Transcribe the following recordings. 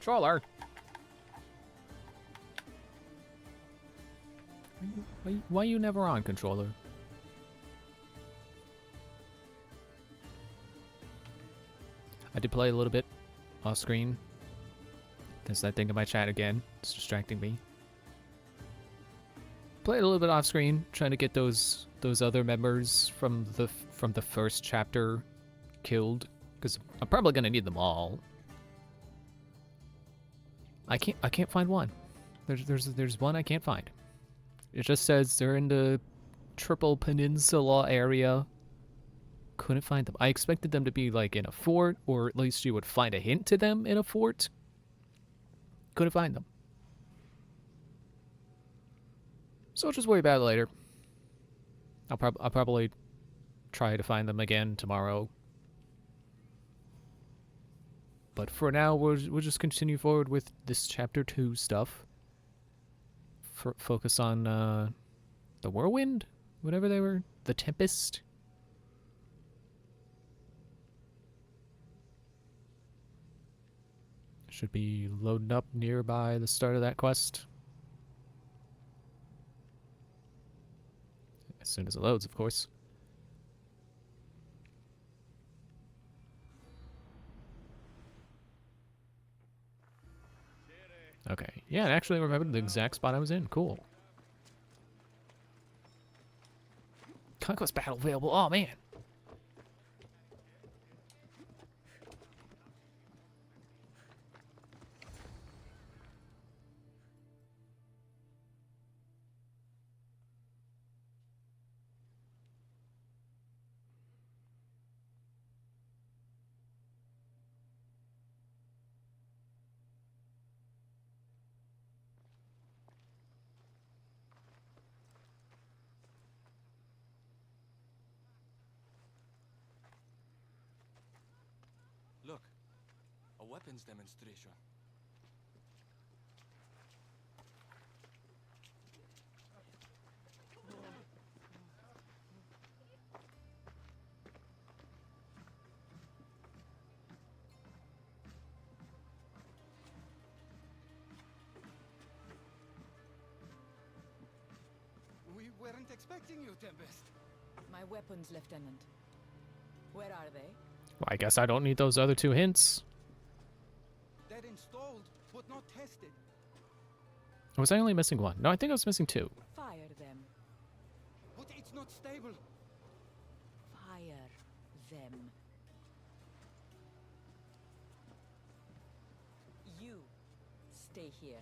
Controller. Why are you never on, controller? I did play a little bit off screen. There's that thing in my chat again. It's distracting me. Played a little bit off screen, trying to get those other members from the first chapter killed, because I'm probably gonna need them all. I can't find one. There's one I can't find. It just says they're in the Triple Peninsula area. Couldn't find them. I expected them to be like in a fort, or at least you would find a hint to them in a fort. Couldn't find them. So I'll just worry about it later. I'll probably try to find them again tomorrow. But for now, we'll just continue forward with this chapter 2 stuff. Focus on the whirlwind, whatever they were, the tempest. Should be loading up nearby the start of that quest. As soon as it loads, of course. Okay. Yeah, I actually remembered the exact spot I was in. Cool. Conquest battle available. Oh, man. Look, a weapons demonstration. We weren't expecting you, Tempest. My weapons, Lieutenant. Where are they? Well, I guess I don't need those other 2 hints. They're installed, but not tested. Or was I only missing 1? No, I think I was missing 2. Fire them. But it's not stable. Fire them. You stay here.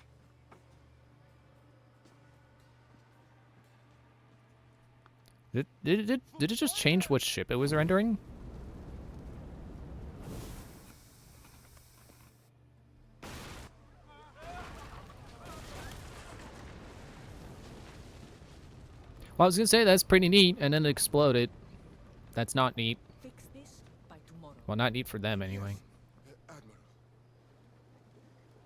Did it just change what ship it was rendering? Well, I was gonna say that's pretty neat, and then it exploded. That's not neat. Fix this by tomorrow. Well, not neat for them anyway. Admiral.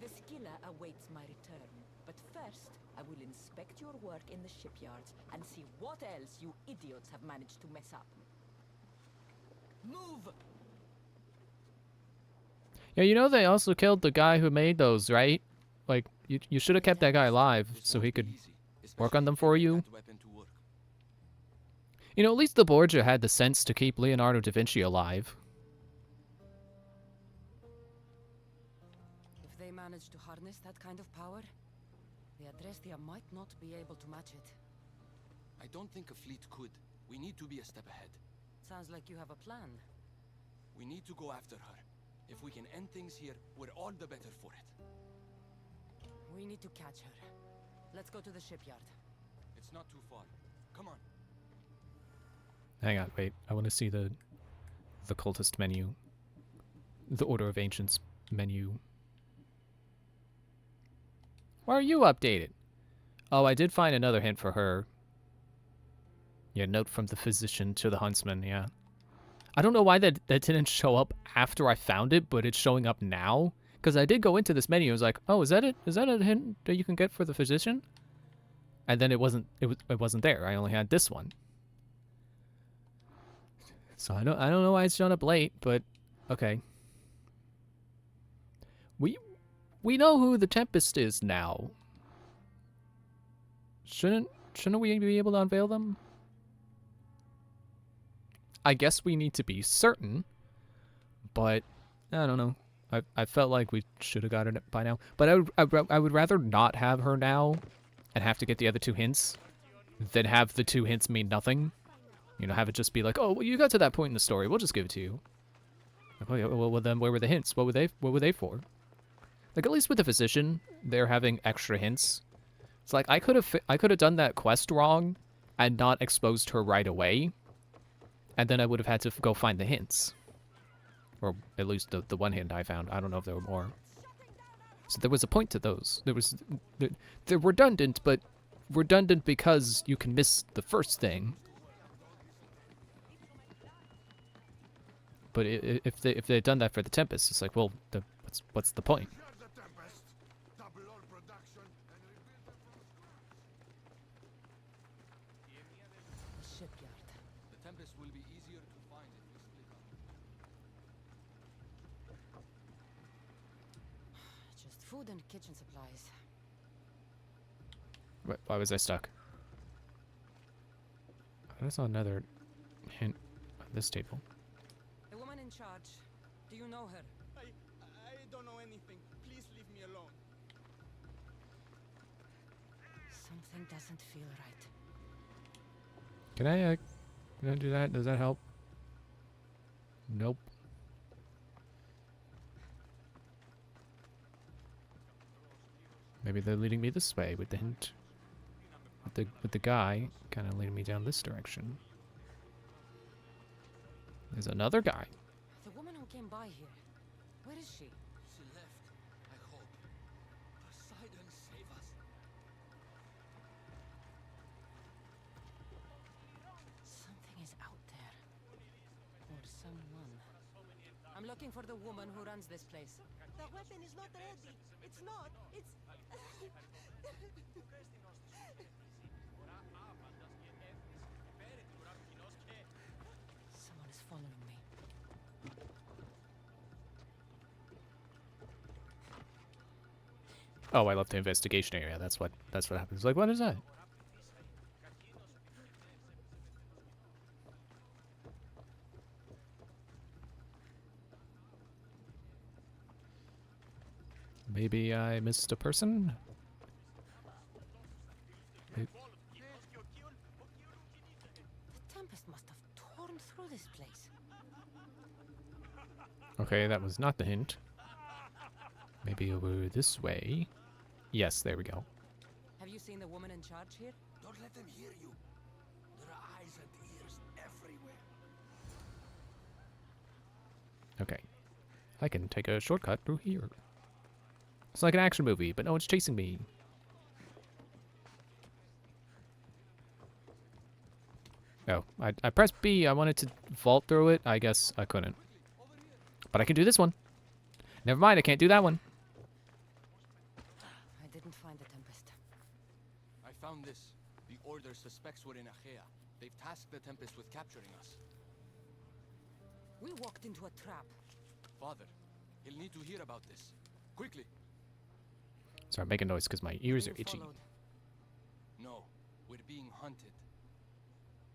The skiller awaits my return. But first, I will inspect your work in the shipyards and see what else you idiots have managed to mess up. Move! Yeah, you know they also killed the guy who made those, right? Like, you should have kept that guy alive so he could work on them for you. You know, at least the Borgia had the sense to keep Leonardo da Vinci alive. If they manage to harness that kind of power, the Adrestia might not be able to match it. I don't think a fleet could. We need to be a step ahead. Sounds like you have a plan. We need to go after her. If we can end things here, we're all the better for it. We need to catch her. Let's go to the shipyard. It's not too far. Come on. Hang on, wait. I want to see the cultist menu. The Order of Ancients menu. Why are you updated? Oh, I did find another hint for her. Yeah, note from the physician to the huntsman, yeah. I don't know why that didn't show up after I found it, but it's showing up now. Because I did go into this menu, I was like, oh, is that it? Is that a hint that you can get for the physician? And then it wasn't there. I only had this one. So I don't know why it's showing up late, but okay. We know who the Tempest is now. Shouldn't we be able to unveil them? I guess we need to be certain, but I don't know. I felt like we should have gotten it by now. But I would rather not have her now and have to get the other 2 hints than have the 2 hints mean nothing. You know, have it just be like, oh, well, you got to that point in the story. We'll just give it to you. Like, oh, yeah, well, then where were the hints? What were they for? Like, at least with the physician, they're having extra hints. It's like I could have done that quest wrong and not exposed her right away, and then I would have had to go find the hints. Or at least the one hint I found. I don't know if there were more. So there was a point to those. They're redundant, but redundant because you can miss the first thing. But if they had done that for the Tempest, it's like, well, what's the point? Shipyard. The Tempest will be easier to find if we split up. Just food and kitchen supplies. Why was I stuck? I saw another hint on this table. The woman in charge. Do you know her? I don't know anything. Please leave me alone. Something doesn't feel right. Can I do that? Does that help? Nope. Maybe they're leading me this way with the hint. With the guy kind of leading me down this direction. There's another guy. The woman who came by here. Where is she? She left, I hope. Poseidon, save us. Something is out there. Or someone. I'm looking for the woman who runs this place. The weapon is not ready. It's not. It's... Someone is following me. Oh, I left the investigation area. That's what happens. Like, what is that? Maybe I missed a person? The Tempest must have torn through this place. Okay, that was not the hint. Maybe over this way. Yes, there we go. Have you seen the woman in charge here? Don't let them hear you. There are eyes and ears everywhere. Okay. I can take a shortcut through here. It's like an action movie, but no one's chasing me. Oh, I pressed B. I wanted to vault through it. I guess I couldn't. But I can do this one. Never mind, I can't do that one. I didn't find the Tempest. I found this. The Order suspects we're in Achaea. They've tasked the Tempest with capturing us. We walked into a trap. Father, he'll need to hear about this. Quickly. Sorry, I'm making noise because my ears are Being itchy. followed. No, we're being hunted.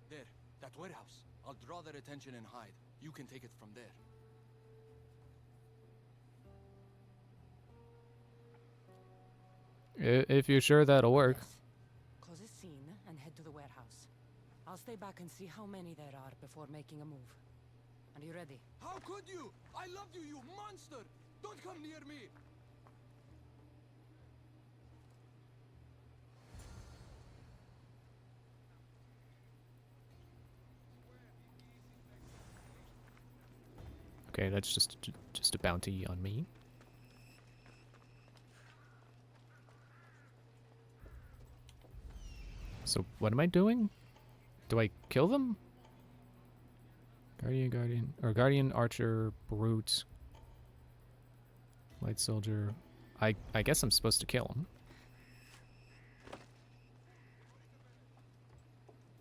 There, that warehouse. I'll draw their attention and hide. You can take it from there. If you're sure that'll work. Yes. Cause a scene and head to the warehouse. I'll stay back and see how many there are before making a move. Are you ready? How could you? I loved you, you monster! Don't come near me! Okay, that's just a bounty on me. So what am I doing? Do I kill them? Guardian, Archer, Brute, Light Soldier. I guess I'm supposed to kill him.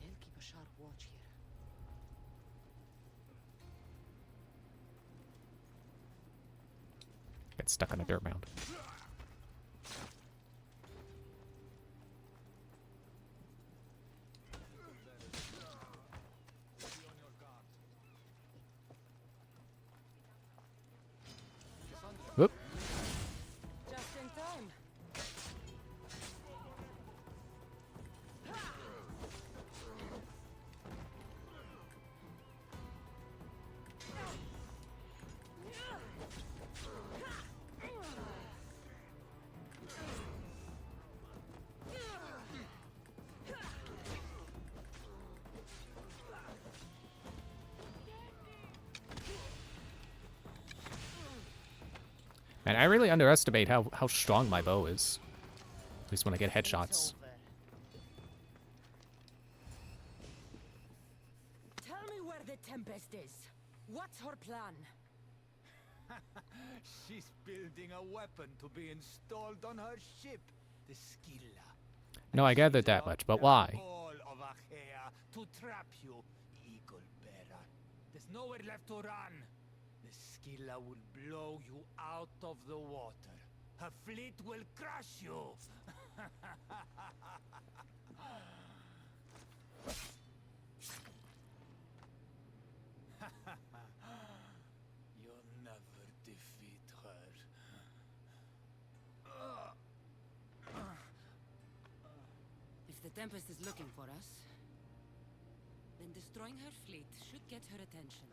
They'll keep a sharp watch here. Get stuck on a dirt mound. And I really underestimate how strong my bow is. At least when I get headshots. Tell me where the Tempest is. What's her plan? She's building a weapon to be installed on her ship, the Skilla. No, I gathered that much, but why? All of Achaea to trap you, Eagle Bearer. There's nowhere left to run. The Skilla will blow you out of the water. Her fleet will crush you. You'll never defeat her. If the Tempest is looking for us, then destroying her fleet should get her attention.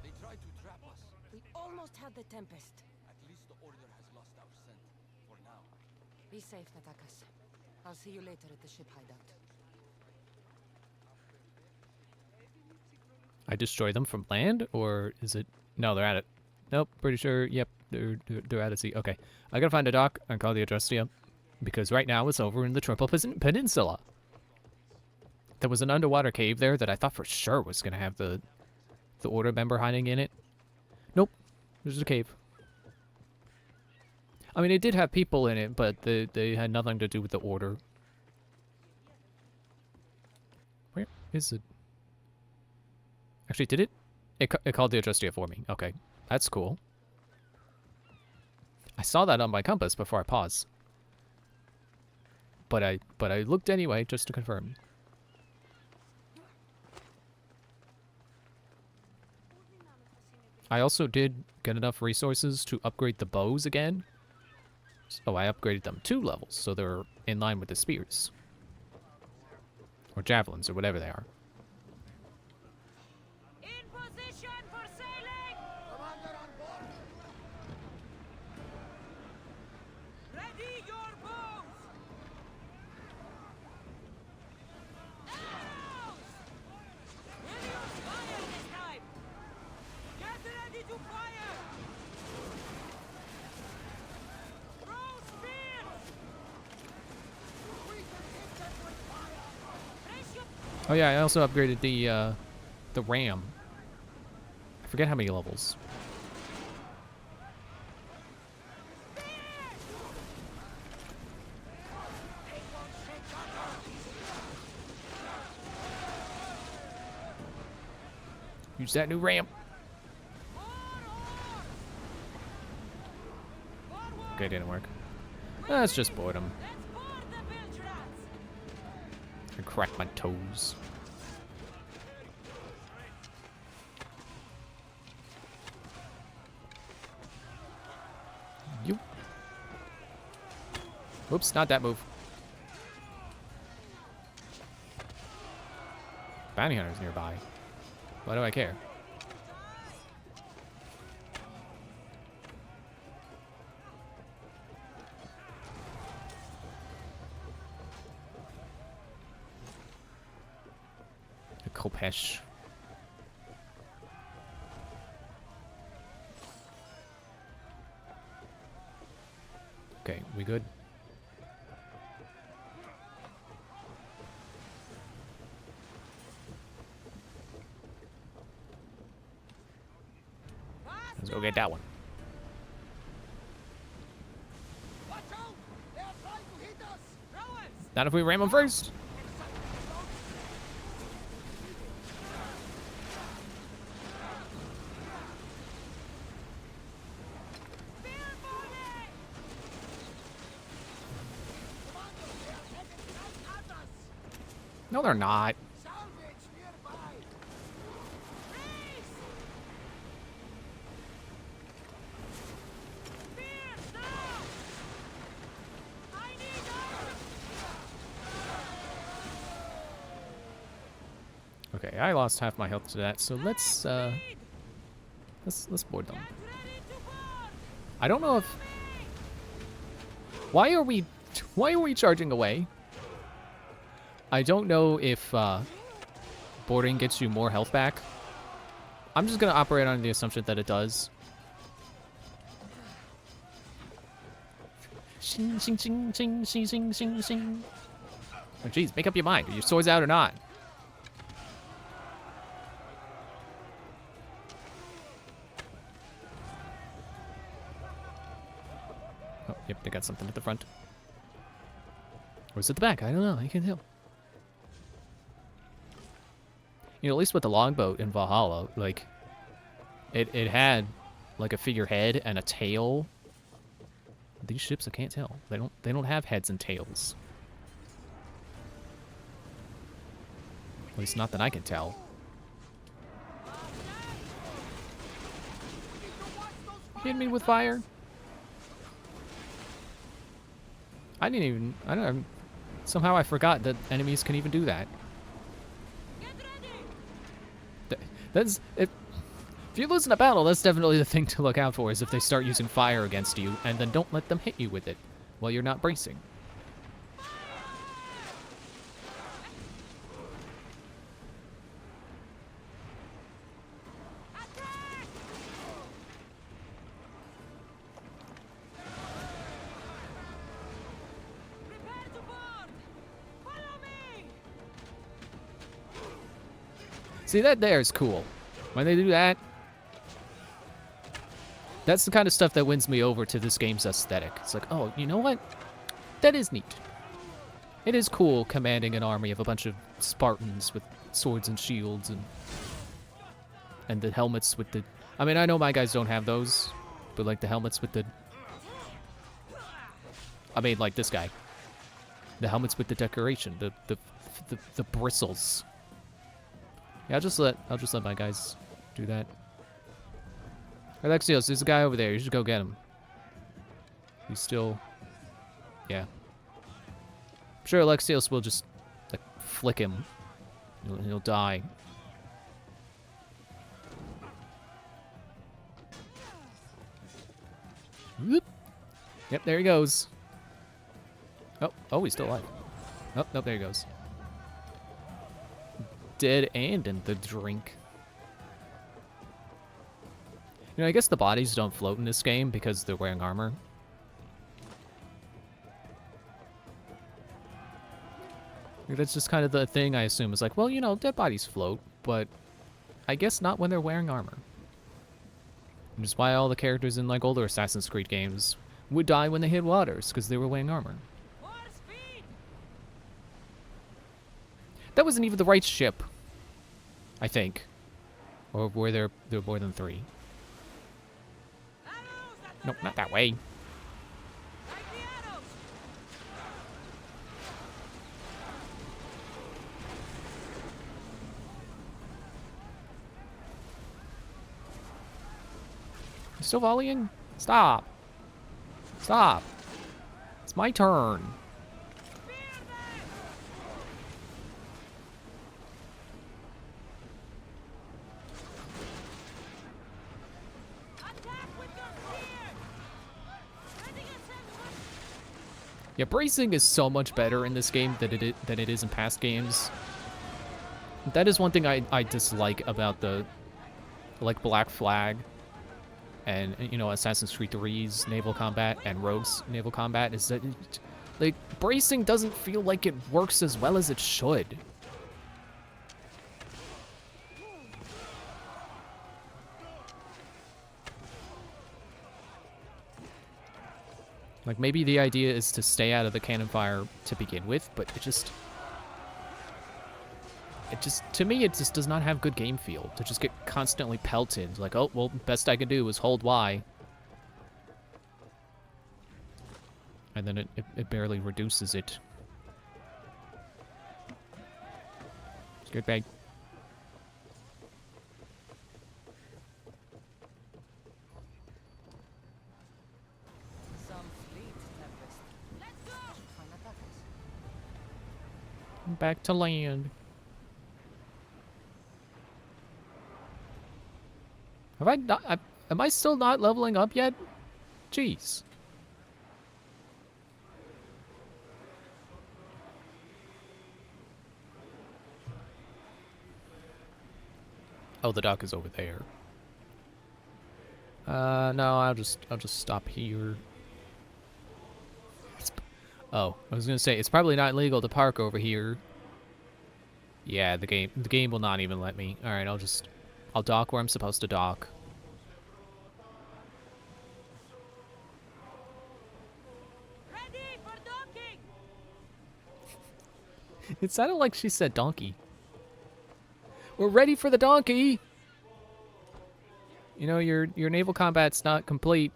They tried to trap us. We almost had the Tempest. At least the Order has lost our scent. For now. Be safe, Natakas. I'll see you later at the ship hideout. I destroy them from land, or is it? No, they're at it. Nope, pretty sure. Yep, they're at sea. Okay, I gotta find a dock and call the Adrestia, because right now it's over in the Triple Peninsula. There was an underwater cave there that I thought for sure was gonna have the Order member hiding in it. Nope, there's a cave. I mean, it did have people in it, but they had nothing to do with the Order. Where is it? Actually, did it? It called the Adrestia for me. Okay, that's cool. I saw that on my compass before I paused. But I looked anyway just to confirm. I also did get enough resources to upgrade the bows again. So I upgraded them 2 levels, so they're in line with the spears. Or javelins, or whatever they are. Oh yeah, I also upgraded the ram. I forget how many levels. Use that new ram. Okay, didn't work. That's just boredom. I crack my toes. You. Oops, not that move. Bounty hunters nearby. Why do I care? Kopesh. Okay, we good? Let's go get that one. Watch out! They are trying to hit us! Rowers! Not if we ram them first. No, they're not. Salvage nearby! Okay, I lost half my health to that, so let's board them. I don't know if why are we charging away? I don't know if boarding gets you more health back I'm just gonna operate on the assumption that it does. Shing, shing, shing, shing, shing, shing, shing, shing. Oh, jeez, make up your mind. Are your swords out or not? Oh, yep, they got something at the front. Or is it the back? I don't know. I can't tell. You know, at least with the longboat in Valhalla, like, it had, like, a figurehead and a tail. These ships, I can't tell. They don't have heads and tails. At least not that I can tell. Hit me with fire. I didn't even. I don't. Somehow I forgot that enemies can even do that. That's if you lose in a battle, that's definitely the thing to look out for. Is if they start using fire against you, and then don't let them hit you with it while you're not bracing. See, that there is cool. When they do that, that's the kind of stuff that wins me over to this game's aesthetic. It's like, oh, you know what? That is neat. It is cool commanding an army of a bunch of Spartans with swords and shields and the helmets with the... I mean, I know my guys don't have those, but like the helmets with the... I mean, like this guy. The helmets with the decoration, the bristles. Yeah, I'll just let my guys do that. Alexios, there's a guy over there. You should go get him. He's still... Yeah. I'm sure Alexios will just, like, flick him. He'll die. Whoop. Yep, there he goes. Oh, he's still alive. Oh, nope, there he goes. Dead and in the drink. You know, I guess the bodies don't float in this game because they're wearing armor. That's just kind of the thing I assume. Is like, well, you know, dead bodies float, but I guess not when they're wearing armor. Which is why all the characters in like older Assassin's Creed games would die when they hit waters, because they were wearing armor. That wasn't even the right ship, I think. Or were there more than 3? Nope, not that way. You still volleying? Stop. Stop. It's my turn. Yeah, bracing is so much better in this game than it is in past games. That is one thing I dislike about the, like, Black Flag and, you know, Assassin's Creed 3's naval combat and Rogue's naval combat, is that, like, bracing doesn't feel like it works as well as it should. Like, maybe the idea is to stay out of the cannon fire to begin with, but it just, to me, it just does not have good game feel. To just get constantly pelted. Like, oh, well, best I can do is hold Y. And then it barely reduces it. It's good bag. Back to land. Have I not? Am I still not leveling up yet? Jeez. Oh, the dock is over there. No, I'll just stop here. Oh, I was gonna say it's probably not legal to park over here. Yeah, the game will not even let me. All right, I'll dock where I'm supposed to dock. Ready for docking! It sounded like she said donkey. We're ready for the donkey. You know, your naval combat's not complete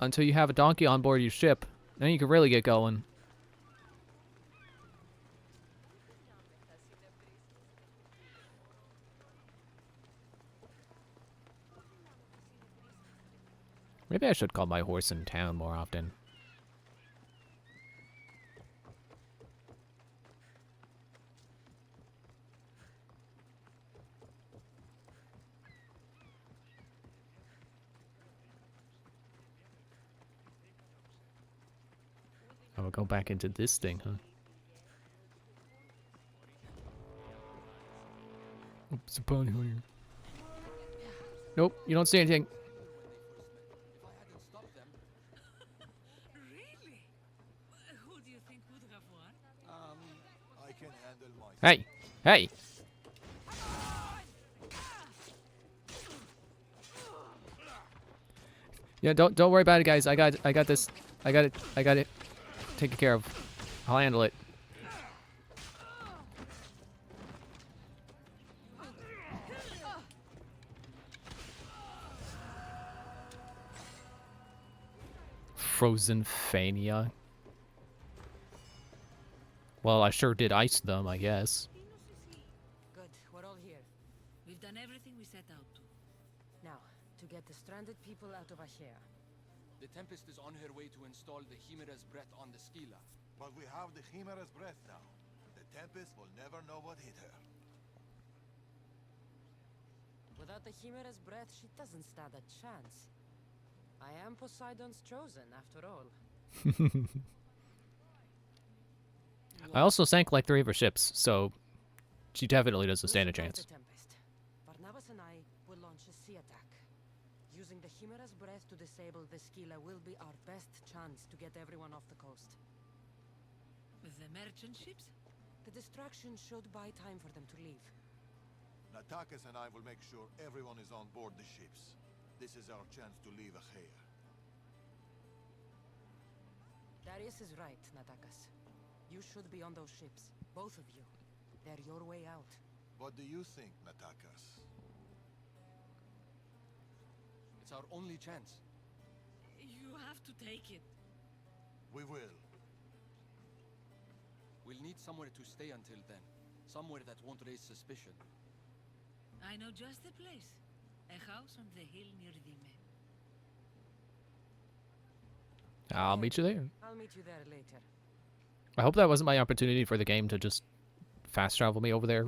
until you have a donkey on board your ship. Then you can really get going. Maybe I should call my horse in town more often. Oh, we'll go back into this thing, huh? Oops, a bounty hunter. Nope, you don't see anything. If I hadn't stopped them, Really? Who do you think would have won? I can handle my. Hey, hey. Yeah, don't worry about it, guys. I got this. I got it taken care of. I'll handle it. Frozen Fania. Well, I sure did ice them, I guess. Good, we're all here. We've done everything we set out to. Now, to get the stranded people out of Ashea. the Tempest is on her way to install the Chimera's breath on the Scylla. But we have the Chimera's breath now. The Tempest will never know what hit her. Without the Chimera's breath, she doesn't stand a chance. I am Poseidon's chosen, after all. I also sank like 3 of her ships, so she definitely doesn't stand a We'll chance. surprise the Tempest. Barnabas and I will launch a sea attack. Using the Chimera's breath to disable the Scylla will be our best chance to get everyone off the coast. With the merchant ships? The distraction should buy time for them to leave. Natakas and I will make sure everyone is on board the ships. This is our chance to leave Achaea. Darius is right, Natakas. You should be on those ships. Both of you. They're your way out. What do you think, Natakas? It's our only chance. You have to take it. We will. We'll need somewhere to stay until then. Somewhere that won't raise suspicion. I know just the place. A house on the hill near Dime. I'll meet you there. I'll meet you there later. I hope that wasn't my opportunity for the game to just fast travel me over there.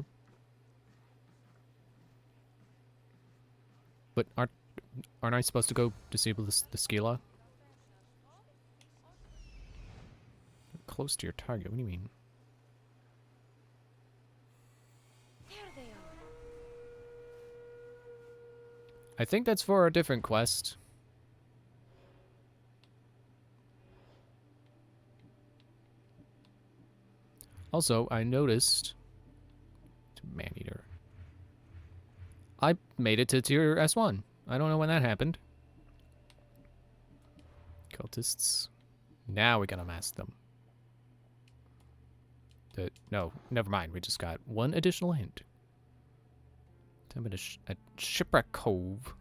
But aren't I supposed to go disable the Scylla? Close to your target, what do you mean? There they are. I think that's for a different quest. Also, I noticed... Man-eater. I made it to tier S1. I don't know when that happened. Cultists. Now we gotta mask them. No, never mind. We just got one additional hint. Tell me at Shipwreck Cove.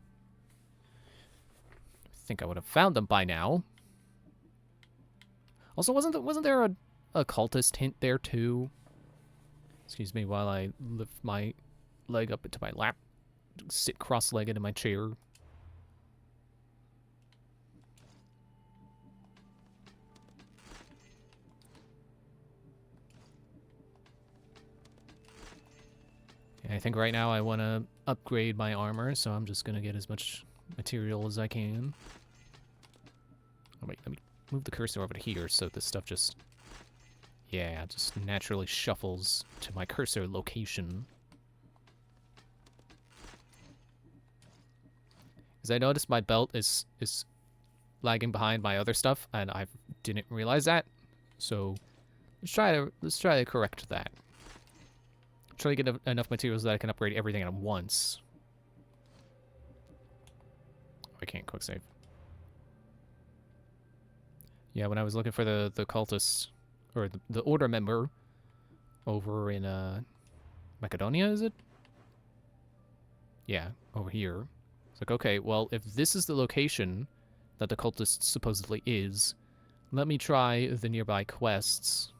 I think I would have found them by now. Also, wasn't there a cultist hint there too? Excuse me while I lift my leg up into my lap. Sit cross-legged in my chair. I think right now I want to upgrade my armor, so I'm just going to get as much material as I can. Oh, wait, let me move the cursor over to here so this stuff just... Yeah, just naturally shuffles to my cursor location. Because I noticed my belt is lagging behind my other stuff, and I didn't realize that. So let's try to correct that. Try to get enough materials that I can upgrade everything at once. I can't quick save. Yeah, when I was looking for the cultist, or the order member over in Macedonia, is it? Yeah, over here. It's like, okay, well, if this is the location that the cultist supposedly is, let me try the nearby quests.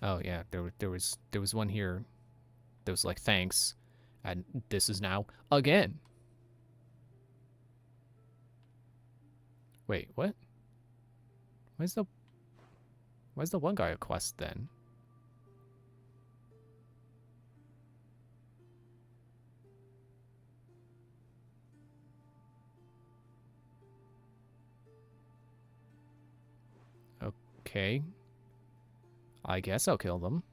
Oh yeah, there was one here that was like, thanks, and this is now again. Wait, what? Why's the one guy a quest then? Okay. I guess I'll kill them.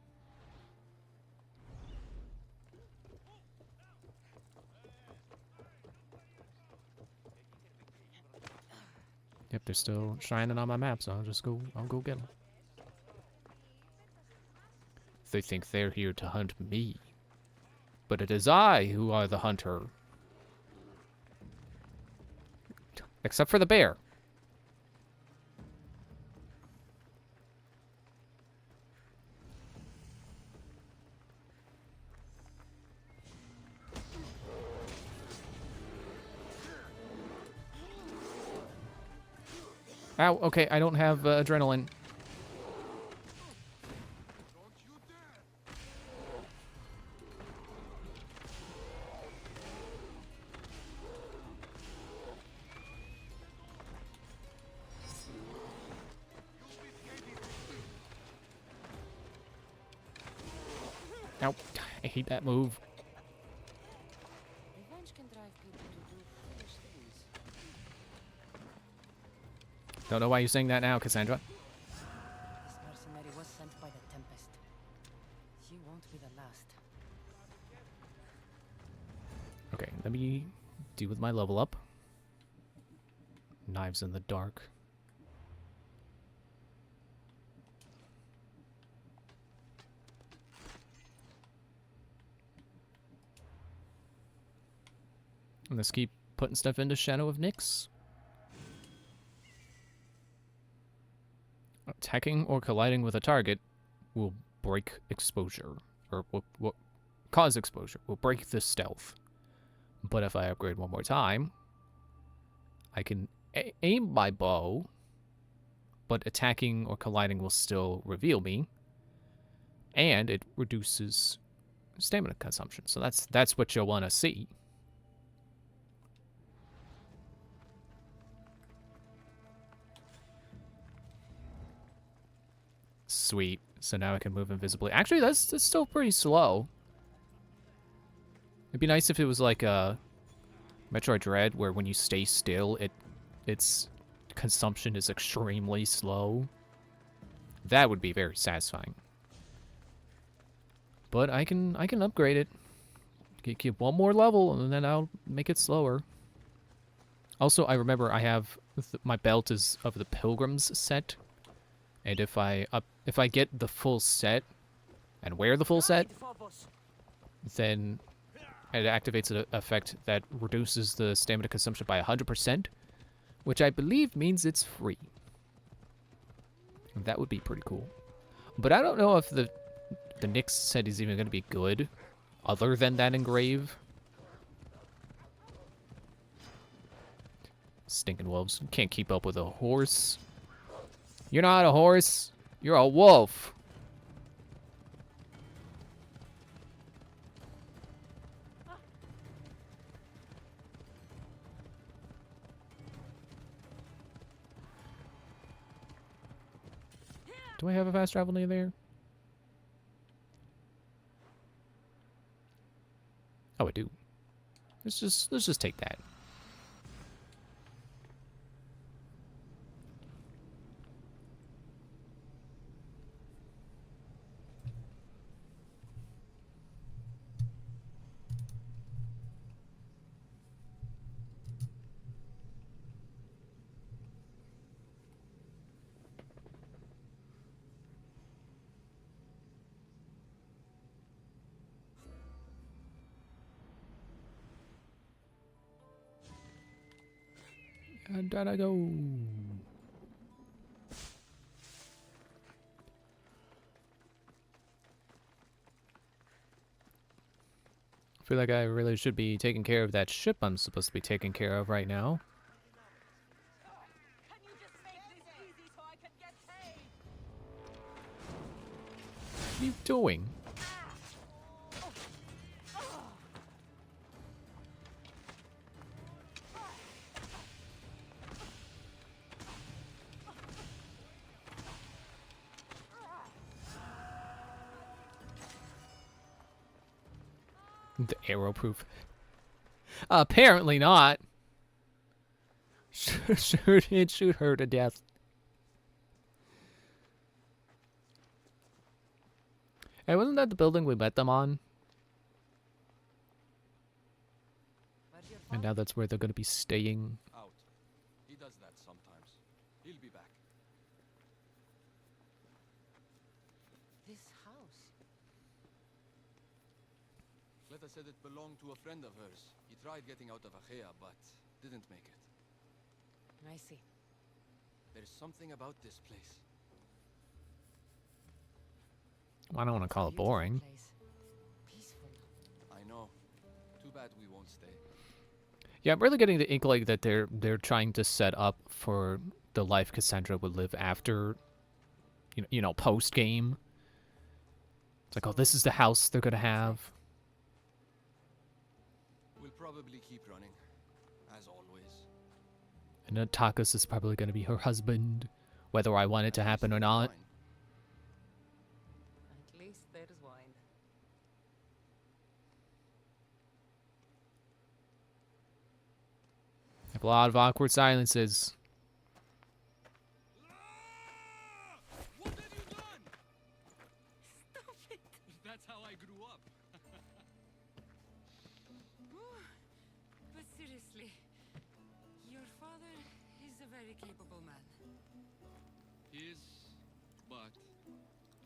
Yep, they're still shining on my map, so I'll go get them. They think they're here to hunt me. But it is I who are the hunter. Except for the bear. Ow, okay, I don't have adrenaline. Ow, I hate that move. Revenge can drive people to do foolish things. Don't know why you're saying that now, Cassandra. This mercenary was sent by the Tempest. She won't be the last. Okay, let me deal with my level up. Knives in the dark. And let's keep putting stuff into Shadow of Nyx. Attacking or colliding with a target will break exposure. Or will cause exposure. Will break the stealth. But if I upgrade one more time, I can aim my bow, but attacking or colliding will still reveal me. And it reduces stamina consumption. So that's what you'll want to see. Sweet. So now I can move invisibly. Actually, that's still pretty slow. It'd be nice if it was like a Metroid Dread, where when you stay still, its consumption is extremely slow. That would be very satisfying. But I can upgrade it. Get one more level, and then I'll make it slower. Also, I remember I have my belt is of the Pilgrim's set. And if I get the full set and wear the full set, then it activates an effect that reduces the stamina consumption by 100%, which I believe means it's free. That would be pretty cool. But I don't know if the Nyx set is even going to be good, other than that engrave. Stinking wolves. Can't keep up with a horse. You're not a horse. You're a wolf. Do I have a fast travel near there? Oh, I do. Let's just take that. And down I go. I feel like I really should be taking care of that ship I'm supposed to be taking care of right now. Can you just make this easy so I can get paid? What are you doing? The arrow proof. Apparently not. Shoot her to death. Hey, wasn't that the building we met them on? Where's your And father? now that's where they're going to be staying. Out. He does that sometimes. He'll be back. This house. Letta said it belonged to a friend of hers. He tried getting out of Achaea, but didn't make it. I see. There's something about this place. I don't want to call it Beautiful boring. place. Peaceful. I know. Too bad we won't stay. Yeah, I'm really getting the inkling that they're trying to set up for the life Cassandra would live after, you know, post game. It's like, oh, this is the house they're gonna have. We'll probably keep running, as always. And then Takas is probably gonna be her husband, whether I want it to At least happen or there's not. wine. At least there's wine. Like a lot of awkward silences. What have you done? Stop it! That's how I grew up. But seriously, your father is a very capable man. He is, but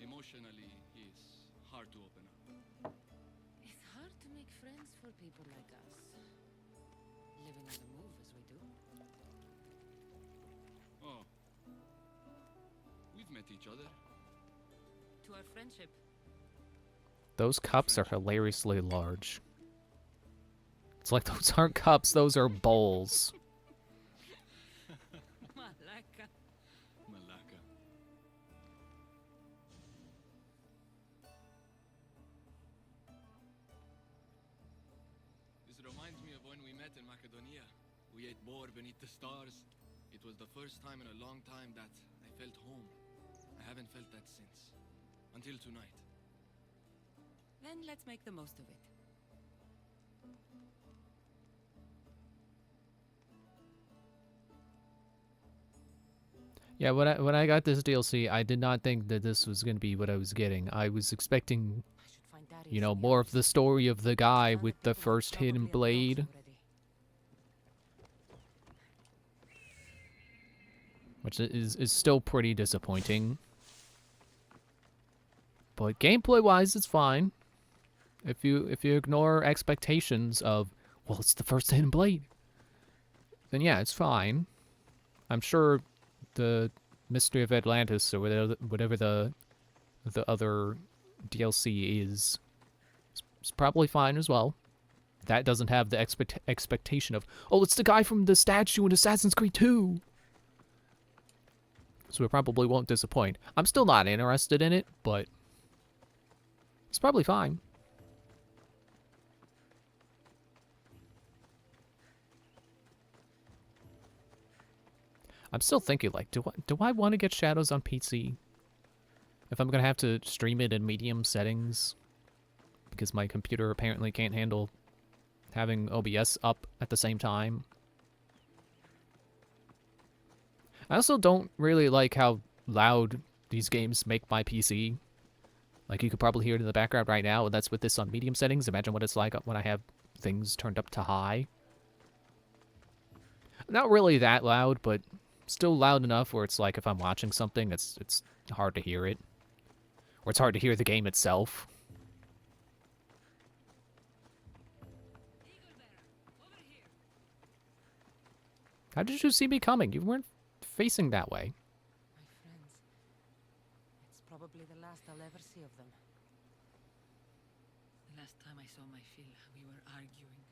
emotionally, he's hard to open up. It's hard to make friends for people like us. Living on the move as we do. Oh. We've met each other. To our friendship. Those cups are hilariously large. It's like those aren't cups, those are bowls. Malaka. Malaka. This reminds me of when we met in Macedonia. We ate boar beneath the stars. It was the first time in a long time that I felt home. I haven't felt that since. Until tonight. Then let's make the most of it. Yeah, when I got this DLC, I did not think that this was going to be what I was getting. I was expecting, I should find Darius you know, and the more of others. the story of the guy Other with the people first probably hidden have dogs blade, already. which is still pretty disappointing. But gameplay-wise, it's fine. If you ignore expectations of, well, it's the first hidden blade, then yeah, it's fine. I'm sure the Mystery of Atlantis or whatever the other DLC is probably fine as well. That doesn't have the expectation of, oh, it's the guy from the statue in Assassin's Creed 2. So it probably won't disappoint. I'm still not interested in it, but it's probably fine. I'm still thinking, like, do I want to get Shadows on PC? If I'm gonna have to stream it in medium settings, because my computer apparently can't handle having OBS up at the same time. I also don't really like how loud these games make my PC. Like, you could probably hear it in the background right now, and that's with this on medium settings. Imagine what it's like when I have things turned up to high. Not really that loud, but still loud enough where it's like if I'm watching something, it's hard to hear it. Or it's hard to hear the game itself. How did you see me coming? You weren't facing that way. My friends. It's probably the last I'll ever see of them. The last time I saw my Phil, we were arguing.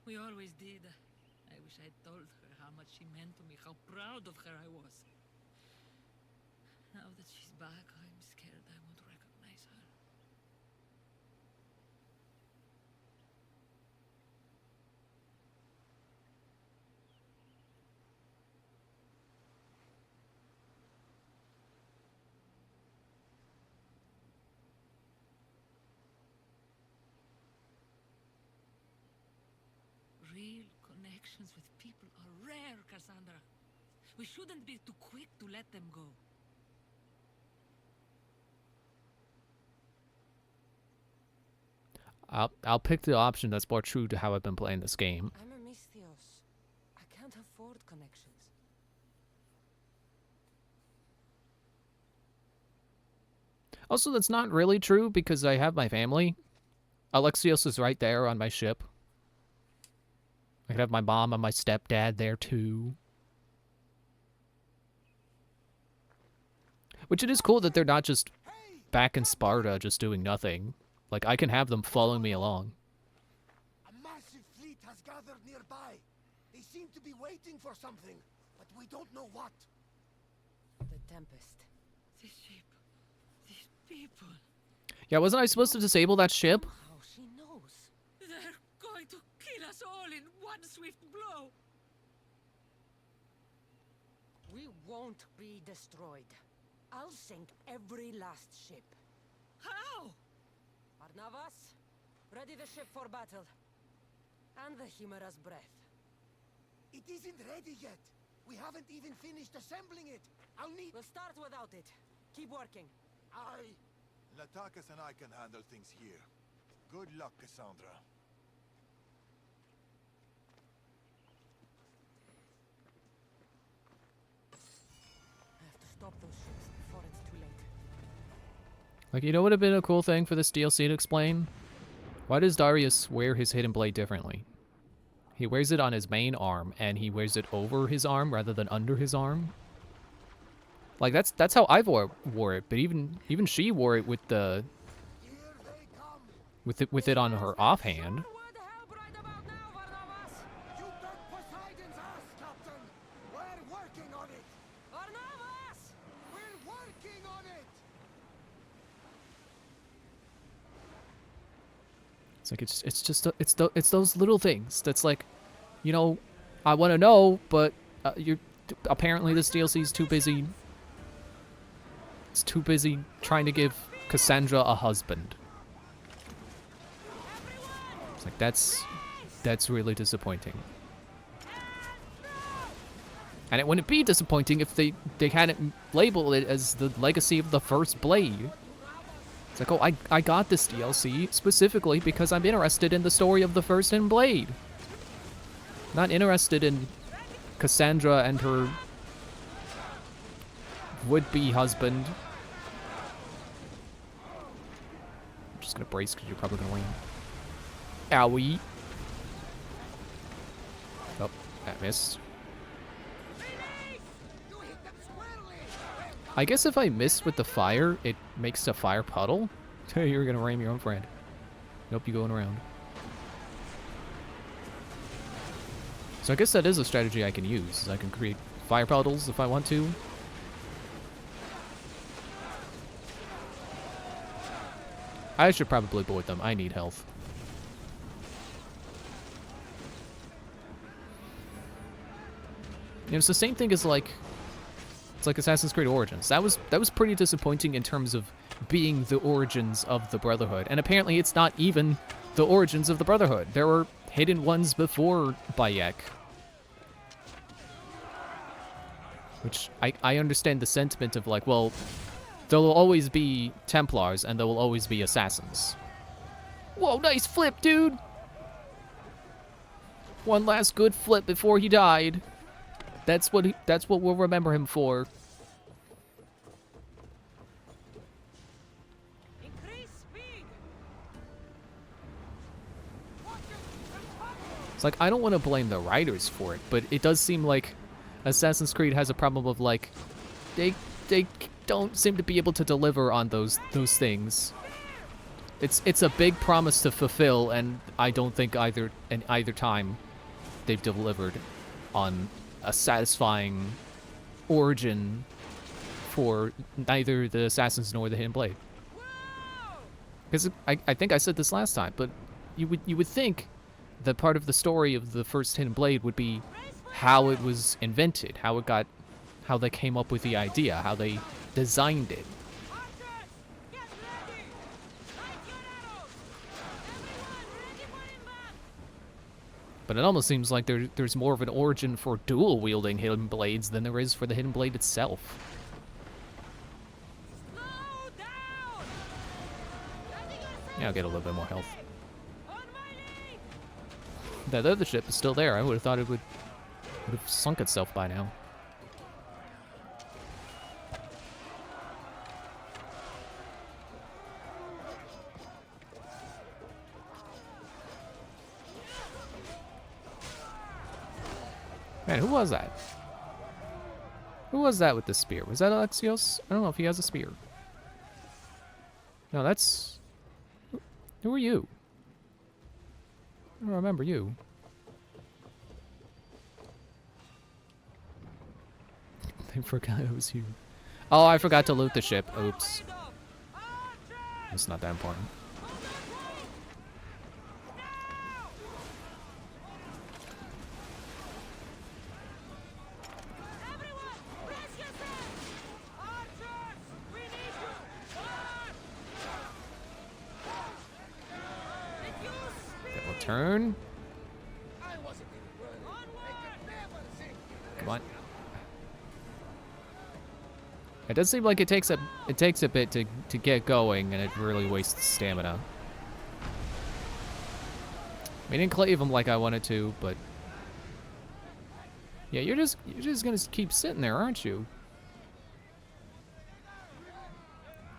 We always did. I wish I'd told her how much she meant to me, how proud of her I was. Now that she's back, I'm scared I won't recognize her. Real connections with people are rare, Cassandra. We shouldn't be too quick to let them go. I'll pick the option that's more true to how I've been playing this game. I'm a Misthios. I can't afford connections. Also, that's not really true because I have my family. Alexios is right there on my ship. I could have my mom and my stepdad there too. Which it is cool that they're not just back in Sparta just doing nothing. Like, I can have them following me along. A massive fleet has gathered nearby. They seem to be waiting for something, but we don't know what. The Tempest. This ship. These people. Yeah, wasn't I supposed to disable that ship? How she knows. They're going to kill us all in one swift blow. We won't be destroyed. I'll sink every last ship. How? Barnabas, ready the ship for battle. And the Chimera's breath. It isn't ready yet. We haven't even finished assembling it. I'll need... We'll start without it. Keep working. Latakas and I can handle things here. Good luck, Cassandra. I have to stop those ships before it's too late. Like, you know what would have been a cool thing for this DLC to explain? Why does Darius wear his hidden blade differently? He wears it on his main arm, and he wears it over his arm rather than under his arm. Like, that's how I wore it, but even she wore it with the... with it on her offhand. Would help right about now, Barnabas! You bet Poseidon's ass, Captain! We're working on it! Barnabas! We're working on it! It's like it's those little things that's like, you know, I want to know, but apparently this DLC is too busy. It's too busy trying to give Cassandra a husband. It's like that's really disappointing. And it wouldn't be disappointing if they hadn't labeled it as the legacy of the first blade. It's like, oh, I got this DLC specifically because I'm interested in the story of the first hidden blade. Not interested in Cassandra and her would-be husband. I'm just gonna brace because you're probably gonna win. Owie. Oh, that missed. I guess if I miss with the fire, it makes a fire puddle. You're gonna ram your own friend. Nope, you going around. So I guess that is a strategy I can use. I can create fire puddles if I want to. I should probably avoid them. I need health. It's the same thing as like... It's like Assassin's Creed Origins. That was pretty disappointing in terms of being the origins of the Brotherhood. And apparently it's not even the origins of the Brotherhood. There were hidden ones before Bayek. Which, I understand the sentiment of like, well, there will always be Templars and there will always be Assassins. Whoa, nice flip, dude! One last good flip before he died. That's what we'll remember him for. Increase speed! It's like, I don't want to blame the writers for it, but it does seem like Assassin's Creed has a problem of, like, they don't seem to be able to deliver on those things. It's a big promise to fulfill, and I don't think either time they've delivered on a satisfying origin for neither the Assassins nor the Hidden Blade. Because I think I said this last time, but you would think that part of the story of the first Hidden Blade would be how it was invented, how they came up with the idea, how they designed it. But it almost seems like there's more of an origin for dual-wielding Hidden Blades than there is for the Hidden Blade itself. Yeah, I'll get a little bit more health. That other ship is still there. I would have thought it would have sunk itself by now. Man, who was that? Who was that with the spear? Was that Alexios? I don't know if he has a spear. No, that's... Who are you? I don't remember you. I forgot it was you. Oh, I forgot to loot the ship. Oops. It's not that important. Turn. Come on. It does seem like it takes a bit to get going, and it really wastes stamina. I didn't clave him like I wanted to, but yeah, you're just gonna keep sitting there, aren't you?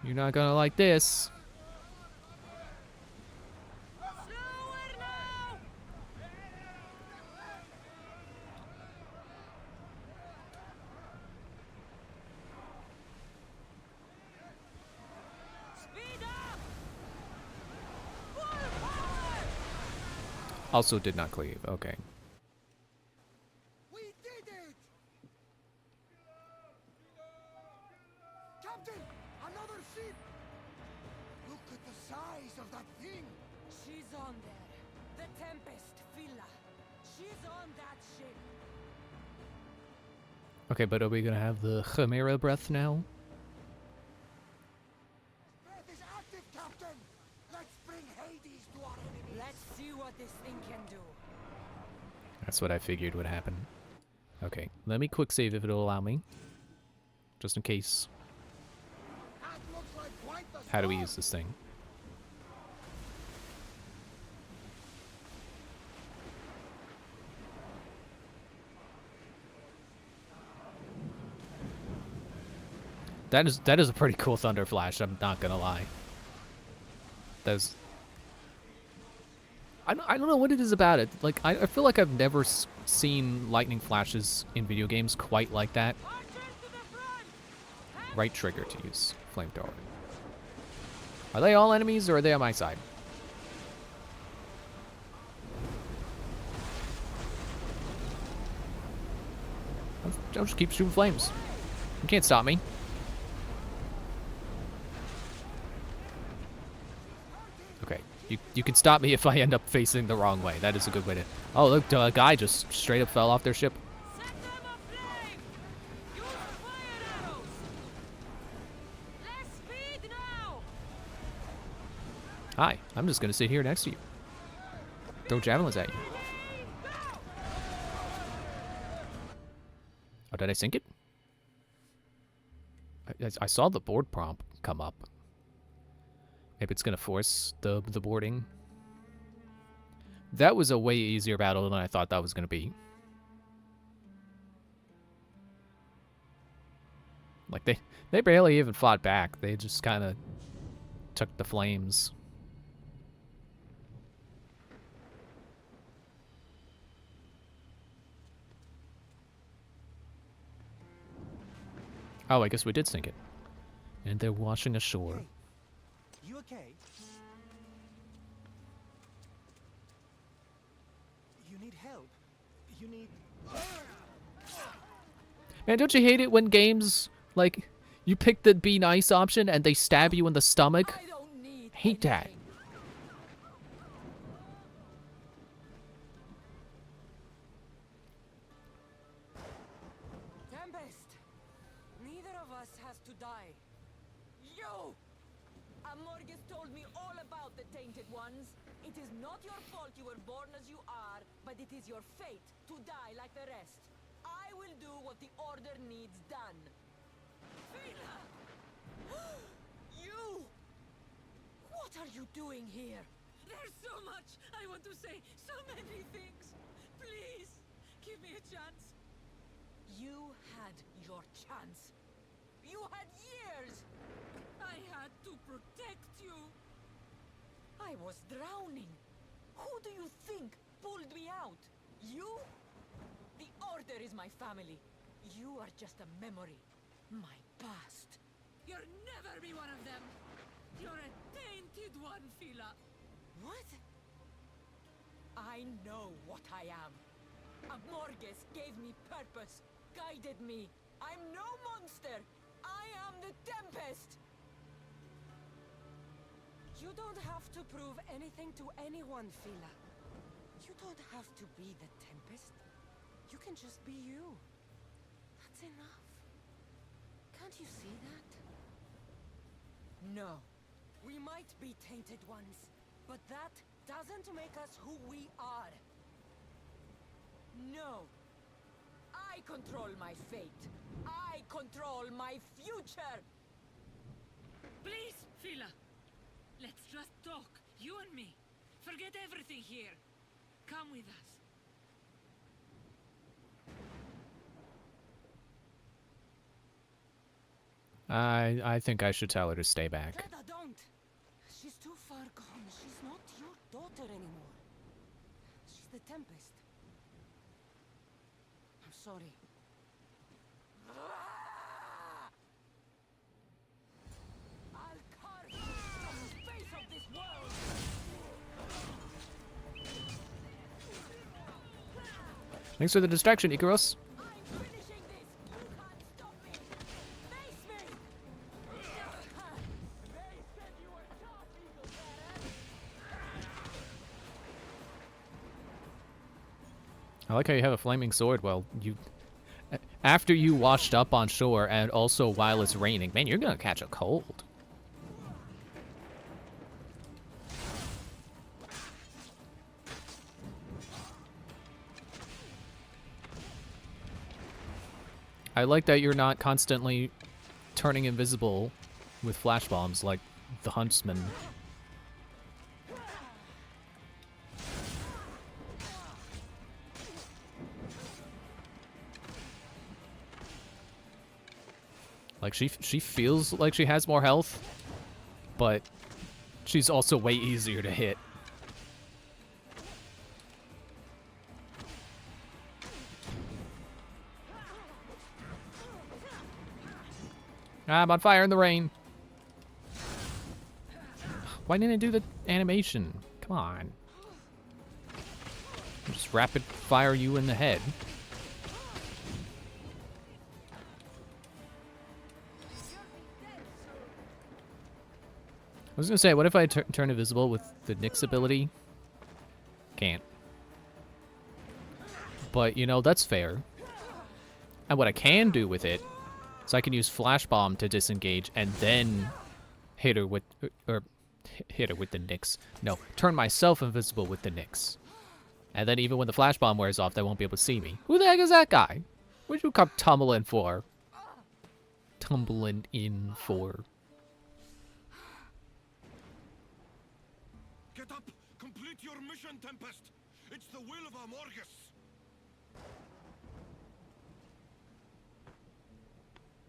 You're not gonna like this. Also did not cleave. Okay. We did it! Captain, another ship! Look at the size of that thing! She's on there. The Tempest, Villa. She's on that ship. Okay, but are we gonna have the Chimera breath now? Breath is active, Captain! Let's bring Hades to our enemies! Let's see what this thing can do. That's what I figured would happen. Okay, let me quick save if it'll allow me. Just in case. That looks like quite the How do we storm. use this thing? That is a pretty cool thunder flash, I'm not gonna lie. That's... I don't know what it is about it. Like, I feel like I've never seen lightning flashes in video games quite like that. Right trigger to use flamethrower. Are they all enemies, or are they on my side? I'll just keep shooting flames. You can't stop me. Okay, you can stop me if I end up facing the wrong way. That is a good way to... Oh, look, a guy just straight up fell off their ship. Set them aflame! Use fire arrows! Less speed now! Hi, I'm just gonna sit here next to you. Throw javelins at you. Oh, did I sink it? I saw the board prompt come up. Maybe it's gonna force the boarding. That was a way easier battle than I thought that was gonna be. Like they barely even fought back. They just kind of took the flames. Oh, I guess we did sink it. And they're washing ashore. Hey, you okay? You need help. You need... Man, don't you hate it when games, like, you pick the be nice option and they stab you in the stomach? I don't need Hate that. anything. Tempest! Neither of us has to die. You! Amorgus told me all about the Tainted Ones. It is not your fault you were born as you are, but it is your fate to die like the rest. I will do what the Order needs done. Fila! You! What are you doing here? There's so much I want to say, so many things. Please, give me a chance. You had your chance. You had years. I had to protect you. I was drowning. Who do you think pulled me out? You? The Order is my family. You are just a memory. My past. You'll never be one of them. You're a tainted one, Fila. What? I know what I am. Amorgus gave me purpose, guided me. I'm no monster. I am the Tempest. You don't have to prove anything to anyone, Fila. You don't have to be the Tempest. You can just be you. That's enough. Can't you see that? No. We might be tainted ones, but that doesn't make us who we are. No. I control my fate. I control my future. Please, Fila. Let's just talk, you and me. Forget everything here. Come with us. I think I should tell her to stay back. Greta, don't! She's too far gone. She's not your daughter anymore. She's the Tempest. I'm sorry. I'll carve you from the face of this world. Thanks for the distraction, Icarus. I'm finishing this. You can't stop me. Face me. They said you were tough, Eagle Bearer. I like how you have a flaming sword. Well, you... After you washed up on shore and also while it's raining, man, you're gonna catch a cold. I like that you're not constantly turning invisible with flash bombs like the huntsman. Like she feels like she has more health, but she's also way easier to hit. I'm on fire in the rain. Why didn't I do the animation? Come on. I'll just rapid fire you in the head. I was gonna say, what if I turn invisible with the Nyx ability? Can't. But, you know, that's fair. And what I can do with it is I can use Flash Bomb to disengage and then hit her with... or hit her with the Nyx. No, turn myself invisible with the Nyx. And then even when the Flash Bomb wears off, they won't be able to see me. Who the heck is that guy? What'd you come tumbling for? Tumbling in for... Get up! Complete your mission, Tempest! It's the will of Amorgus!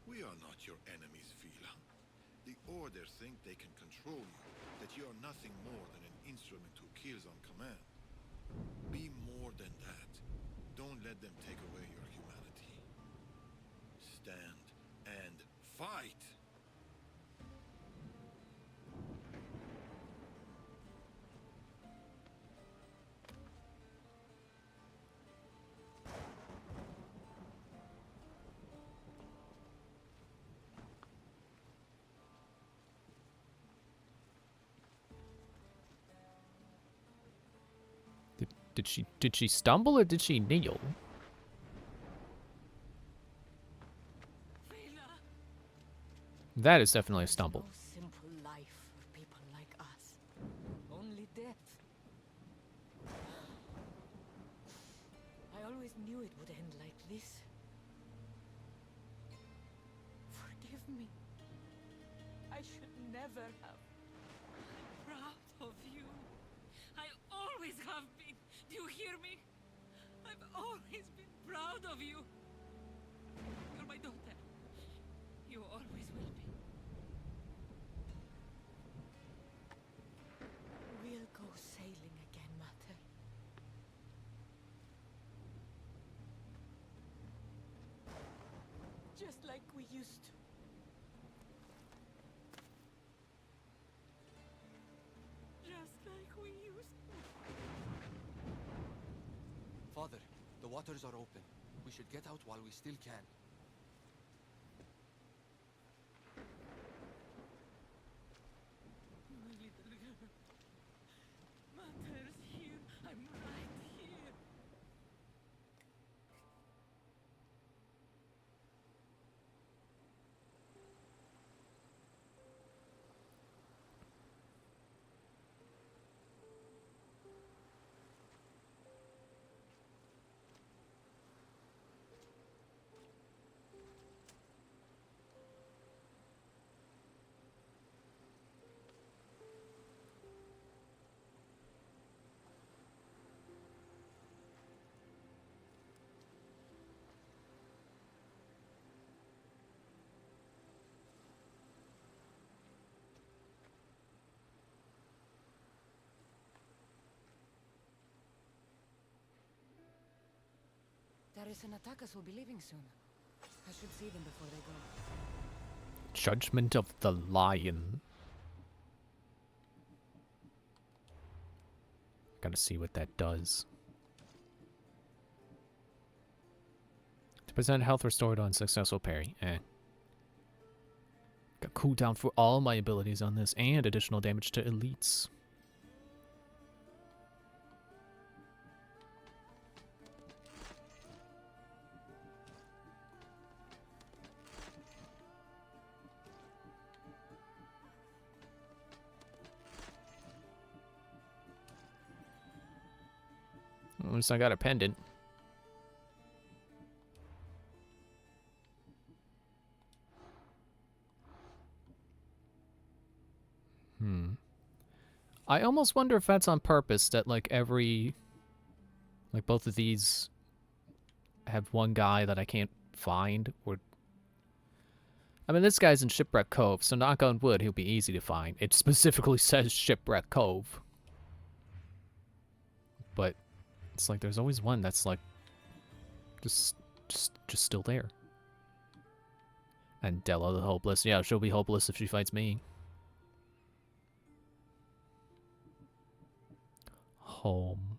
We are not your enemies, Fila. The Order think they can control you, that you are nothing more than an instrument who kills on command. Be more than that. Don't let them take away your humanity. Stand and fight. Did she stumble or did she kneel? That is definitely a stumble. No simple life for people like us. Only death. I always knew it would end like this. Forgive me. I should never have. Proud of you. I always have been. Do you hear me? I've always been proud of you. You're my daughter. You always will be. We'll go sailing again, Mater. Just like we used to. Just like we used to. Father, the waters are open. We should get out while we still can. My little girl. Mater's here. I'm right here. Darius and Attackers will be leaving soon. I should see them before they go. Judgment of the Lion. Gotta see what that does. 2% health restored on successful parry. Eh. Got cooldown for all my abilities on this and additional damage to elites. At least I got a pendant. I almost wonder if that's on purpose, that like both of these have one guy that I can't find, or I mean, this guy's in Shipwreck Cove, so knock on wood, he'll be easy to find. It specifically says Shipwreck Cove. But it's like there's always one that's like just still there. And Della the Hopeless. Yeah, she'll be hopeless if she fights me. Home.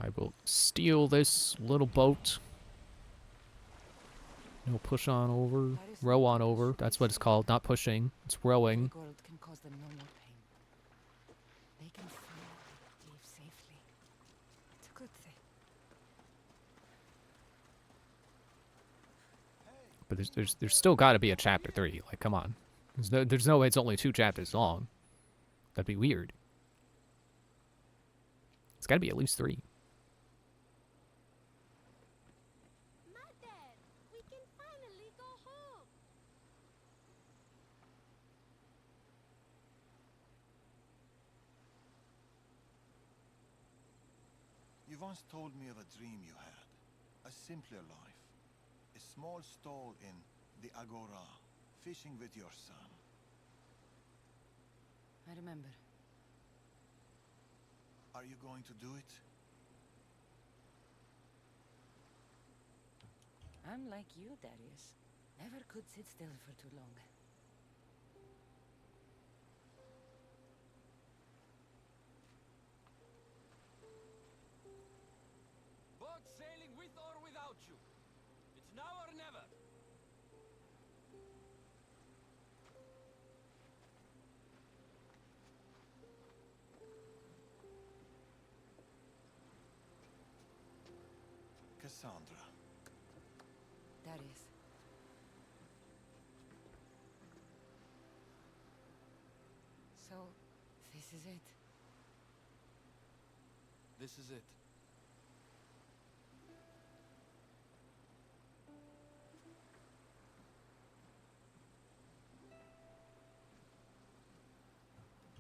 I will steal this little boat. No, push on over. Row on over. That's what it's called. Not pushing. It's rowing. Gold can cause them no more pain. They can finally leave safely. It's a good thing. But there's still got to be a chapter 3. Like, come on. There's no way it's only 2 chapters long. That'd be weird. It's got to be at least 3. Mother, we can finally go home. You once told me of a dream you had. A simpler life. A small stall in the Agora, fishing with your son. I remember. Are you going to do it? I'm like you, Darius. Never could sit still for too long. Boat sailing with or without you. It's now or never. Cassandra. Darius. So, this is it. This is it.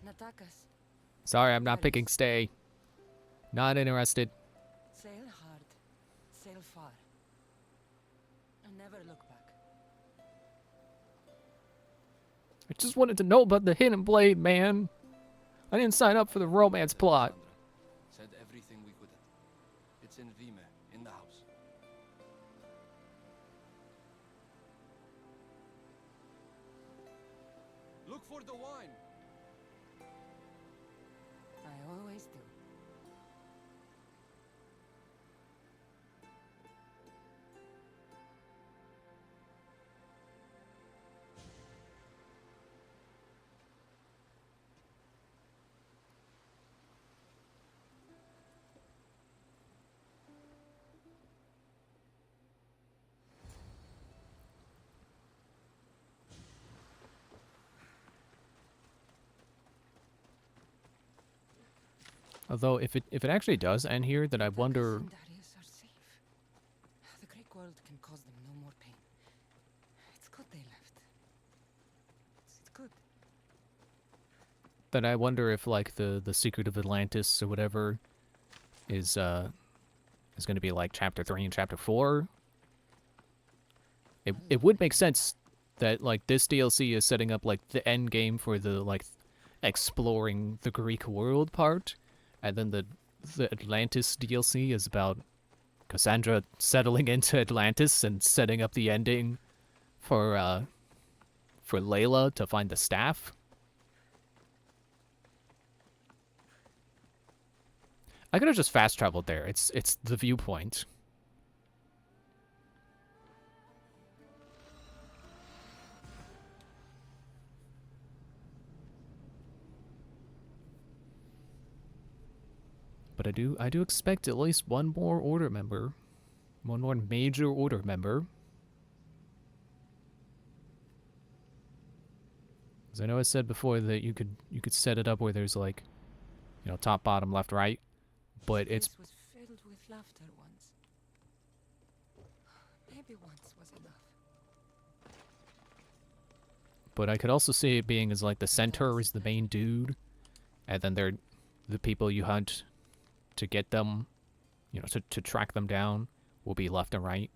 Natakas, Sorry, I'm not picking stay. Not interested. sail hard, sail far, and never look back. I just wanted to know about the hidden blade, man. I didn't sign up for the romance plot. Said everything we could. It's in Vime, in the house. Look for the wine. I always do. Although if it actually does end here, then I wonder. Natakas and Darius are safe. The Greek world can cause them no more pain. It's good they left. It's good. Then I wonder if like the secret of Atlantis or whatever is going to be like chapter 3 and chapter 4. It would make sense that like this DLC is setting up like the end game for the like exploring the Greek world part, and then the Atlantis DLC is about Cassandra settling into Atlantis and setting up the ending for Layla to find the staff. I could have just fast traveled there. It's the viewpoint. But I do expect at least one more order member. One more major order member. Because I know I said before that you could set it up where there's like, you know, top, bottom, left, right. But it's This was filled with laughter once. Maybe once was enough. but I could also see it being as like the centaur is the main dude, and then they're the people you hunt to get them, you know, to track them down will be left and right.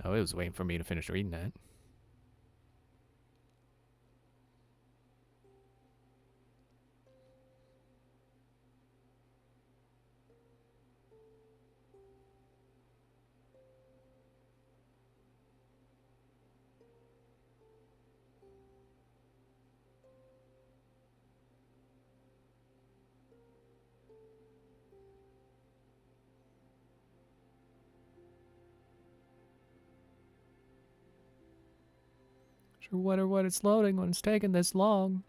Oh, it was waiting for me to finish reading that. Sure wonder what it's loading when it's taking this long.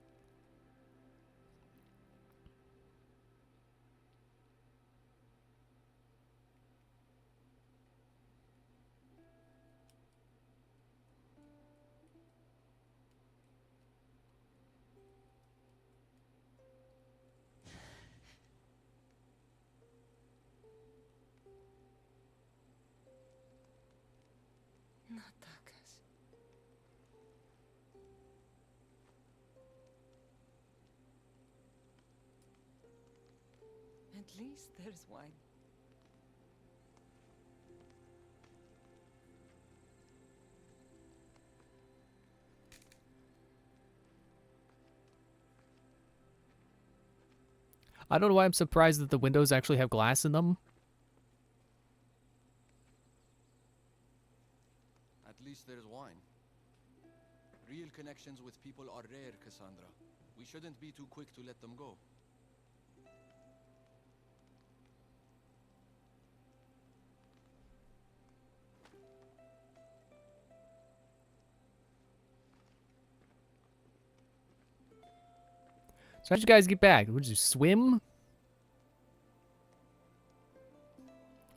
Natakas. At least there's wine. I don't know why I'm surprised that the windows actually have glass in them. At least there's wine. Real connections with people are rare, Cassandra. We shouldn't be too quick to let them go. So how'd you guys get back? Would you swim?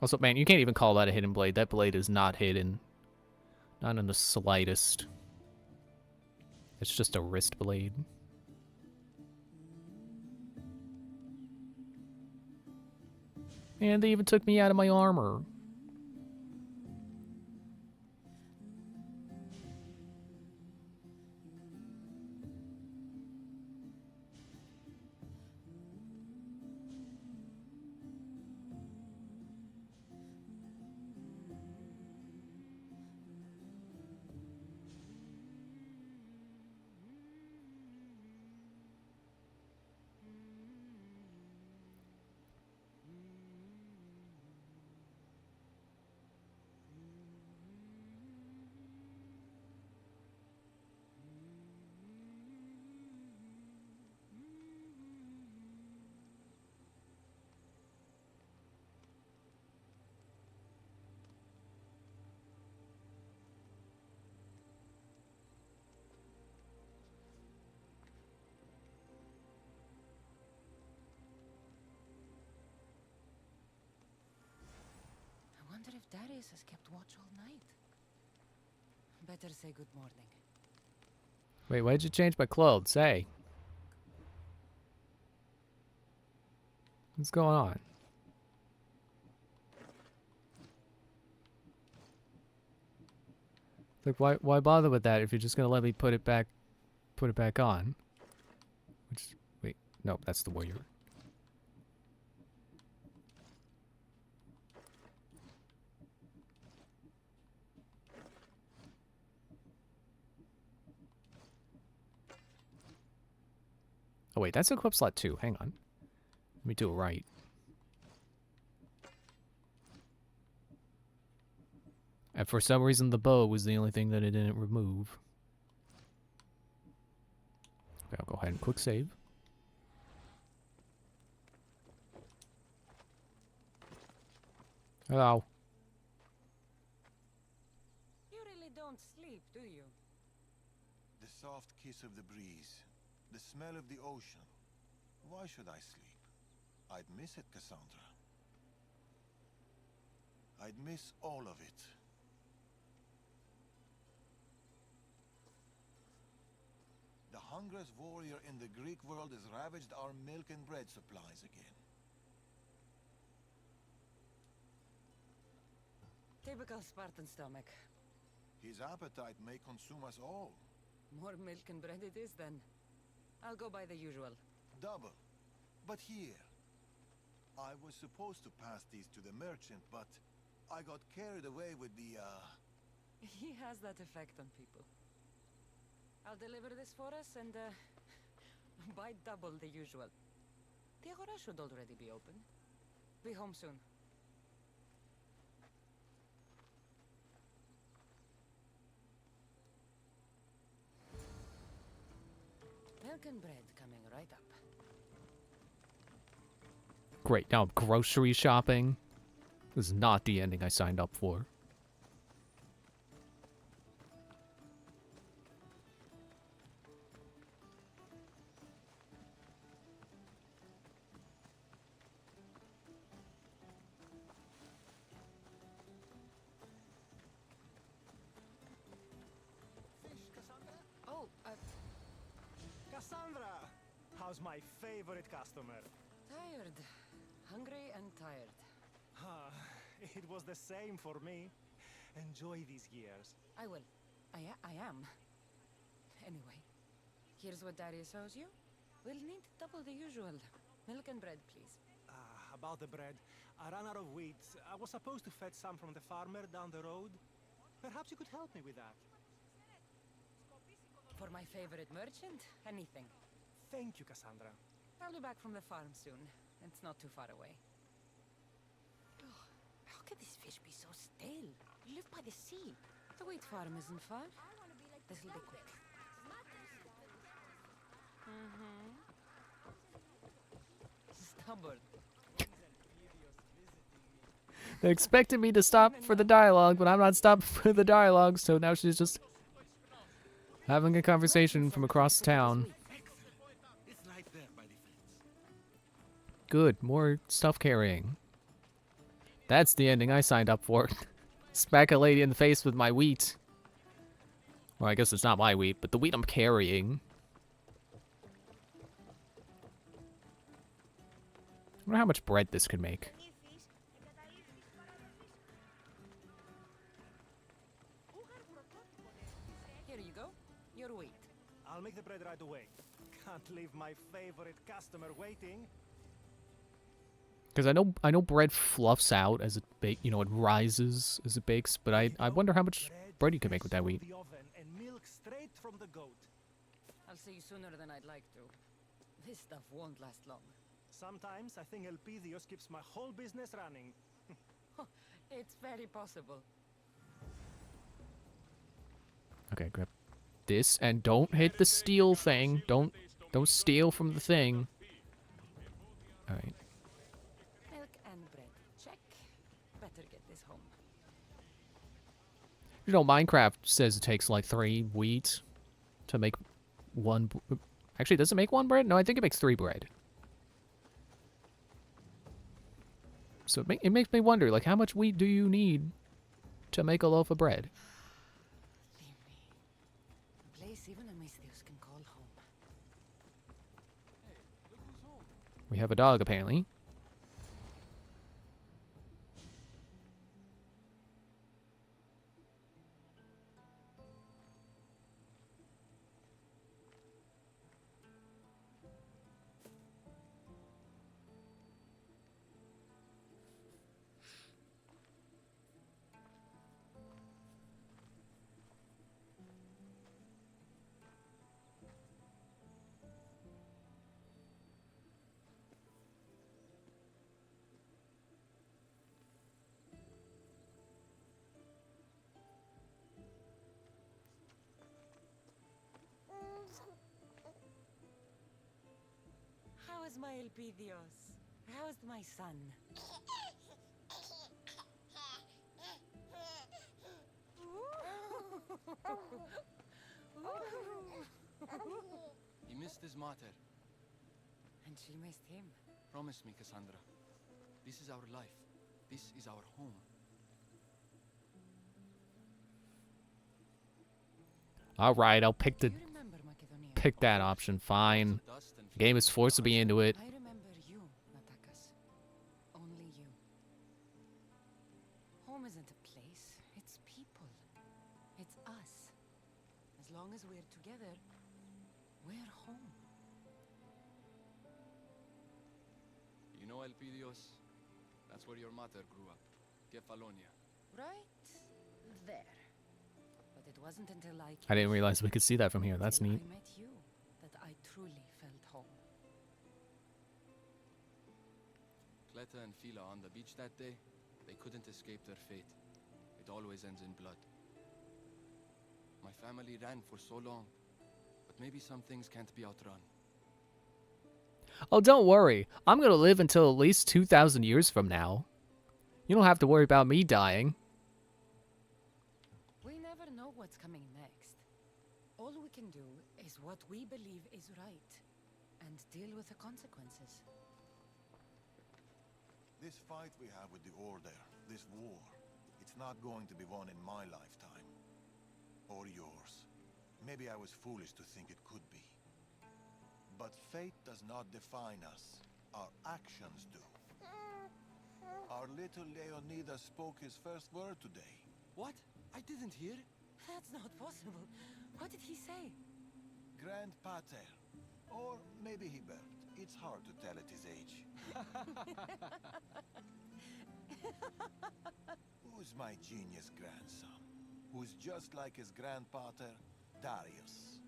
Also, man, you can't even call that a hidden blade. That blade is not hidden. Not in the slightest. It's just a wrist blade. And they even took me out of my armor. I wonder if Darius has kept watch all night. Better say good morning. Wait, why'd you change my clothes? Hey. What's going on? Like, why bother with that if you're just gonna let me put it back on? Which, wait, nope, that's the warrior. Oh wait, that's equip slot 2. Hang on. Let me do it right. And for some reason, the bow was the only thing that it didn't remove. Okay, I'll go ahead and quick save. Hello. You really don't sleep, do you? The soft kiss of the breeze, the smell of the ocean. Why should I sleep? I'd miss it, Cassandra. I'd miss all of it. The hungrous warrior in the Greek world has ravaged our milk and bread supplies again. Typical Spartan stomach. His appetite may consume us all. More milk and bread it is then. I'll go by the usual. Double. But here. I was supposed to pass these to the merchant, but I got carried away with the, He has that effect on people. I'll deliver this for us and, buy double the usual. The Agora should already be open. Be home soon. Milk and bread coming right up. Great, now I'm grocery shopping. This is not the ending I signed up for. Oh, Cassandra! How's my favorite customer? tired. Hungry and tired. Ah, it was the same for me. Enjoy these years. I will. I am. Anyway, here's what Darius owes you. We'll need double the usual. Milk and bread, please. Ah, about the bread. I ran out of wheat. I was supposed to fetch some from the farmer down the road. Perhaps you could help me with that. For my favorite merchant, anything. Thank you, Cassandra. I'll be back from the farm soon. It's not too far away. Ugh, how could this fish be so stale? You live by the sea. The wheat farm isn't far. This'll be quick. Stubborn. They expected me to stop for the dialogue, but I'm not stopping for the dialogue, so now she's just having a conversation from across town. It's right there by the fence. Good, more stuff carrying. That's the ending I signed up for. Smack a lady in the face with my wheat. Well, I guess it's not my wheat, but the wheat I'm carrying. I wonder how much bread this could make. Here you go. Your wheat. I'll make the bread right away. Can't leave my favorite customer waiting. Because I know bread fluffs out as it it rises as it bakes, but I wonder how much bread you can make with that wheat. The oven and milk straight from the goat. I'll see you sooner than I'd like to. This stuff won't last long. Sometimes I think Elpidios keeps my whole business running. It's very possible. Okay, grab this and don't hit the steal thing. Don't steal from the thing. All right. Milk and bread. Check. Better get this home. You know, Minecraft says it takes like 3 wheat to make one. Actually, does it make 1 bread? No, I think it makes 3 bread. So it makes me wonder, like, how much wheat do you need to make a loaf of bread? Leave me. A place even a Mistios can call home. We have a dog, apparently. How is my Elpidios? How's my son? He missed his mater. And she missed him. Promise me, Cassandra. This is our life. This is our home. All right, I'll pick Do you remember Macedonia? that option. Fine. Dust and The game is forced me into it. I remember you, Natakas. Only you. Home isn't a place, it's people. It's us. As long as we're together, we're home. You know Elpidios? That's where your mater grew up. Kefalonia. Right there. But it wasn't until I didn't realize we could see that from here. That's until neat. I met you that I truly felt home. Cleta and Fila on the beach that day, they couldn't escape their fate. It always ends in blood. My family ran for so long, but maybe some things can't be outrun. Oh, don't worry. I'm going to live until at least 2,000 years from now. You don't have to worry about me dying. We never know what's coming next. All we can do is what we believe is right, and deal with the consequences. This fight we have with the Order, this war, it's not going to be won in my lifetime. Or yours. Maybe I was foolish to think it could be. But fate does not define us. Our actions do. Our little Leonidas spoke his first word today. What? I didn't hear. That's not possible. What did he say? Grand Pater. Or maybe he burped. it's hard to tell at his age. Who's my genius grandson? Who's just like his grandpater, Darius?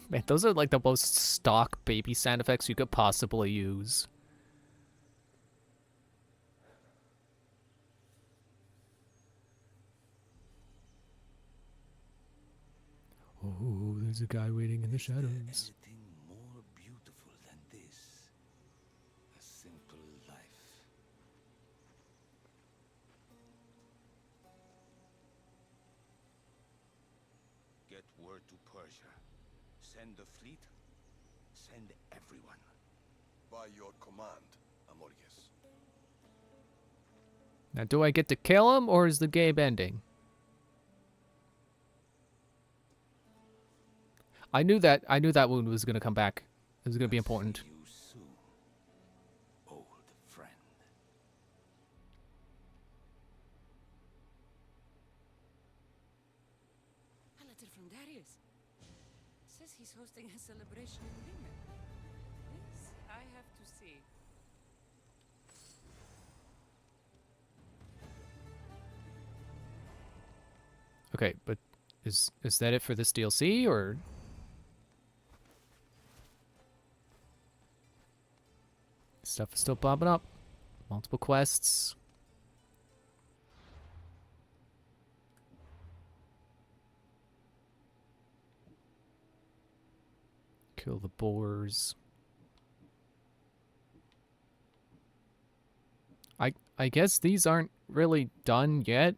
Man, those are like the most stock baby sound effects you could possibly use. Oh, there's a guy waiting in the shadows. Anything more beautiful than this? A simple life. Get word to Persia. Send the fleet. Send everyone. By your command, Amorges. Now, do I get to kill him, or is the game ending? I knew that wound was gonna come back. It was gonna be important. See you soon, old friend. A letter from Darius. Says he's hosting a celebration in Limerick. This I have to see. Okay, but is that it for this DLC, or? Stuff is still popping up. Multiple quests. Kill the boars. I guess these aren't really done yet.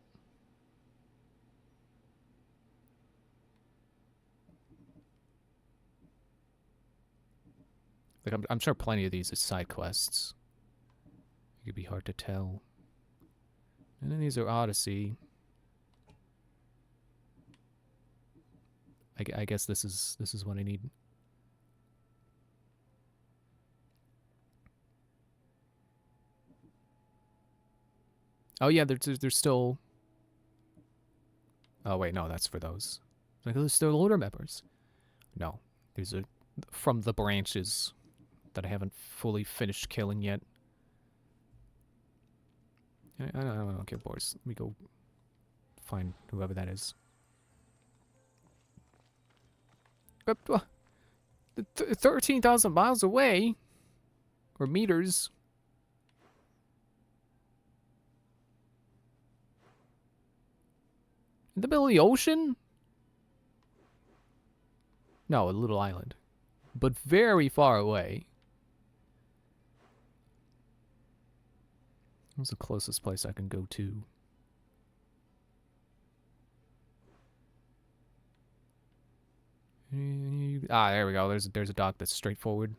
Like I'm sure plenty of these are side quests. It could be hard to tell. And then these are Odyssey. I guess this is what I need. Oh yeah, there's still. Oh wait, no, that's for those. Like those still older members. No, these are from the branches that I haven't fully finished killing yet. I don't care, boys. Let me go find whoever that is. 13,000 miles away, or meters. In the middle of the ocean? No, a little island. But very far away. What's the closest place I can go to? Ah, there we go. There's a dock that's straightforward.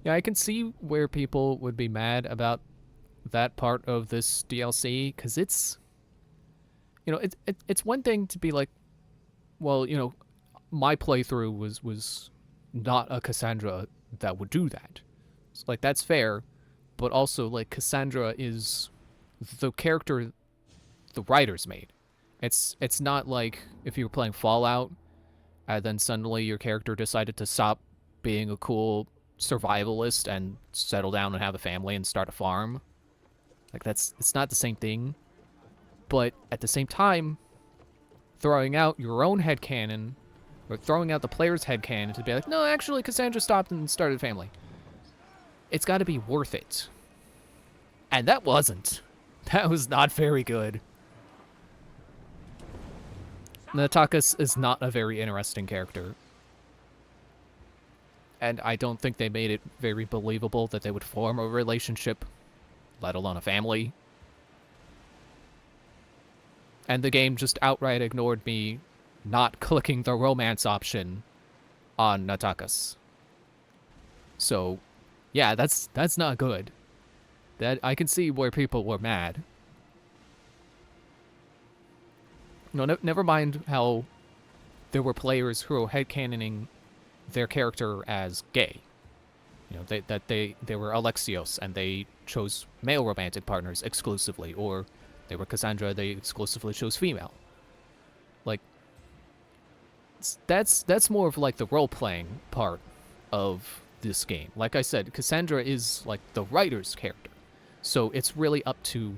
Yeah, I can see where people would be mad about that part of this DLC, because it's, you know, it's one thing to be like, well, you know, my playthrough was not a Cassandra that would do that. So, like, that's fair, but also, like, Cassandra is the character the writers made. It's not like if you were playing Fallout and then suddenly your character decided to stop being a cool survivalist and settle down and have a family and start a farm. Like, it's not the same thing. But at the same time, throwing out your own headcanon, or throwing out the player's headcanon to be like, no, actually, Cassandra stopped and started a family. It's got to be worth it. And that wasn't. That was not very good. Natakas is not a very interesting character. And I don't think they made it very believable that they would form a relationship, let alone a family. And the game just outright ignored me not clicking the romance option on Natakas. So, yeah, that's not good. That I can see where people were mad. No, never mind how there were players who were headcanoning their character as gay. You know, they were Alexios and they chose male romantic partners exclusively, or They were Cassandra, they exclusively chose female. Like, that's more of like the role-playing part of this game. Like I said, Cassandra is like the writer's character. So it's really up to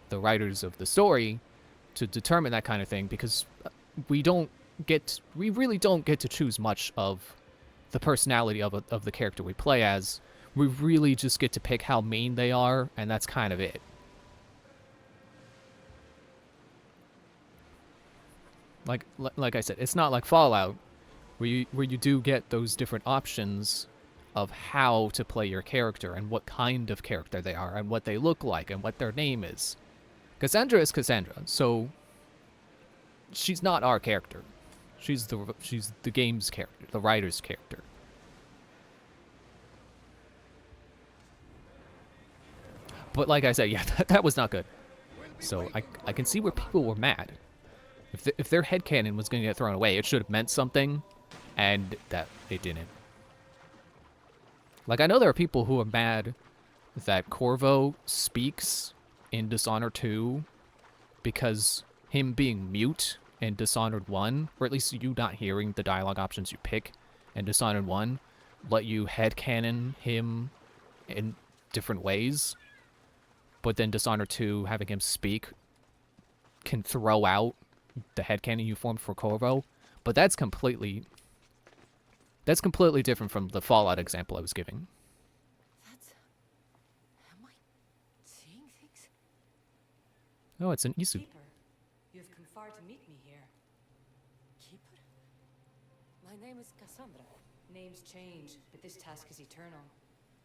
the writers of the story to determine that kind of thing, because we really don't get to choose much of the personality of the character we play as. We really just get to pick how mean they are, and that's kind of it. Like I said, it's not like Fallout, where you do get those different options of how to play your character and what kind of character they are and what they look like and what their name is. Cassandra is Cassandra, so she's not our character. She's the game's character, the writer's character. But like I said, yeah, that was not good. So I can see where people were mad. If their headcanon was going to get thrown away, it should have meant something, and that it didn't. Like, I know there are people who are mad that Corvo speaks in Dishonored 2 because him being mute in Dishonored 1, or at least you not hearing the dialogue options you pick in Dishonored 1, let you headcanon him in different ways. But then Dishonored 2, having him speak, can throw out the headcanon you formed for Corvo. But that's completely different from the Fallout example I was giving. Am I seeing things? Oh, it's an Isu. Keeper, you have come far to meet me here. Keeper? My name is Cassandra. Names change, but this task is eternal.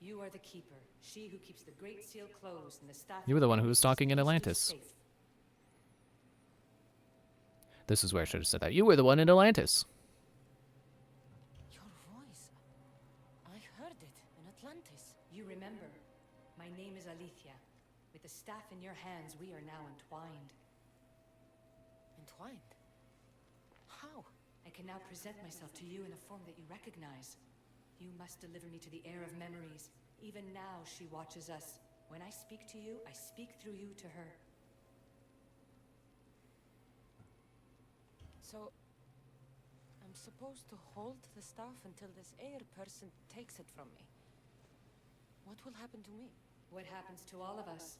You are the Keeper, she who keeps the Great Seal closed and the staff... You were the one who was talking in Atlantis. This is where I should have said that. You were the one in Atlantis. Your voice. I heard it in Atlantis. You remember. My name is Alethea. With the staff in your hands, we are now entwined. Entwined? How? I can now present myself to you in a form that you recognize. You must deliver me to the heir of memories. Even now, she watches us. When I speak to you, I speak through you to her. So, I'm supposed to hold the staff until this heir person takes it from me. What will happen to me? What happens to all of us?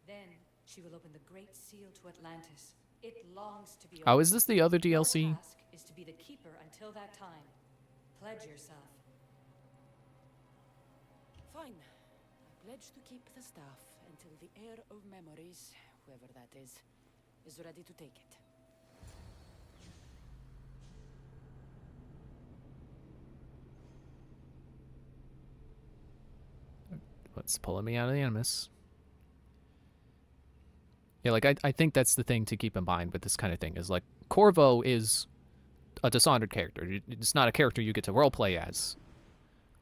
Then, she will open the Great Seal to Atlantis. It longs to be opened. Oh, is this the other DLC? Your task is to be the Keeper until that time. Pledge yourself. Fine. I pledge to keep the staff until the heir of memories, whoever that is ready to take it. What's pulling me out of the Animus? Yeah, like, I think that's the thing to keep in mind with this kind of thing, is like, Corvo is a Dishonored character. It's not a character you get to roleplay as.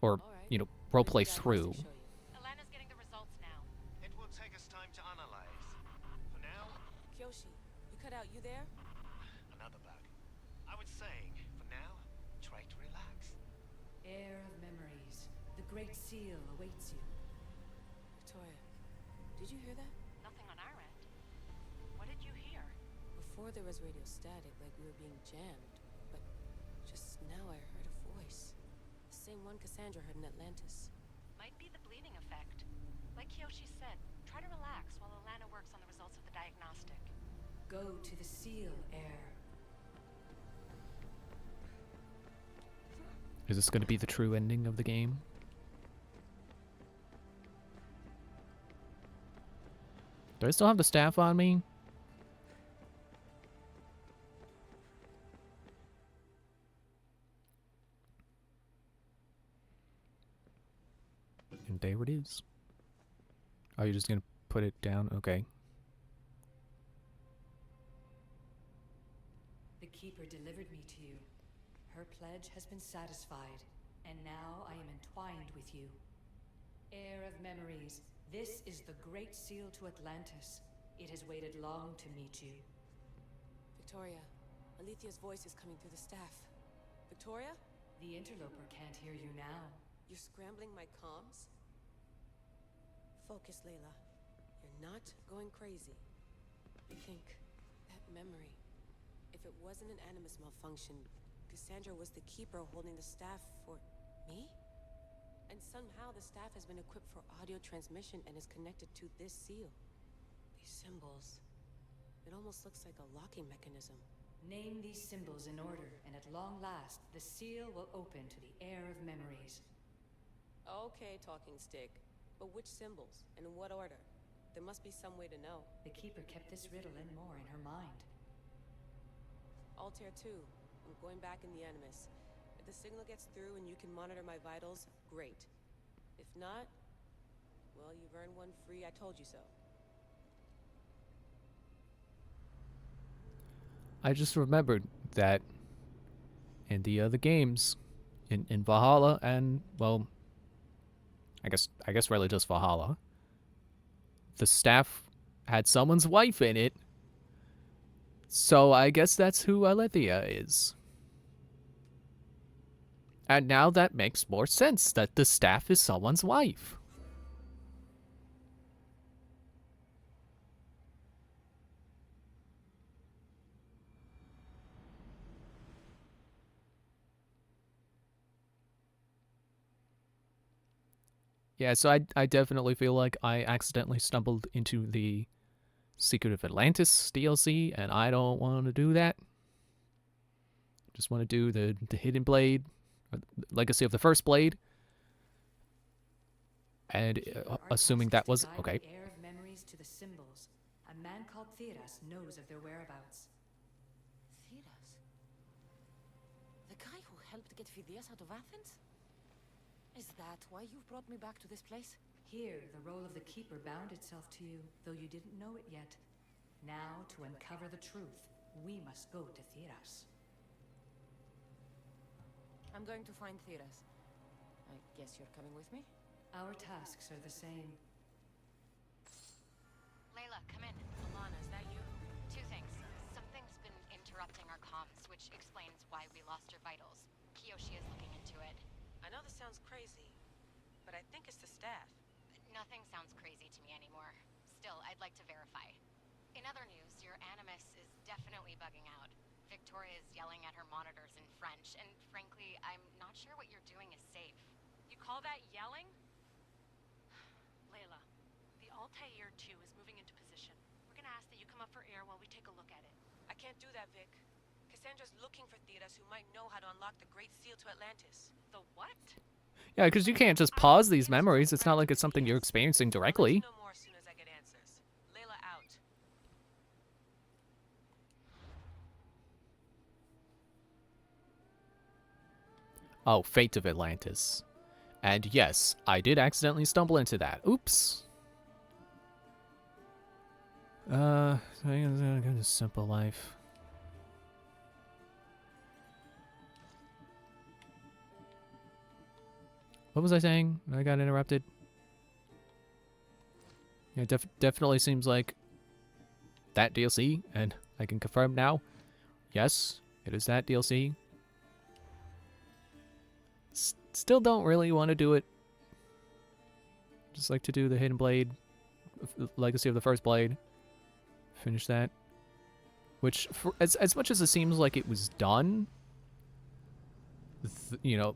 Or, you know, roleplay through. Alana's getting the results now. It will take us time to analyze. For now, Kyoshi, you cut out. You there? another bug. I was saying, for now, try to relax. Heir of memories. The Great Seal awaits you. Victoria, did you hear that? Nothing on our end. What did you hear? Before there was radio static, like we were being jammed. But just now I heard a voice. The same one Cassandra heard in Atlantis. Might be the bleeding effect. Like Kyoshi said, try to relax while Alana works on the results of the diagnostic. Go to the Seal, heir. Is this going to be the true ending of the game? Do I still have the staff on me? And there it is. Are you just going to put it down? Okay. The Keeper delivered me to you. Her pledge has been satisfied, and now I am entwined with you. Heir of memories, this is the Great Seal to Atlantis. It has waited long to meet you. Victoria, Alethea's voice is coming through the staff. Victoria? The interloper can't hear you now. You're scrambling my comms? Focus, Layla. You're not going crazy. think. That memory. If it wasn't an Animus malfunction, Cassandra was the keeper holding the staff for me? And somehow the staff has been equipped for audio transmission and is connected to this seal. These symbols. It almost looks like a locking mechanism. Name these symbols in order, and at long last, the seal will open to the air of memories. Okay, talking stick. But which symbols, and in what order? There must be some way to know. The Keeper kept this riddle and more in her mind. Altair 2. I'm going back in the Animus. If the signal gets through and you can monitor my vitals, great. If not, well, you've earned one free I told you so. I just remembered that in the other games, in Valhalla and, well, I guess really just Valhalla, the staff had someone's wife in it. So I guess that's who Alethea is. And now that makes more sense, that the staff is someone's wife. Yeah, so I definitely feel like I accidentally stumbled into the Secret of Atlantis DLC, and I don't want to do that. Just want to do the Hidden Blade, or Legacy of the First Blade, and assuming that was okay. The air of memories to the symbols. A man called Theras knows of their whereabouts. Theras? The guy who helped get Phidias out of Athens? Is that why you've brought me back to this place? Here, the role of the Keeper bound itself to you, though you didn't know it yet. Now, to uncover the truth, we must go to Theras. I'm going to find Theras. I guess you're coming with me? Our tasks are the same. Layla, come in. Alana, is that you? Two things. Something's been interrupting our comms, which explains why we lost your vitals. Kiyoshi is looking into it. I know this sounds crazy, but I think it's the staff. Nothing sounds crazy to me anymore. Still, I'd like to verify. In other news, your Animus is definitely bugging out. Victoria is yelling at her monitors in French, and frankly, I'm not sure what you're doing is safe. You call that yelling? Layla, the Altair 2 is moving into position. We're gonna ask that you come up for air while we take a look at it. I can't do that, Vic. Cassandra's looking for Theras who might know how to unlock the Great Seal to Atlantis. The what? Yeah, because you can't just pause these memories. It's not like it's something you're experiencing directly. No more as soon as I get answers. Layla out. Oh, Fate of Atlantis. And yes, I did accidentally stumble into that. Oops. I got a simple life. What was I saying? I got interrupted. Yeah, definitely seems like that DLC, and I can confirm now. Yes, it is that DLC. Still don't really want to do it. Just like to do the Hidden Blade, Legacy of the First Blade. Finish that. Which, for, as much as it seems like it was done, you know,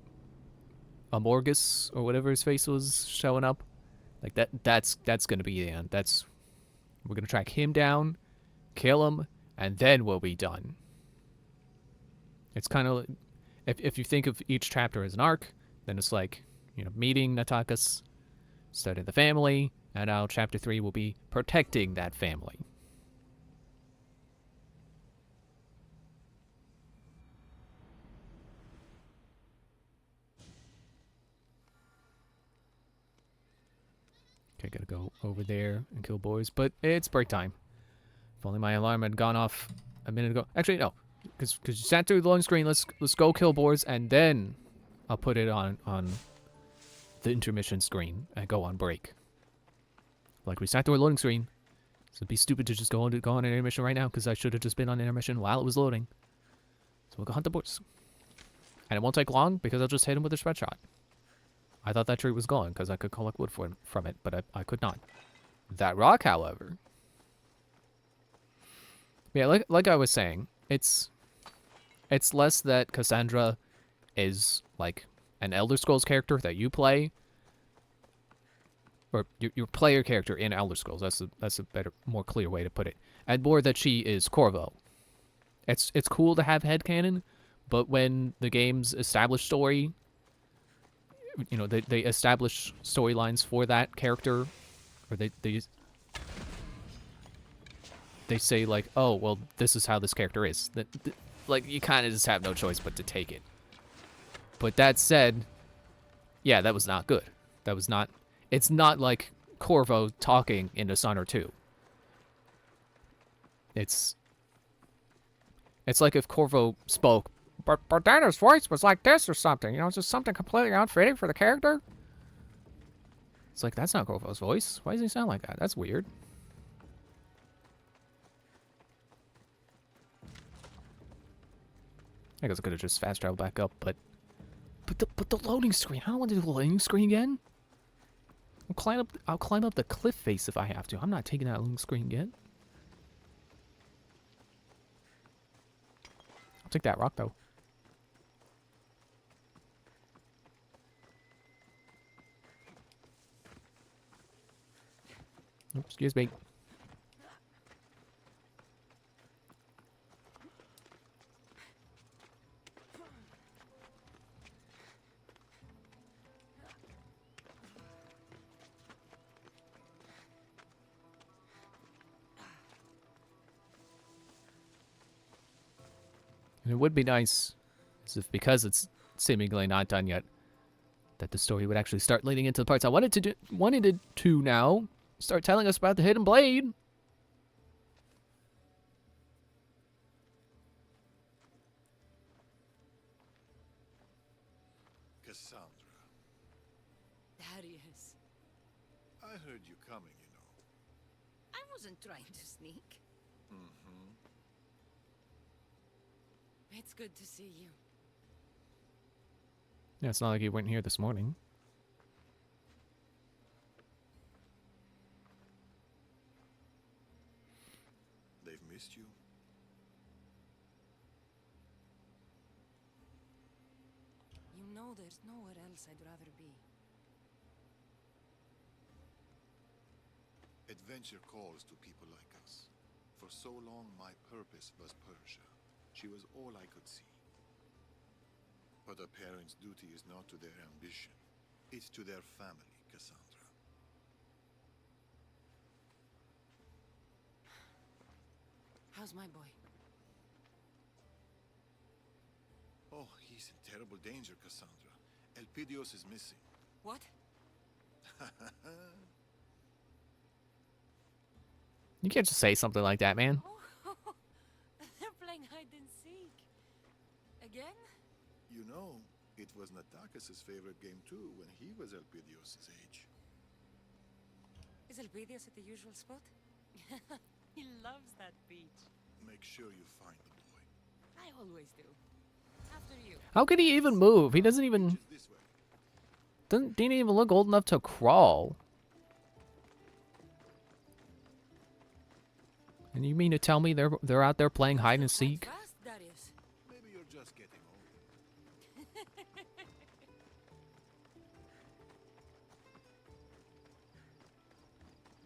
Amorgus or whatever his face was showing up, like that's gonna be the end. We're gonna track him down, kill him, and then we'll be done. It's kind of, if you think of each chapter as an arc, then it's like, you know, meeting Natakas, starting the family, and now chapter 3 will be protecting that family. Okay, gotta go over there and kill boys, but it's break time. If only my alarm had gone off a minute ago. Actually, no, because you sat through the loading screen. Let's go kill boys, and then I'll put it on the intermission screen and go on break. Like, we sat through a loading screen, so it'd be stupid to just go on intermission right now, because I should have just been on intermission while it was loading. So we'll go hunt the boys, and it won't take long because I'll just hit him with a spread shot. I thought that tree was gone because I could collect wood from it, but I could not. That rock, however. Yeah, like I was saying, it's less that Cassandra is like an Elder Scrolls character that you play, or your player character in Elder Scrolls. That's a better, more clear way to put it. And more that she is Corvo. It's cool to have headcanon, but when the game's established story, you know, they establish storylines for that character, or they say like, oh, well, this is how this character is. Like, you kind of just have no choice but to take it. But that said, yeah, that was not good. That was not. It's not like Corvo talking in Dishonored 2. It's like if Corvo spoke, but Dana's voice was like this or something. You know, just something completely unfitting for the character. It's like, that's not Corvo's voice. Why does he sound like that? That's weird. I guess I could have just fast traveled back up, but the loading screen. I don't want to do the loading screen again. I'll climb up the cliff face if I have to. I'm not taking that loading screen again. I'll take that rock though. Oops, excuse me. And it would be nice, as if because it's seemingly not done yet, that the story would actually start leading into the parts I wanted it to now. Start telling us about the Hidden Blade. Cassandra, Darius, I heard you coming, you know. I wasn't trying to sneak. Mm-hmm. It's good to see you. Yeah, it's not like you weren't here this morning. They've missed you? You know there's nowhere else I'd rather be. Adventure calls to people like us. For so long, my purpose was Persia. She was all I could see. But a parent's duty is not to their ambition. It's to their family, Cassandra. How's my boy? Oh, he's in terrible danger, Cassandra. Elpidios is missing. What? You can't just say something like that, man. Oh, they're playing hide and seek. Again? You know, it was Natakis' favorite game too when he was Elpidios' age. Is Elpidios at the usual spot? He loves that beach. Make sure you find the boy. I always do. After you. How could he even move? He doesn't even... Didn't even look old enough to crawl. And you mean to tell me they're out there playing hide and seek? Fast, Darius. Maybe you're just getting old.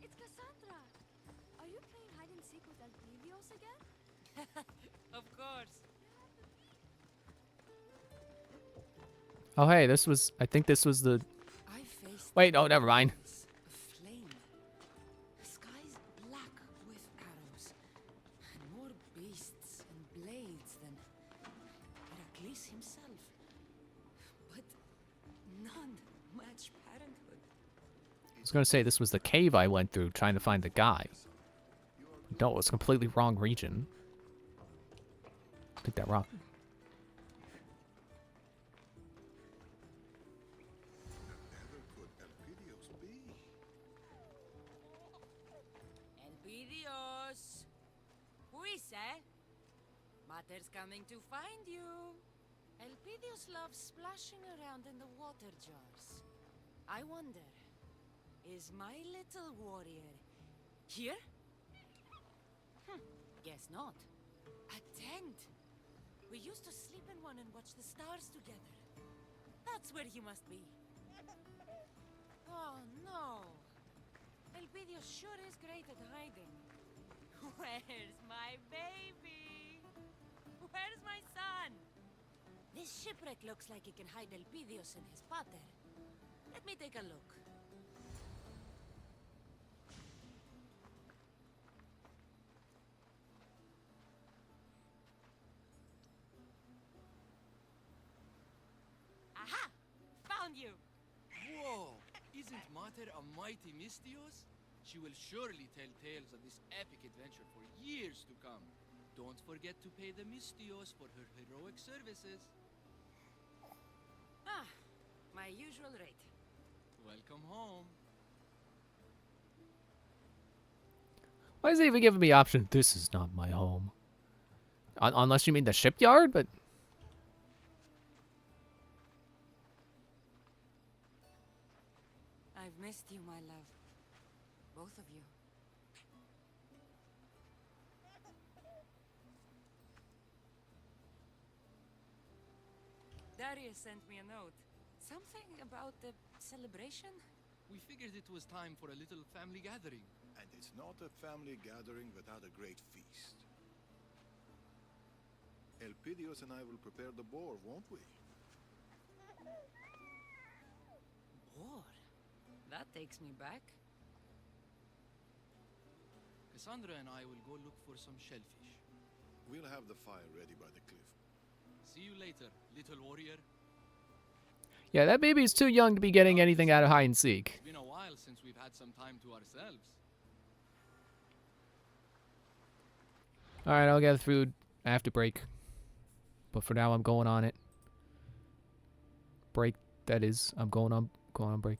It's Cassandra. Are you playing hide and seek with Elpidios again? Of course. Oh, hey, this was... I think this was the... Wait, no, never mind. A flame. The sky's black with arrows. And more beasts and blades than Heracles himself. But none match parenthood. I was going to say this was the cave I went through trying to find the guy. No, it was completely wrong region. Take that rock. Whoever could Elpidios be? Elpidios! Who is it? Mater's coming to find you. Elpidios loves splashing around in the water jars. I wonder, is my little warrior here? Guess not. A tent! We used to sleep in one and watch the stars together. That's where he must be. Oh no! Elpidio sure is great at hiding. Where's my baby? Where's my son? This shipwreck looks like it can hide Elpidios and his pater. Let me take a look. Aha! Found you! Whoa! Isn't Mater a mighty Mystios? She will surely tell tales of this epic adventure for years to come. Don't forget to pay the Mystios for her heroic services. Ah, my usual rate. Welcome home. Why is it even giving me option? This is not my home. Unless you mean the shipyard, but... I've missed you, my love. Both of you. Darius sent me a note. Something about the celebration? We figured it was time for a little family gathering. And it's not a family gathering without a great feast. Elpidios and I will prepare the boar, won't we? Boar? That takes me back. Cassandra and I will go look for some shellfish. We'll have the fire ready by the cliff. See you later, little warrior. Yeah, that baby is too young to be getting anything out of hide and seek. It's been a while since we've had some time to ourselves. Alright, I'll get food after break. But for now, I'm going on it. Break, that is. I'm going on break.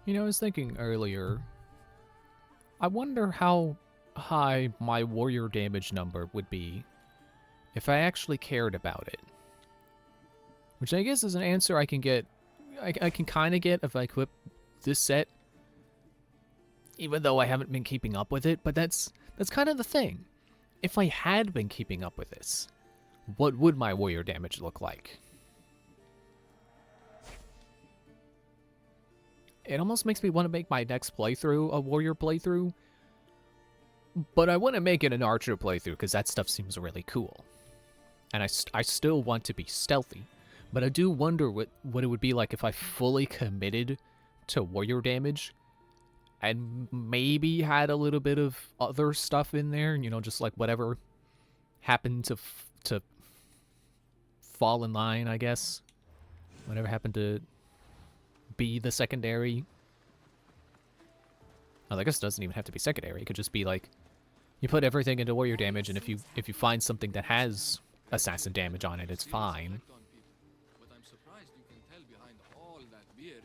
You know, I was thinking earlier, I wonder how high my warrior damage number would be if I actually cared about it. Which I guess is an answer I can get, I can kind of get if I equip this set, even though I haven't been keeping up with it, but that's kind of the thing. If I had been keeping up with this, what would my warrior damage look like? It almost makes me want to make my next playthrough a warrior playthrough, but I want to make it an archer playthrough because that stuff seems really cool. And I still want to be stealthy, but I do wonder what it would be like if I fully committed to warrior damage and maybe had a little bit of other stuff in there, you know, just like whatever happened to fall in line, I guess. Whatever happened to be the secondary. Well, I guess it doesn't even have to be secondary. It could just be like you put everything into warrior damage, and if you find something that has assassin damage on it, it's fine. But I'm surprised you can tell behind all that beard.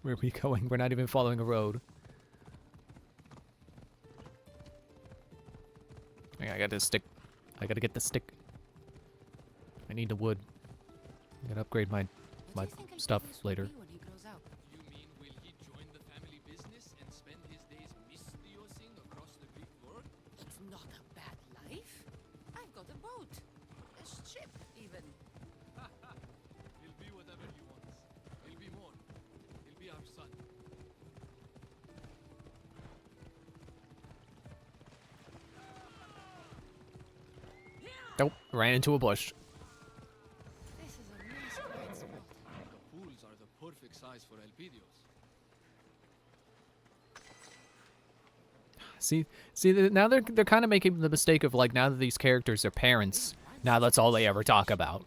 Where are we going? We're not even following a road. I got this stick. I gotta get the stick. I need the wood. I gotta upgrade my stuff later. You mean will he join the family business and spend his days mistiousing across the Greek world? It's not a bad life. I've got a boat. A ship, even. He'll be whatever he wants. He'll be more. He'll be our son. Nope, ran into a bush. This is a nice quiet spot. The pools are the perfect size for Elpidios. See, now they're kind of making the mistake of like, now that these characters are parents, now that's all they ever talk about.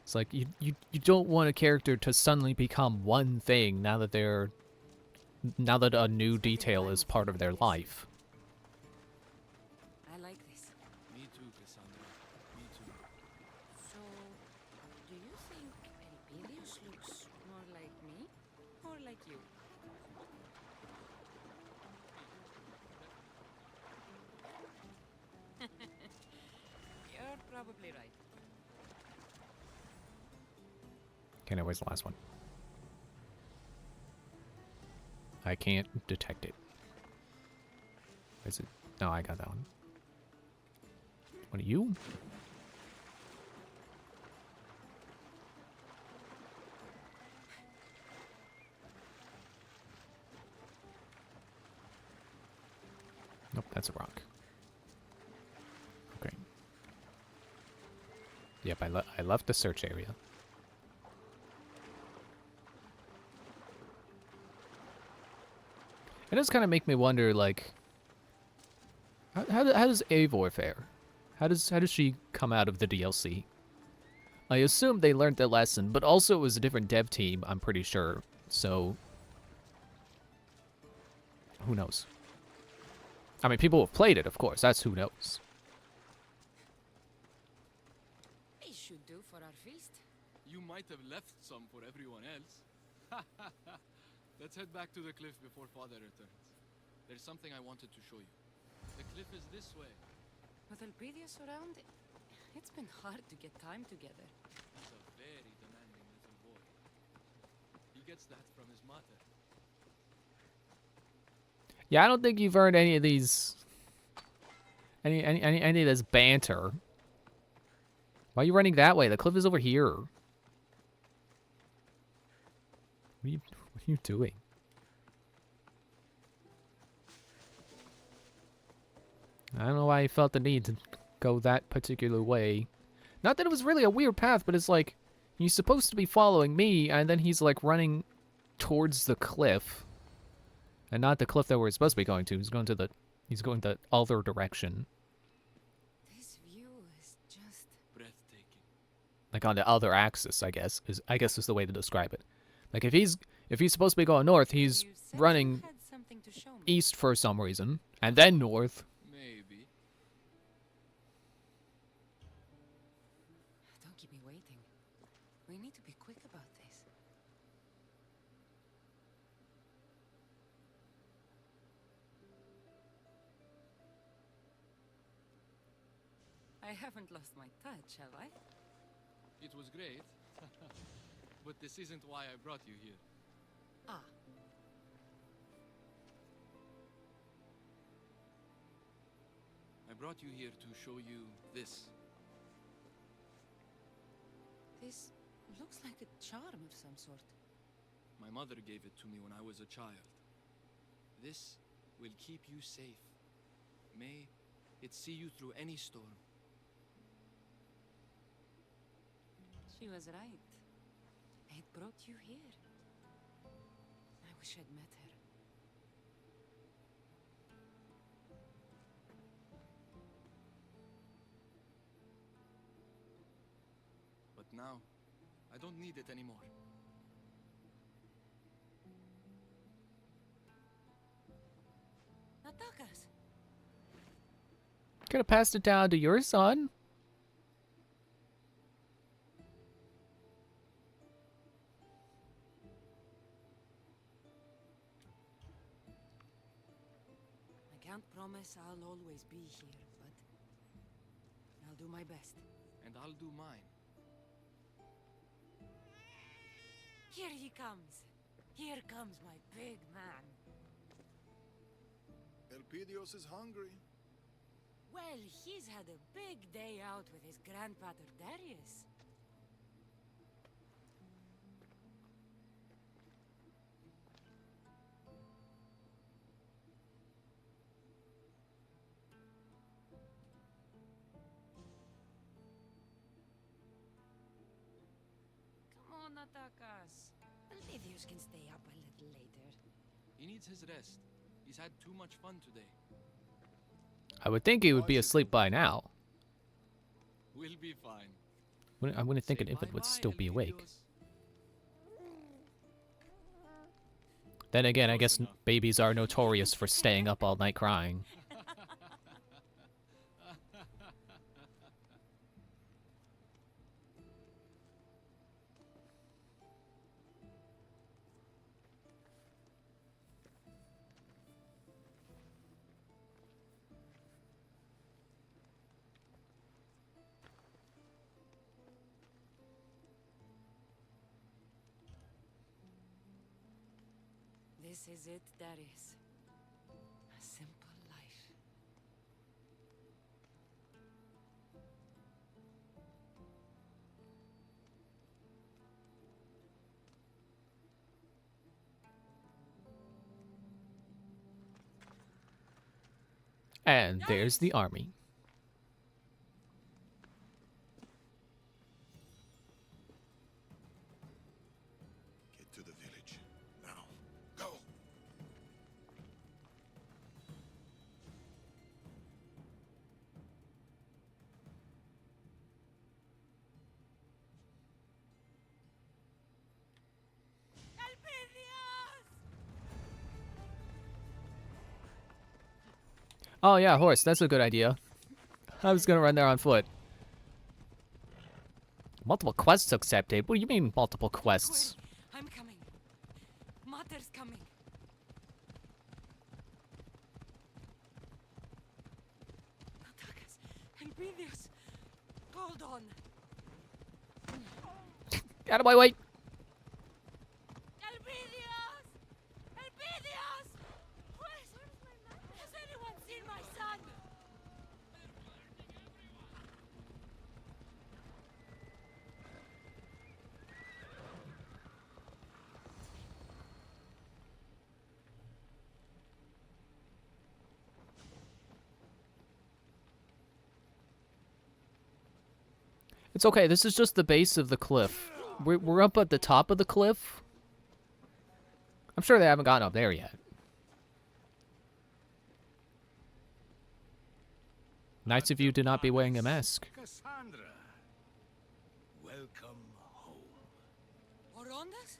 It's like you don't want a character to suddenly become one thing now that a new detail is part of their life. I like this. Me too, Cassandra. Me too. So, do you think Elpidios looks more like me or like you? You're probably right. Okay, now where's the last one? I can't detect it. Is it? No, I got that one. What are you? Nope, that's a rock. Okay. Yep, I left the search area. It does kind of make me wonder, like, how does Eivor fare? How does she come out of the DLC? I assume they learned their lesson, but also it was a different dev team, I'm pretty sure. So, who knows? I mean, people have played it, of course. That's who knows. We should do for our feast. You might have left some for everyone else. Let's head back to the cliff before Father returns. There's something I wanted to show you. The cliff is this way. With Elpidios around, it's been hard to get time together. He's a very demanding little boy. He gets that from his mother. Yeah, I don't think you've earned any of these, any of this banter. Why are you running that way? The cliff is over here. What are you doing? I don't know why he felt the need to go that particular way. Not that it was really a weird path, but it's like, he's supposed to be following me, and then he's like running towards the cliff. And not the cliff that we're supposed to be going to. He's going the other direction. This view is just breathtaking. Like on the other axis, I guess is the way to describe it. Like if he's supposed to be going north, he's running east for some reason, and then north. Maybe. I haven't lost my touch, have I? It was great. But this isn't why I brought you here. Ah. I brought you here to show you this. This looks like a charm of some sort. My mother gave it to me when I was a child. This will keep you safe. May it see you through any storm. She was right. It brought you here. I wish I'd met her. But now, I don't need it anymore. Natakas! Could have passed it down to your son. I can't promise I'll always be here, but I'll do my best. And I'll do mine. Here he comes. Here comes my big man. Elpidios is hungry. Well, he's had a big day out with his grandfather Darius. Come on, Natakas. Elpidios can stay up a little later. He needs his rest. He's had too much fun today. I would think he would be asleep by now. We'll be fine. I wouldn't think an infant would still be awake. Then again, I guess babies are notorious for staying up all night crying. This is it, Darius. A simple life. And there's the army. Get to the village. Now. Go! Oh yeah, horse. That's a good idea. I was gonna run there on foot. Multiple quests accepted? What do you mean multiple quests? I'm coming. Mater's coming. Natakas, Elpidios, hold on. Out of my way! Elpidios! Elpidios! Where's my man? Has anyone seen my son? It's okay, this is just the base of the cliff. We're up at the top of the cliff. I'm sure they haven't gotten up there yet. Nice of you to not be wearing a mask. Cassandra, welcome home. Orondas?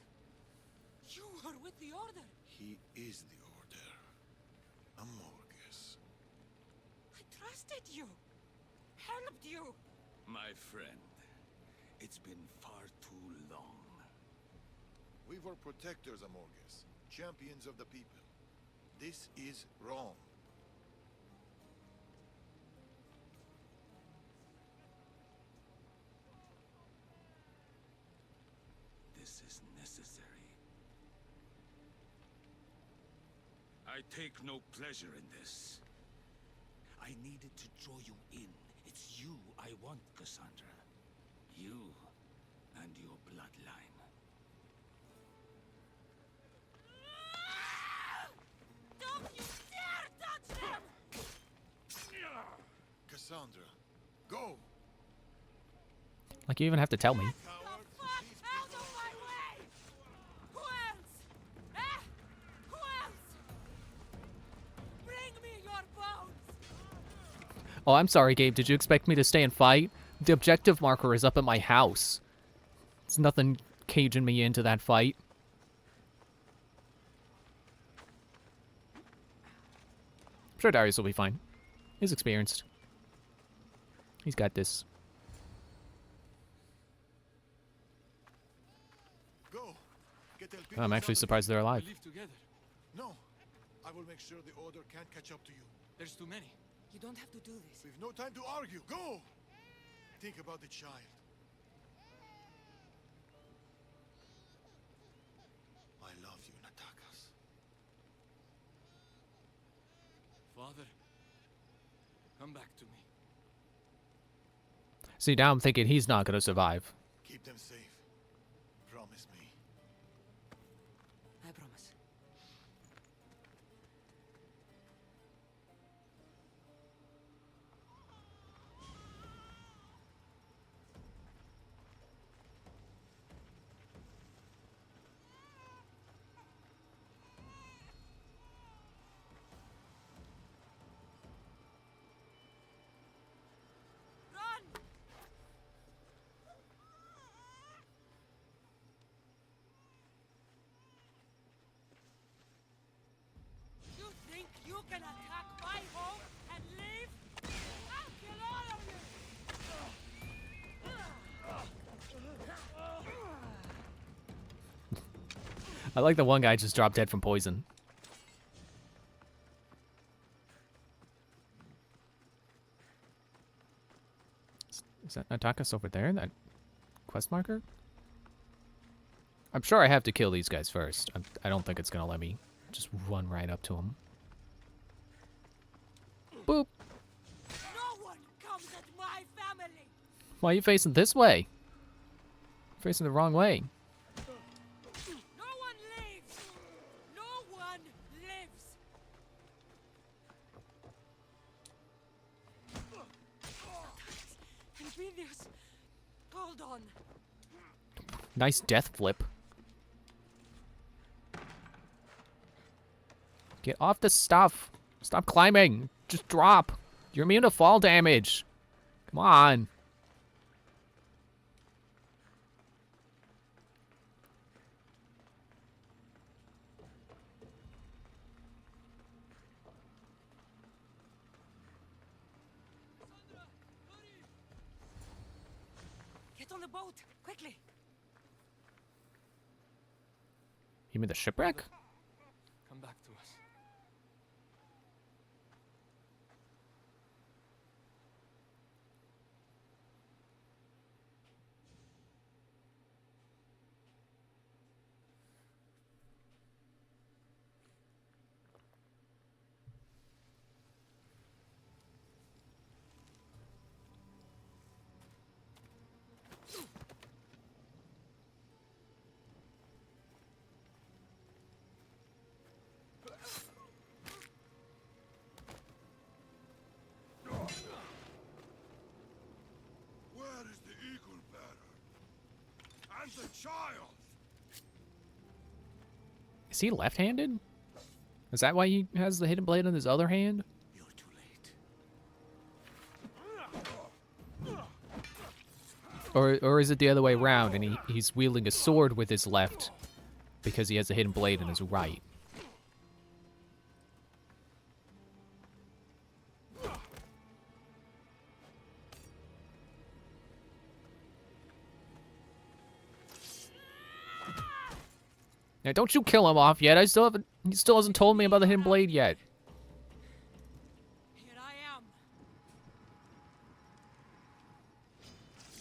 You were with the Order. He is the Order. Amorgus. I trusted you. Helped you. My friend, it's been far too long. We were protectors, Amorgus. Champions of the people. This is wrong. else is necessary. I take no pleasure in this. I needed to draw you in. It's you I want, Cassandra. You and your bloodline. Don't you dare touch them! Cassandra, go! Like, you even have to tell me. Get the fuck out of my way! Who else? Eh? Who else? Bring me your bones! Oh, I'm sorry, Gabe. Did you expect me to stay and fight? The objective marker is up at my house. It's nothing caging me into that fight. I'm sure Darius will be fine. He's experienced. He's got this. Go! Get El I'm Pico's actually other surprised they're alive. We leave together. No. I will make sure the Order can't catch up to you. There's too many. You don't have to do this. We've no time to argue. Go! Think about the child. I love you, Natakas. Father, come back to me. See, now I'm thinking he's not going to survive. Keep them safe. Promise me. I promise. Run! You think you can attack my home and leave? I'll kill all of you! I like the one guy just dropped dead from poison. Is that Natakas over there? That quest marker? I'm sure I have to kill these guys first. I don't think it's going to let me just run right up to them. Boop! No one comes at my family! Why are you facing this way? Facing the wrong way. No one leaves! No one lives! Amphibious! Hold on! Nice death flip. Get off the stuff. Stop climbing. Just drop. You're immune to fall damage. Come on. Get on the boat! Quickly! You mean the shipwreck? Come back to us. Where is the eagle bearer? And the child? Is he left-handed? Is that why he has the hidden blade in his other hand? You're too late. Or is it the other way around and he's wielding a sword with his left because he has a hidden blade in his right? Now, don't you kill him off yet. He still hasn't told me about the hidden blade yet. Here I am!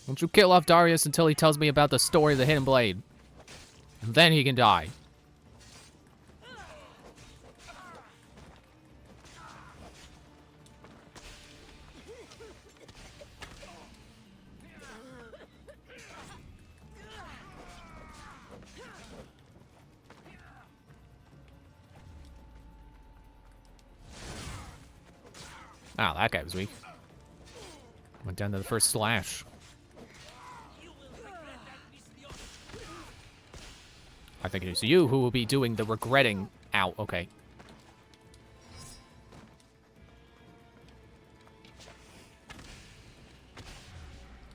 Don't you kill off Darius until he tells me about the story of the hidden blade. And then he can die. Ah, that guy was weak. Went down to the first slash. I think it is you who will be doing the regretting. Ow, okay.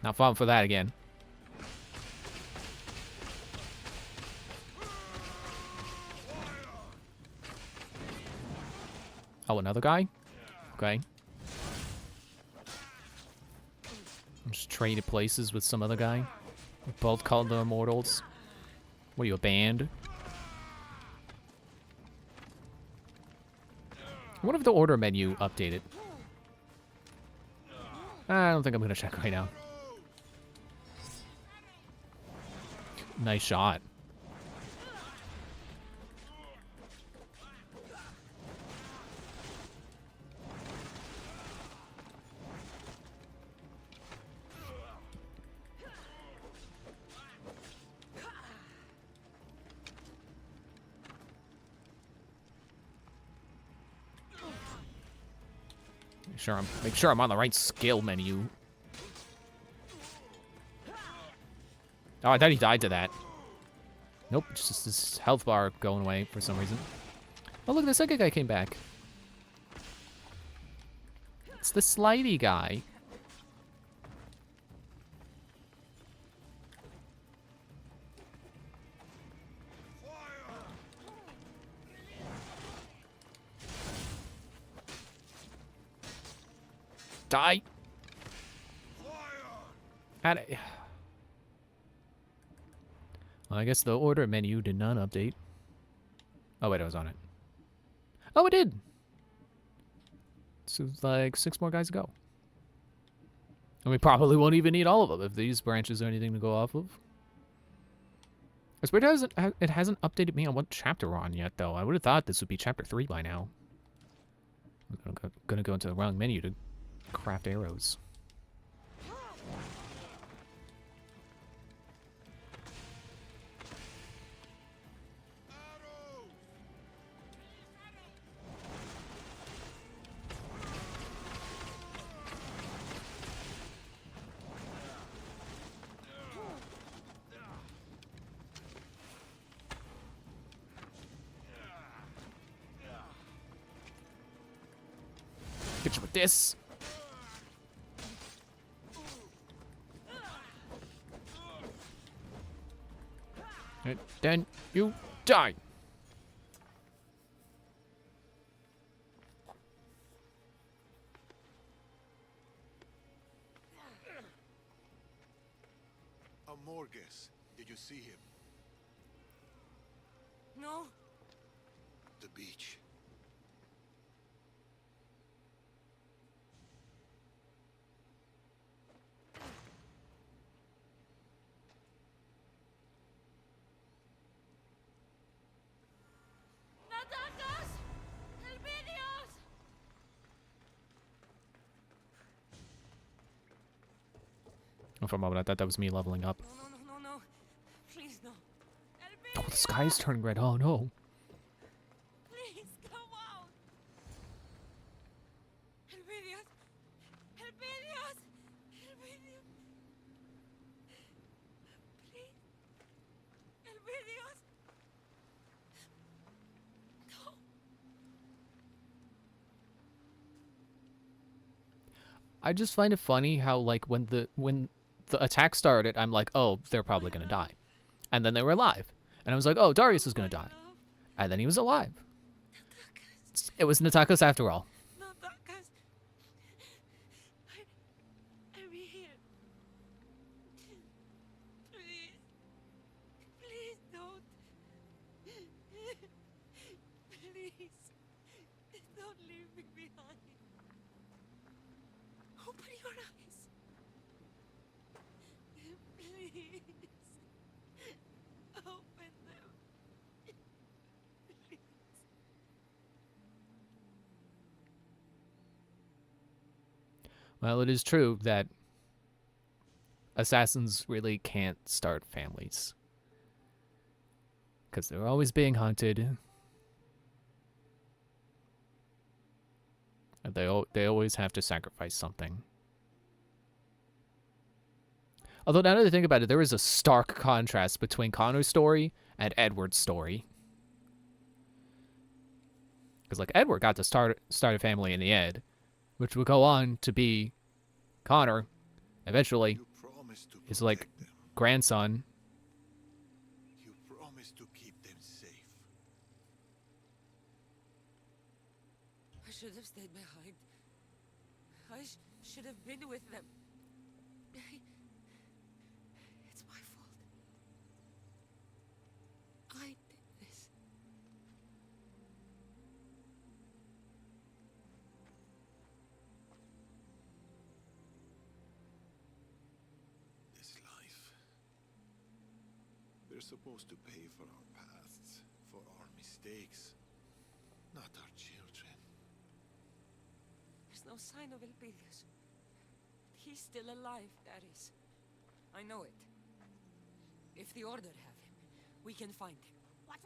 Not falling for that again. Oh, another guy? Okay. I'm just trading places with some other guy. We both called the Immortals. What are you, a band? What if the order menu updated? I don't think I'm gonna check right now. Nice shot. Make sure I'm on the right skill menu. Oh, I thought he died to that. Nope, it's just this health bar going away for some reason. Oh, look, the second guy came back. It's the slidey guy. Die. Well, I guess the order menu did not update. Oh, wait, I was on it. Oh, it did. So, like, 6 more guys to go. And we probably won't even need all of them if these branches are anything to go off of. It's weird it hasn't updated me on what chapter we're on yet, though. I would have thought this would be chapter 3 by now. I'm gonna go into the wrong menu to craft arrows. Get you with this. And then you die. Amorges, did you see him? No. The beach. For a moment, I thought that was me leveling up. No. Please, no. Oh, the sky's turning red. Oh, no. Please, come out. Elvidios. Elvidios. Elvidios. Please. Elvidios. No. I just find it funny how, like, when the attack started, I'm like, oh, they're probably gonna die. And then they were alive. And I was like, oh, Darius is gonna die. And then he was alive. It was Natakos after all. Natakos. I'm here. Please don't. Please. Don't leave me behind. Open your eyes. Please. Open them. Well, it is true that assassins really can't start families. Because they're always being hunted. And they always have to sacrifice something. Although now that I think about it, there is a stark contrast between Connor's story and Edward's story. Because like Edward got to start a family in the end, which would go on to be Connor, eventually, his like grandson. You promised to keep them safe. I should have stayed behind. I should have been with them. It's my fault. I did this. This life. We're supposed to pay for our pasts, for our mistakes, not our children. There's no sign of Elpelius. He's still alive, Darius. I know it. If the Order have him, we can find him. What?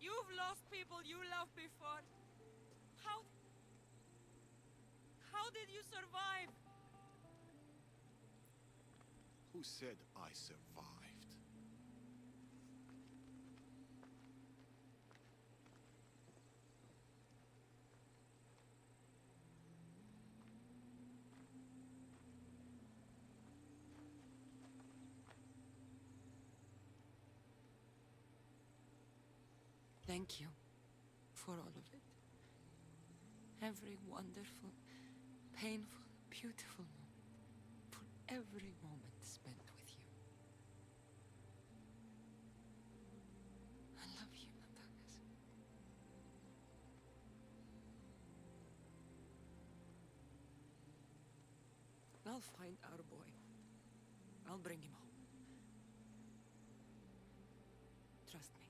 You've lost people you loved before. How did you survive? Who said I survived? Thank you for all of it. Every wonderful, painful, beautiful moment. For every moment spent with you. I love you, Natakas. I'll find our boy. I'll bring him home. Trust me.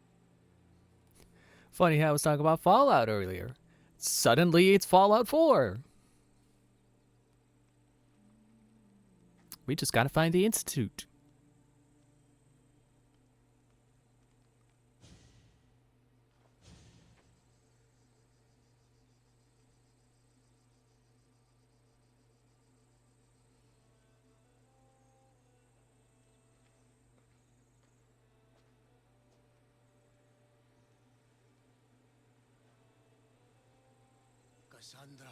Funny how I was talking about Fallout earlier. Suddenly it's Fallout 4. We just gotta find the Institute. Cassandra.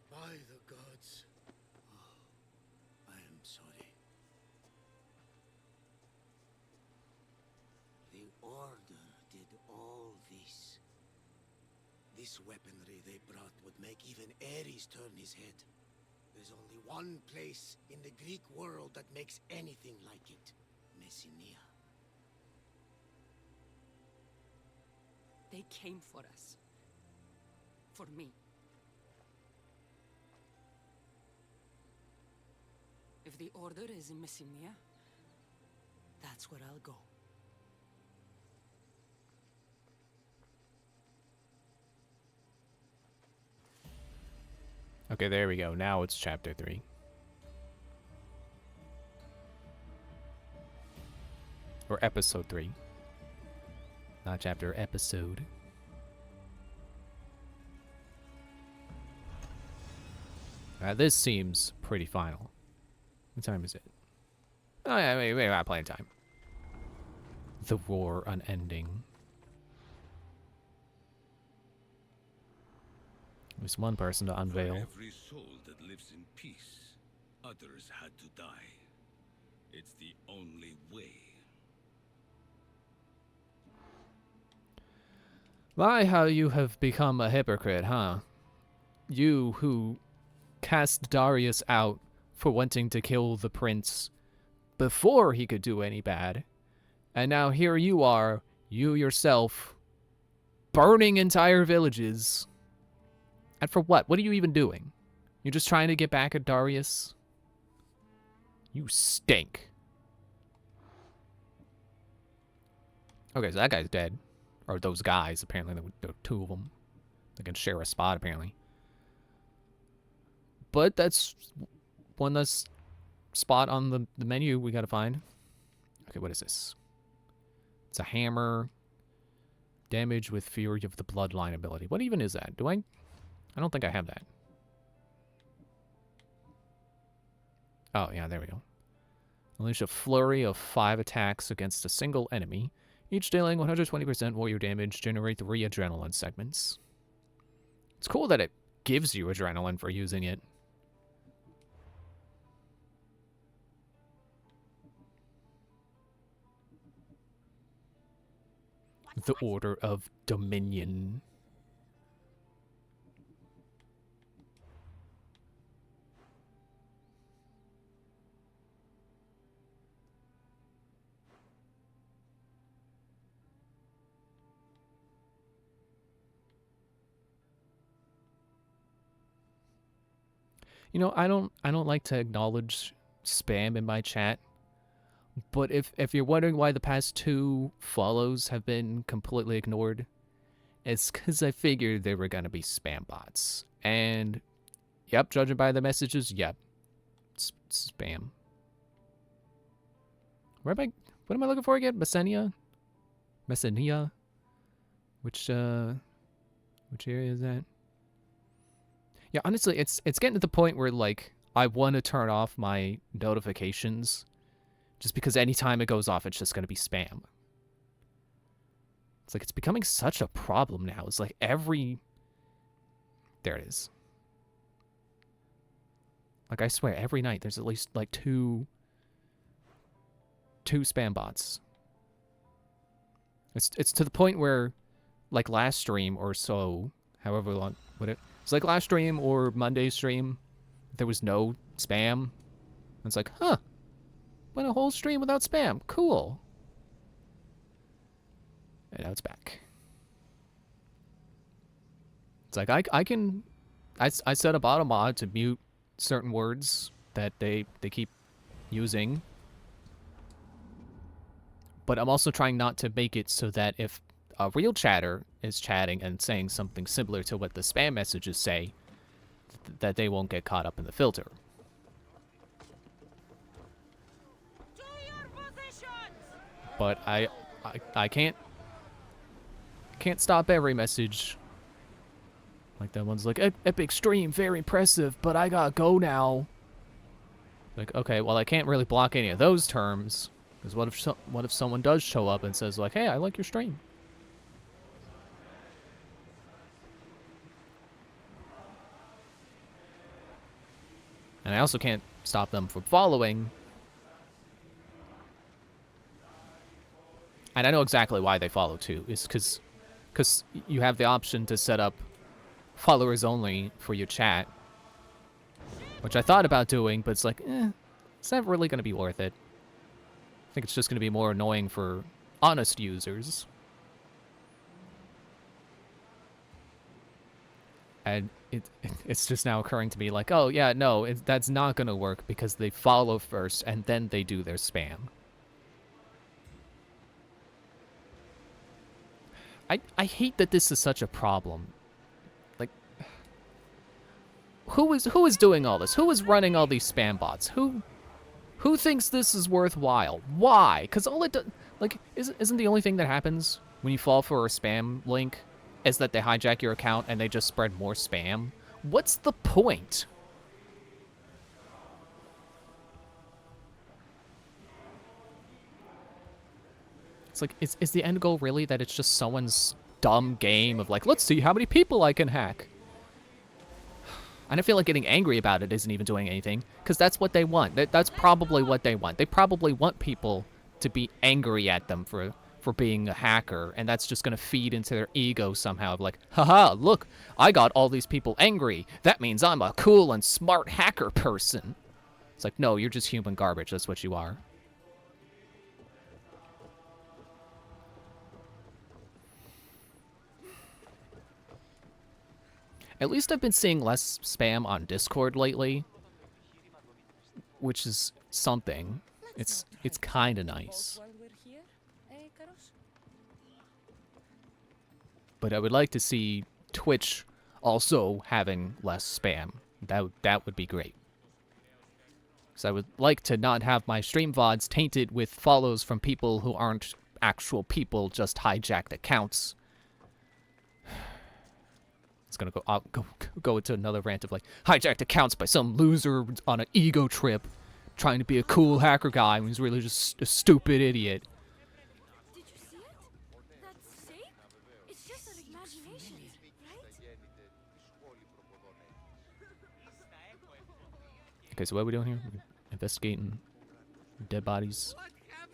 By the gods. Oh, I am sorry. The Order did all this. This weaponry they brought would make even Ares turn his head. There's only one place in the Greek world that makes anything like it. Messinia. They came for us. For me. If the Order is in Messinia, that's where I'll go. Okay, there we go. Now it's chapter 3. Or episode 3. Not chapter, episode. This seems pretty final. What time is it? Oh yeah, we got plenty of time. The war unending. There's one person to unveil. For every soul that lives in peace, others had to die. It's the only way. My, how you have become a hypocrite, huh? You who cast Darius out for wanting to kill the prince before he could do any bad. And now here you are, you yourself, burning entire villages. And for what? What are you even doing? You're just trying to get back at Darius? You stink. Okay, so that guy's dead. Or those guys, apparently. There were two of them. They can share a spot, apparently. But that's one less spot on the menu we gotta find. Okay, what is this? It's a hammer. Damage with Fury of the Bloodline ability. What even is that? Do I don't think I have that. Oh, yeah, there we go. Unleash a flurry of 5 attacks against a single enemy. Each dealing 120% warrior damage. Generate 3 adrenaline segments. It's cool that it gives you adrenaline for using it. The Order of Dominion. You know, I don't like to acknowledge spam in my chat. But if you're wondering why the past 2 follows have been completely ignored, it's because I figured there were going to be spam bots. And, yep, judging by the messages, yep, spam. What am I looking for again? Messenia? Which area is that? Yeah, honestly, it's getting to the point where, like, I want to turn off my notifications. Just because anytime it goes off, it's just going to be spam. It's like, it's becoming such a problem now. It's like every... There it is. Like, I swear, every night there's at least, like, two spam bots. It's to the point where, like, last stream or so, however long... It's like last stream or Monday stream, there was no spam. It's like, huh. Went a whole stream without spam. Cool. And now it's back. It's like I set a bottom mod to mute certain words that they keep using. But I'm also trying not to make it so that if a real chatter is chatting and saying something similar to what the spam messages say, that they won't get caught up in the filter. But I can't stop every message. Like that one's like, epic stream, very impressive, but I gotta go now. Like, okay, well I can't really block any of those terms, because what if someone does show up and says like, hey, I like your stream. And I also can't stop them from following. And I know exactly why they follow too. It's because you have the option to set up followers only for your chat, which I thought about doing, but it's like, it's not really going to be worth it. I think it's just going to be more annoying for honest users. And it's just now occurring to me like, oh yeah, no, that's not going to work because they follow first and then they do their spam. I hate that this is such a problem. Like, who is doing all this? Who is running all these spam bots? Who thinks this is worthwhile? Why? Because all it does, like, isn't the only thing that happens when you fall for a spam link is that they hijack your account and they just spread more spam? What's the point? It's like, is the end goal really that it's just someone's dumb game of like, let's see how many people I can hack? And I feel like getting angry about it isn't even doing anything, because that's what they want. That's probably what they want. They probably want people to be angry at them for being a hacker, and that's just going to feed into their ego somehow of like, haha, look, I got all these people angry. That means I'm a cool and smart hacker person. It's like, no, you're just human garbage. That's what you are. At least I've been seeing less spam on Discord lately, which is something. It's kind of nice. While we're here, eh, Karos? But I would like to see Twitch also having less spam. That would be great. Because I would like to not have my stream VODs tainted with follows from people who aren't actual people, just hijacked accounts. It's gonna go into another rant of like hijacked accounts by some loser on an ego trip, trying to be a cool hacker guy when he's really just a stupid idiot. Did you see it? That shape? It's just an imagination, right? Okay, so what are we doing here? We're investigating dead bodies.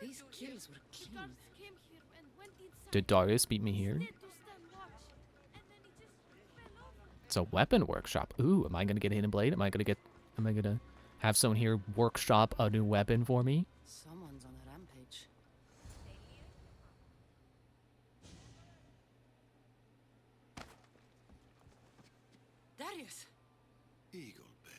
These kills were clean. Came here and went inside. Did Darius beat me here? Instead to stand watch, and then he just fell over. It's a weapon workshop. Ooh, am I gonna get a hidden blade? Am I gonna have someone here workshop a new weapon for me? Someone's on a rampage. Darius! Eagle bearer.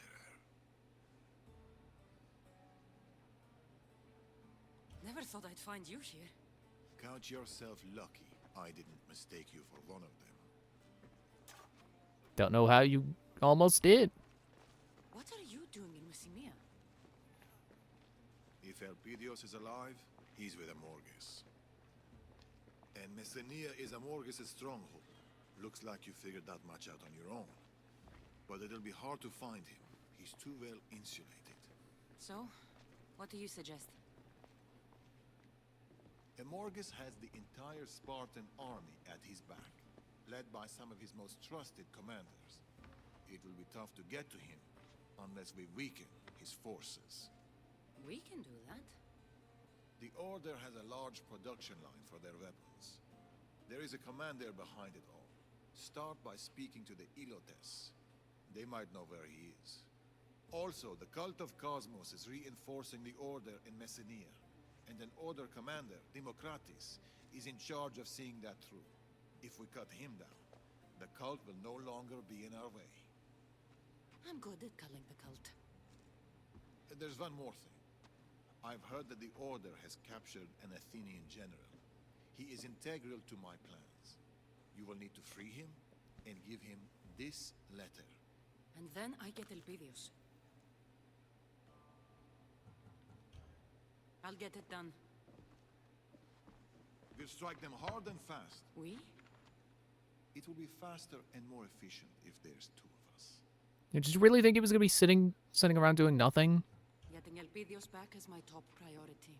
Never thought I'd find you here. Count yourself lucky I didn't mistake you for one of them. Don't know how you almost did. What are you doing in Messimea? If Elpidios is alive, he's with Amorges. And Messenia is Amorges' stronghold. Looks like you figured that much out on your own. But it'll be hard to find him. He's too well insulated. So, what do you suggest? Amorges has the entire Spartan army at his back, led by some of his most trusted commanders. It will be tough to get to him, unless we weaken his forces. We can do that. The Order has a large production line for their weapons. There is a commander behind it all. Start by speaking to the Ilotes. They might know where he is. Also, the Cult of Cosmos is reinforcing the Order in Messenia, and an Order commander, Democratis, is in charge of seeing that through. If we cut him down, the cult will no longer be in our way. I'm good at culling the cult. There's one more thing. I've heard that the Order has captured an Athenian general. He is integral to my plans. You will need to free him and give him this letter. And then I get Elpidios. I'll get it done. We'll strike them hard and fast. We? It will be faster and more efficient if there's two of us. Did you really think he was gonna be sitting around doing nothing? Getting Elpidios back is my top priority.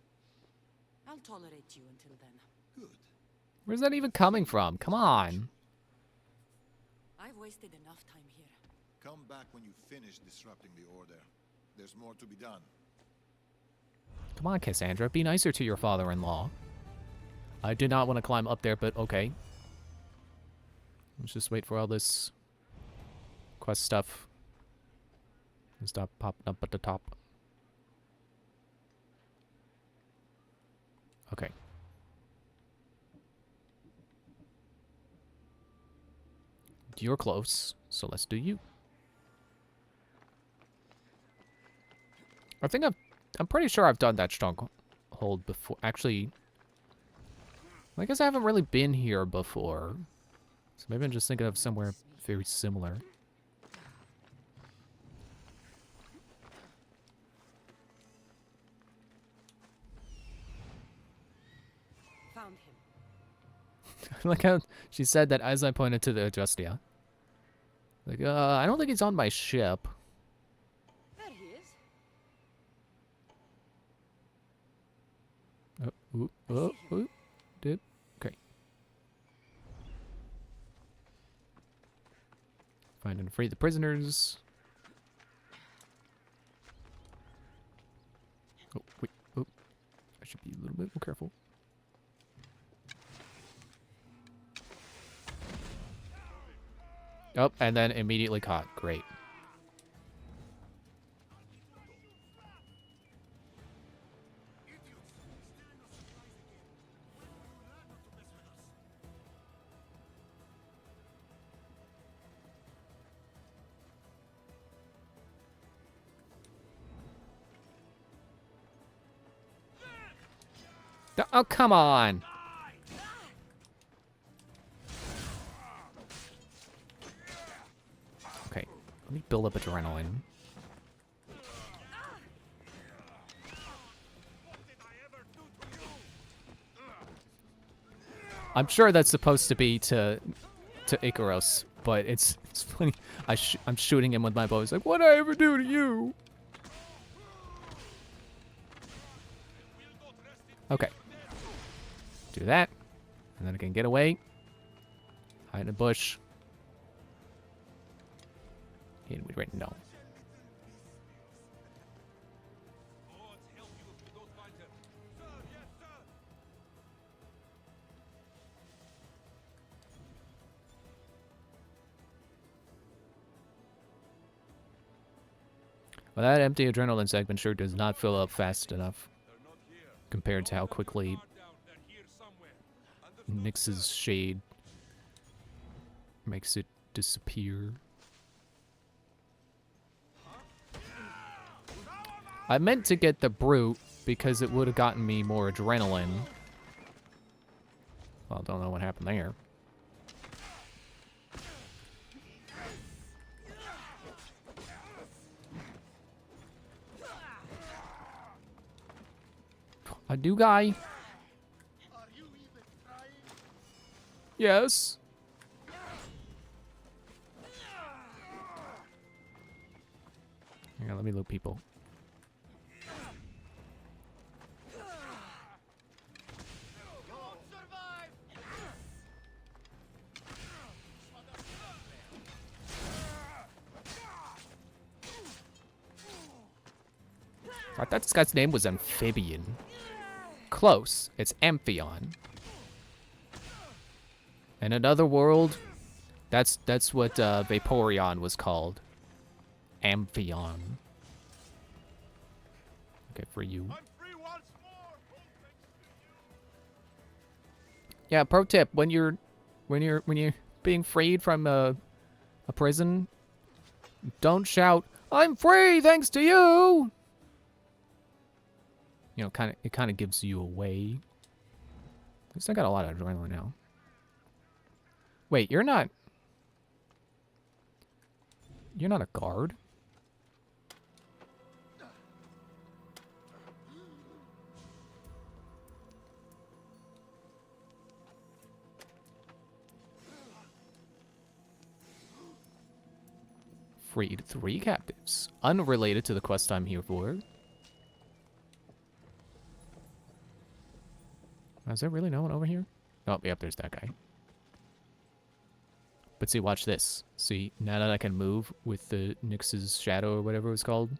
I'll tolerate you until then. Good. Where's that even coming from? Come on. I've wasted enough time here. Come back when you finish disrupting the Order. There's more to be done. Come on, Cassandra. Be nicer to your father-in-law. I did not want to climb up there, but okay. Let's just wait for all this quest stuff and stop popping up at the top. Okay. You're close, so let's do you. I'm pretty sure I've done that stronghold before. Actually, I guess I haven't really been here before. So maybe I'm just thinking of somewhere very similar. Found him. Like how she said that as I pointed to the Justia. Like, I don't think he's on my ship. There he is. Did okay. Find and free the prisoners. Oh wait, oh, I should be a little bit more careful. Oh, and then immediately caught. Great. Oh, come on. Okay, let me build up adrenaline. I'm sure that's supposed to be to Icaros, but it's funny. I'm shooting him with my bow. He's like, "What'd I ever do to you?" Okay. Do that, and then I can get away. Hide in a bush. And we right no. Well, that empty adrenaline segment sure does not fill up fast enough compared to how quickly Nyx's shade makes it disappear. I meant to get the brute because it would have gotten me more adrenaline. Well, don't know what happened there. A new guy? Yes. Hang on, let me loot people. I thought this guy's name was Amphibian. Close. It's Amphion. In another world, that's what Vaporeon was called. Amphion. Okay, for you. Yeah, pro tip, when you're being freed from a prison, don't shout, "I'm free thanks to you!" You know, it kind of gives you away. At least I got a lot of adrenaline now. Wait, you're not a guard? Freed 3 captives, unrelated to the quest I'm here for. Is there really no one over here? Oh, yep, there's that guy. But see, watch this. See, now that I can move with the Nyx's shadow or whatever it was called.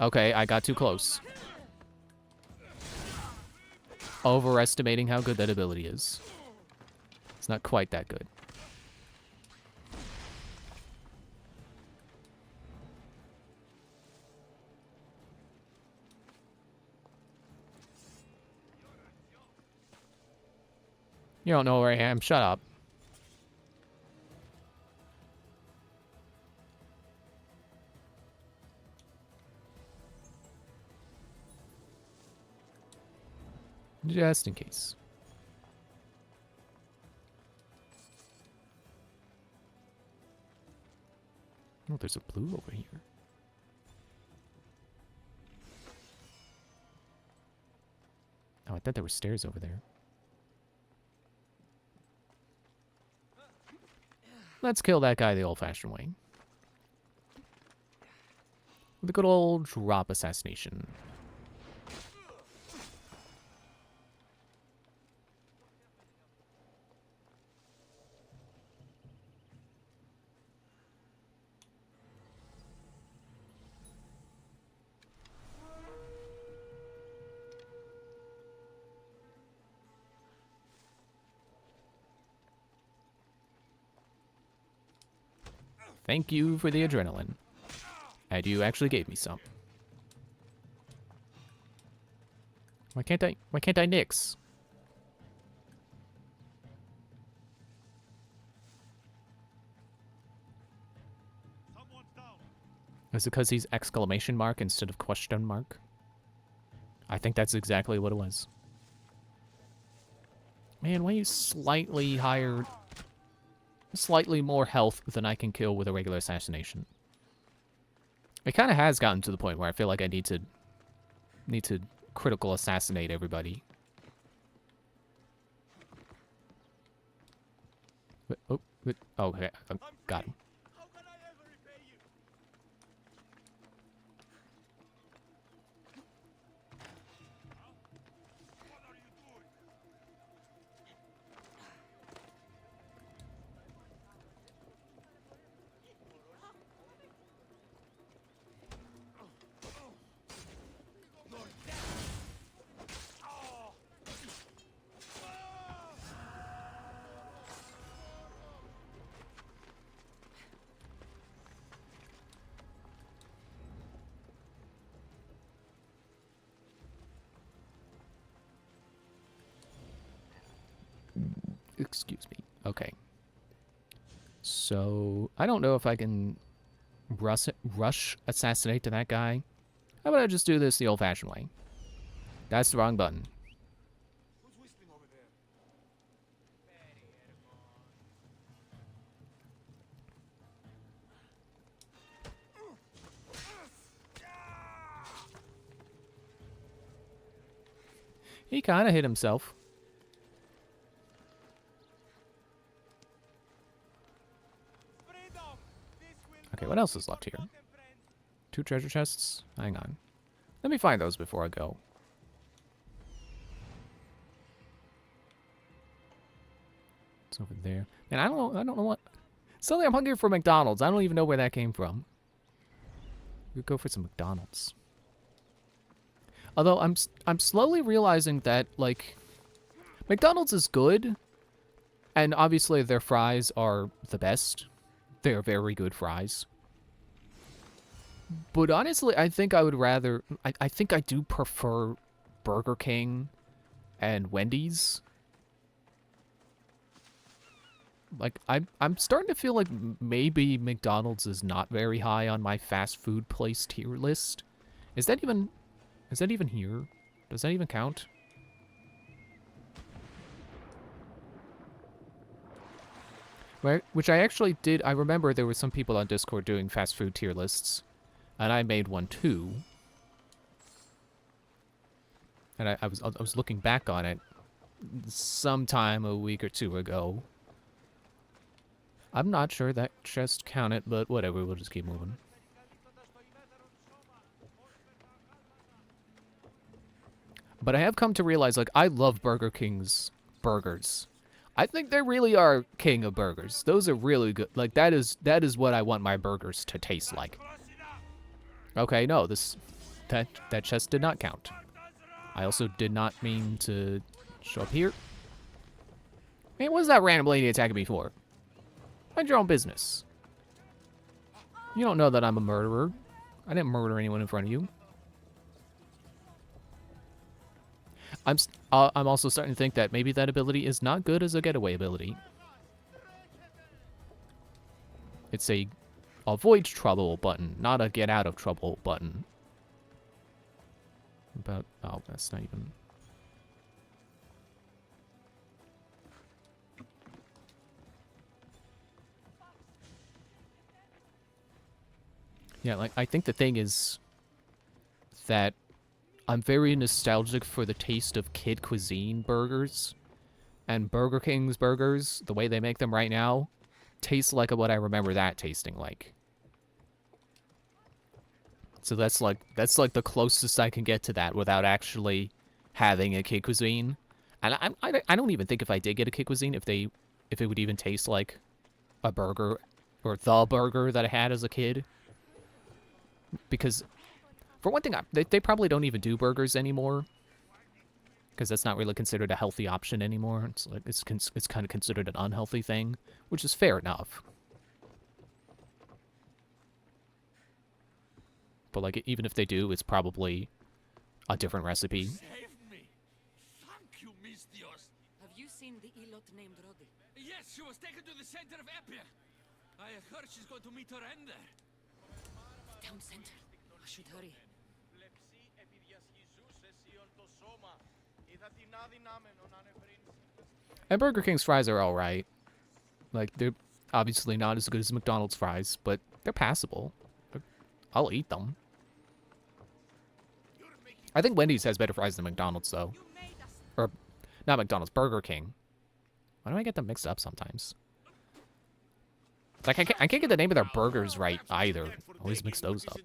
Okay, I got too close. Overestimating how good that ability is. It's not quite that good. You don't know where I am. Shut up. Just in case. Oh, there's a blue over here. Oh, I thought there were stairs over there. Let's kill that guy the old-fashioned way. The good old drop assassination. Thank you for the adrenaline. And you actually gave me some. Why can't I Nyx? Is it because he's exclamation mark instead of question mark? I think that's exactly what it was. Man, why are you slightly higher... Slightly more health than I can kill with a regular assassination? It kind of has gotten to the point where I feel like I need to critical assassinate everybody. Oh, okay, got him. Excuse me. Okay. So, I don't know if I can rush assassinate to that guy. How about I just do this the old-fashioned way? That's the wrong button. Who's whistling over there? He kind of hit himself. Okay, what else is left here? 2 treasure chests? Hang on. Let me find those before I go. It's over there. And I don't know what... Suddenly I'm hungry for McDonald's. I don't even know where that came from. We could go for some McDonald's. Although I'm slowly realizing that, like, McDonald's is good, and obviously their fries are the best. They're very good fries. But honestly, I think I would rather... I think I do prefer Burger King and Wendy's. Like, I'm starting to feel like maybe McDonald's is not very high on my fast food place tier list. Is that even here? Does that even count? Which I actually did. I remember there were some people on Discord doing fast food tier lists, and I made one too. And I was looking back on it sometime a week or two ago. I'm not sure that chest counted, but whatever. We'll just keep moving. But I have come to realize, like, I love Burger King's burgers. I think they really are king of burgers. Those are really good. Like, that is what I want my burgers to taste like. Okay, no, that chest did not count. I also did not mean to show up here. Man, what was that random lady attacking me for? Mind your own business. You don't know that I'm a murderer. I didn't murder anyone in front of you. I'm also starting to think that maybe that ability is not good as a getaway ability. It's a avoid trouble button, not a get out of trouble button. But, oh, that's not even... Yeah, like, I think the thing is that I'm very nostalgic for the taste of kid cuisine burgers. And Burger King's burgers, the way they make them right now, taste like what I remember that tasting like. So that's like the closest I can get to that without actually having a kid cuisine. And I don't even think if I did get a kid cuisine, if it would even taste like a burger or the burger that I had as a kid. Because, for one thing, they probably don't even do burgers anymore. Because that's not really considered a healthy option anymore. It's like it's kind of considered an unhealthy thing, which is fair enough. But like, even if they do, it's probably a different recipe. Saved me. Thank you, Miss Dios. Have you seen the Elot named Rodi? Yes, she was taken to the center of Epia. I heard she's going to meet her end there. town center. I should hurry. And Burger King's fries are alright. Like, they're obviously not as good as McDonald's fries, but they're passable. I'll eat them. I think Wendy's has better fries than McDonald's, though. Or, not McDonald's, Burger King. Why do I get them mixed up sometimes? Like, I can't get the name of their burgers right, either. I always mix those up.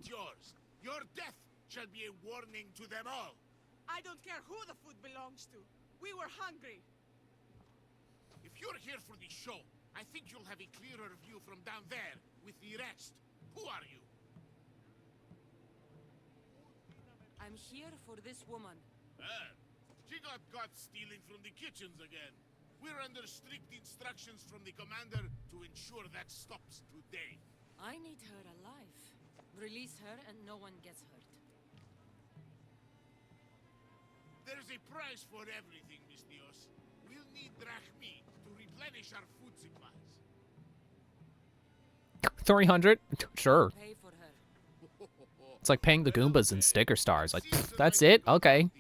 Your death shall be a warning to them all. I don't care who the food belongs to. We were hungry. If you're here for the show, I think you'll have a clearer view from down there with the rest. Who are you? I'm here for this woman. She got caught stealing from the kitchens again. We're under strict instructions from the commander to ensure that stops today. I need her alive. Release her and no one gets hurt. There's a price for everything, Mistios. We'll need drachmi to replenish our food supplies. 300? Sure. Pay for her. It's like paying the Goombas in sticker stars. Like, that's it? Okay.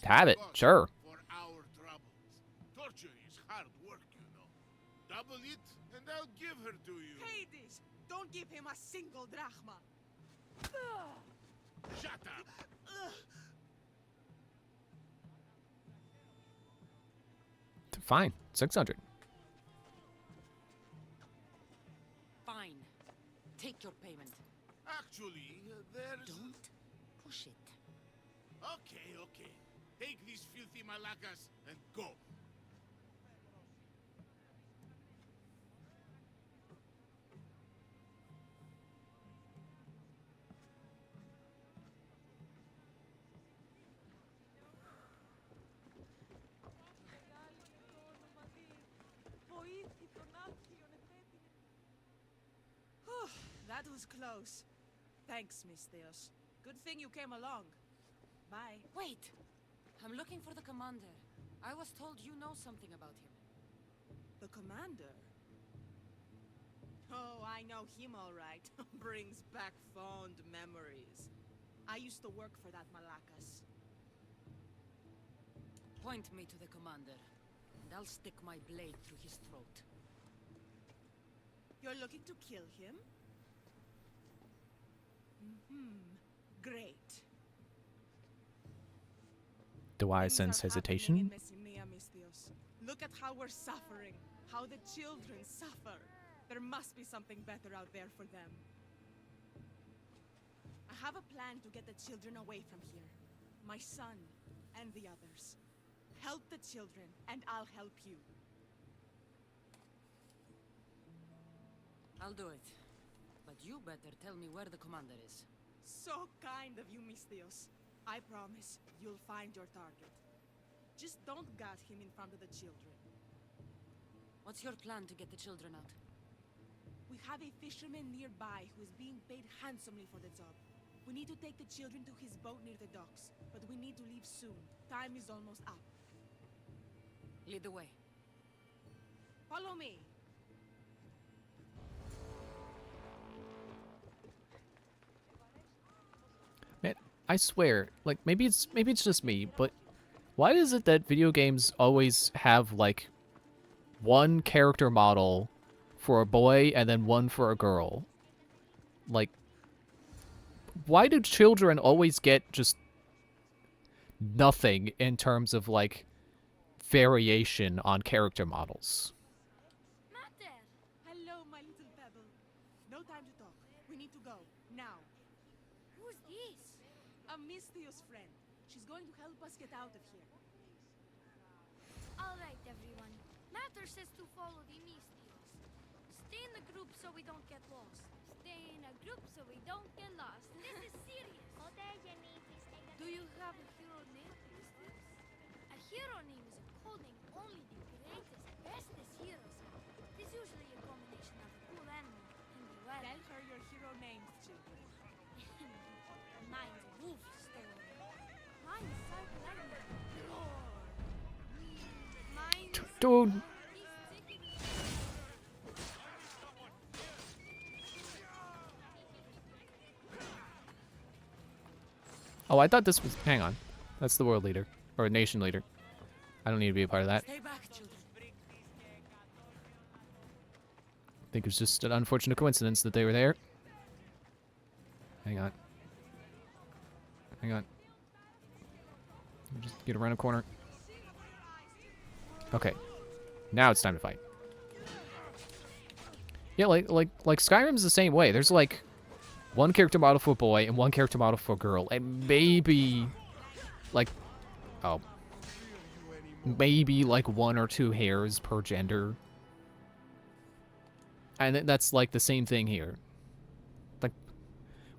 Have it. Sure. For our troubles. Torture is hard work, you know. Double it, and I'll give her to you. Hades! Don't give him a single drachma. Shut up! Fine. 600. Fine. Take your payment. Actually, there's... Don't push it. Okay, okay. Take these filthy malacas and go. That was close. Thanks, Miss Theos. Good thing you came along. Bye. Wait! I'm looking for the commander. I was told you know something about him. The commander? Oh, I know him all right. Brings back fond memories. I used to work for that Malakas. Point me to the commander, and I'll stick my blade through his throat. You're looking to kill him? Great. Do I sense hesitation? Look at how we're suffering. How the children suffer. There must be something better out there for them. I have a plan to get the children away from here. My son and the others. Help the children, and I'll help you. I'll do it. But you better tell me where the commander is. So kind of you, Mistios. I promise you'll find your target. Just don't gut him in front of the children. What's your plan to get the children out? We have a fisherman nearby who is being paid handsomely for the job. We need to take the children to his boat near the docks, but we need to leave soon. Time is almost up. Lead the way. Follow me. Man, I swear, like maybe it's just me, but why is it that video games always have like one character model for a boy and then one for a girl? Like, why do children always get just nothing in terms of like variation on character models? Mater! Hello, my little pebble. No time to talk. We need to go. Now. Who's this? A Mistios friend. She's going to help us get out of here. Alright, everyone. Mater says to follow the Mistios. Stay in the group so we don't get lost. Stay in a group so we don't get lost. This is serious. Do you have a hero name, Mistios? A hero name is a code name only the greatest, bestest heroes have. It's usually a combination of a cool animal and the weather. Tell her your hero names, children. Mine's a wolf story. Mine's cycle animal. Mine's Dude. Oh, I thought this was... Hang on. That's the world leader. Or nation leader. I don't need to be a part of that. Stay back, children. I think it was just an unfortunate coincidence that they were there. Hang on. Hang on. Just get around a corner. Okay. Now it's time to fight. Yeah, like Skyrim's the same way. There's like one character model for boy and one character model for girl, and maybe like maybe like 1 or 2 hairs per gender. And that's like the same thing here. Like,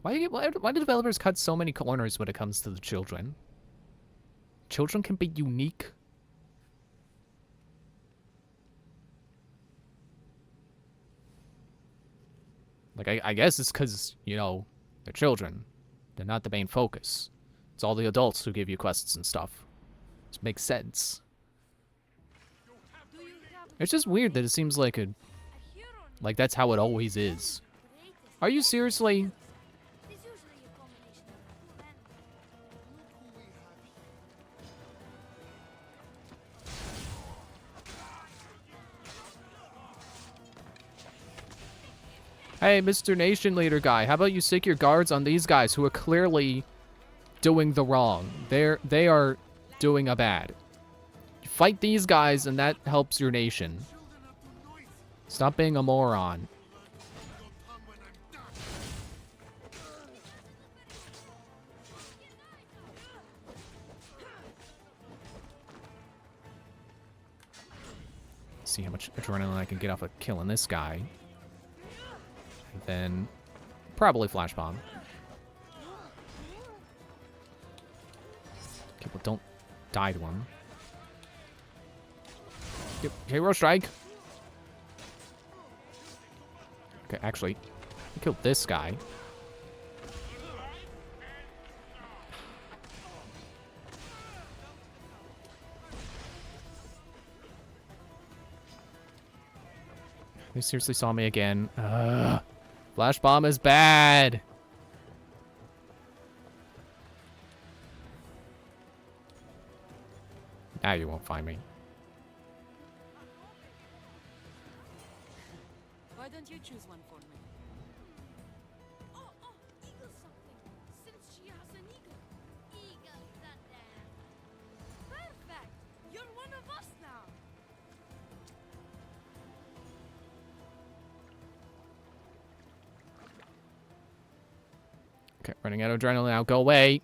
why do developers cut so many corners when it comes to the children? Children can be unique. Like, I guess it's because, you know, they're children. They're not the main focus. It's all the adults who give you quests and stuff. It makes sense. It's just weird that it seems like that's how it always is. Are you seriously? Hey, Mr. Nation Leader guy, how about you stick your guards on these guys who are clearly doing the wrong? They are doing a bad. You fight these guys and that helps your nation. Stop being a moron. See how much adrenaline I can get off of killing this guy. And then probably flash bomb. Okay, well, don't die to him. Yep, hero strike. Okay, actually, I killed this guy. They seriously saw me again. Flash bomb is bad. Now you won't find me. Why don't you choose one for me? Oh, eagle something. Since she has an eagle. Eagle thunder. Perfect. You're one of us now. Okay, running out of adrenaline now. Go away.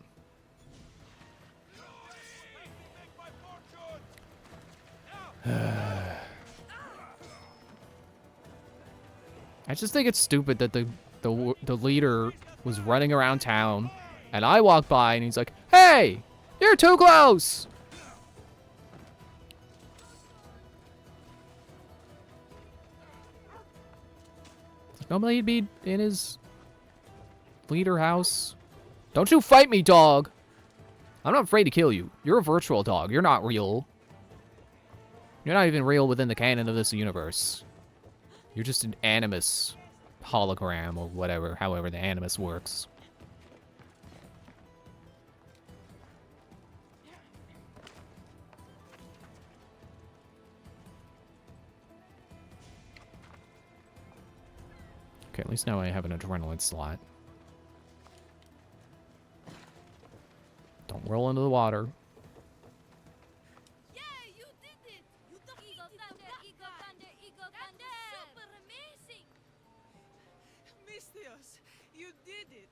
I just think it's stupid that the leader was running around town, and I walked by, and he's like, "Hey, you're too close." Normally he'd be in his leader house. Don't you fight me, dog. I'm not afraid to kill you. You're a virtual dog. You're not real. You're not even real within the canon of this universe. You're just an animus hologram or whatever, however the animus works. Okay, at least now I have an adrenaline slot. Don't roll into the water. Yeah, you did it. You defeated Eagle Thunder. Super amazing. Mistios, you did it.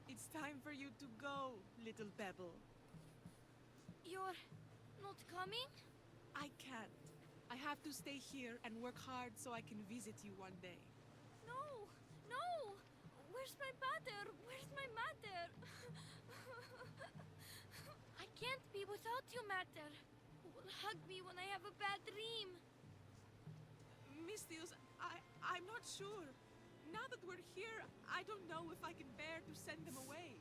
It's time for you to go, little pebble. You're not coming? I can't. I have to stay here and work hard so I can visit you one day. No. Where's my mother? Where's my mother? I can't be without you, Matter. Who will hug me when I have a bad dream? Mistios, I'm not sure. Now that we're here, I don't know if I can bear to send them away.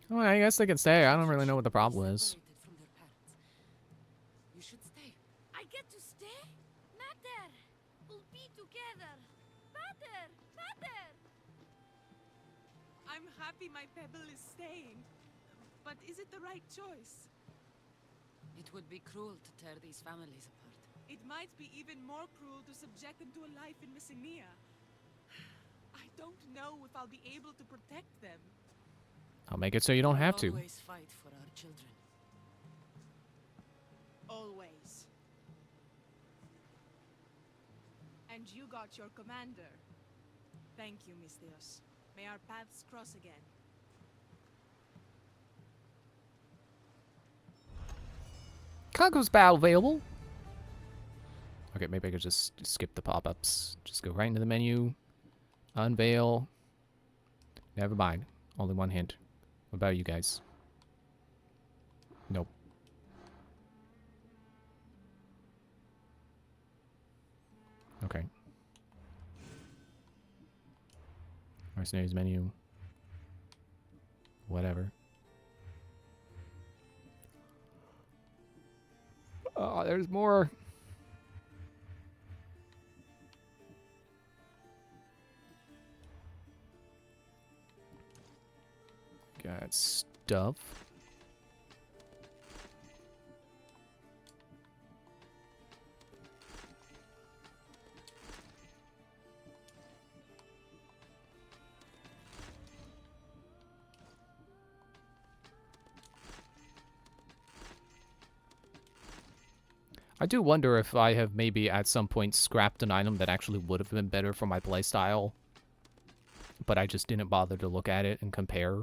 Well, I guess they can stay. I don't really know what the problem is. Separated from their parents. You should stay. I get to stay? Matter. We'll be together. Matter. Matter. I'm happy my pebble is staying. But is it the right choice? It would be cruel to tear these families apart. It might be even more cruel to subject them to a life in Messenia. I don't know if I'll be able to protect them. I'll make it so you don't have to. Always fight for our children. Always. And you got your commander. Thank you, Misthios. May our paths cross again. Conquest battle available. Okay, maybe I could just skip the pop-ups. Just go right into the menu. Unveil. Never mind. Only one hint. What about you guys? Nope. Okay. Mercenaries menu. Whatever. Oh, there's more. Got stuff. I do wonder if I have maybe at some point scrapped an item that actually would have been better for my playstyle, but I just didn't bother to look at it and compare.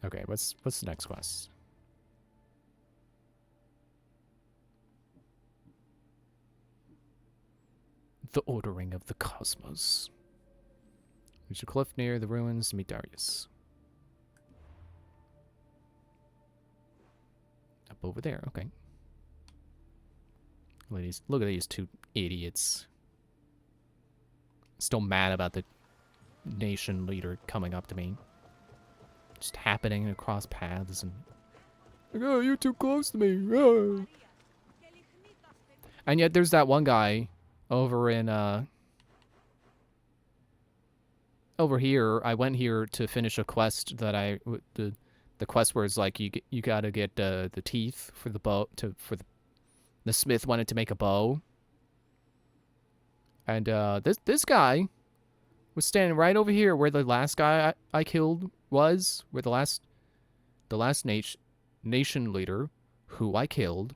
Okay, what's the next quest? The Ordering of the Cosmos. Reach a cliff near the ruins to meet Darius. Up over there, okay. Look at these two idiots. Still mad about the nation leader coming up to me. Just happening across paths and... Like, oh, you're too close to me. Oh. And yet there's that one guy over in, over here. I went here to finish a quest that the quest where it's like you gotta get the teeth for the bow, for the smith wanted to make a bow. And this guy was standing right over here where the last guy I killed was, where the last nation leader who I killed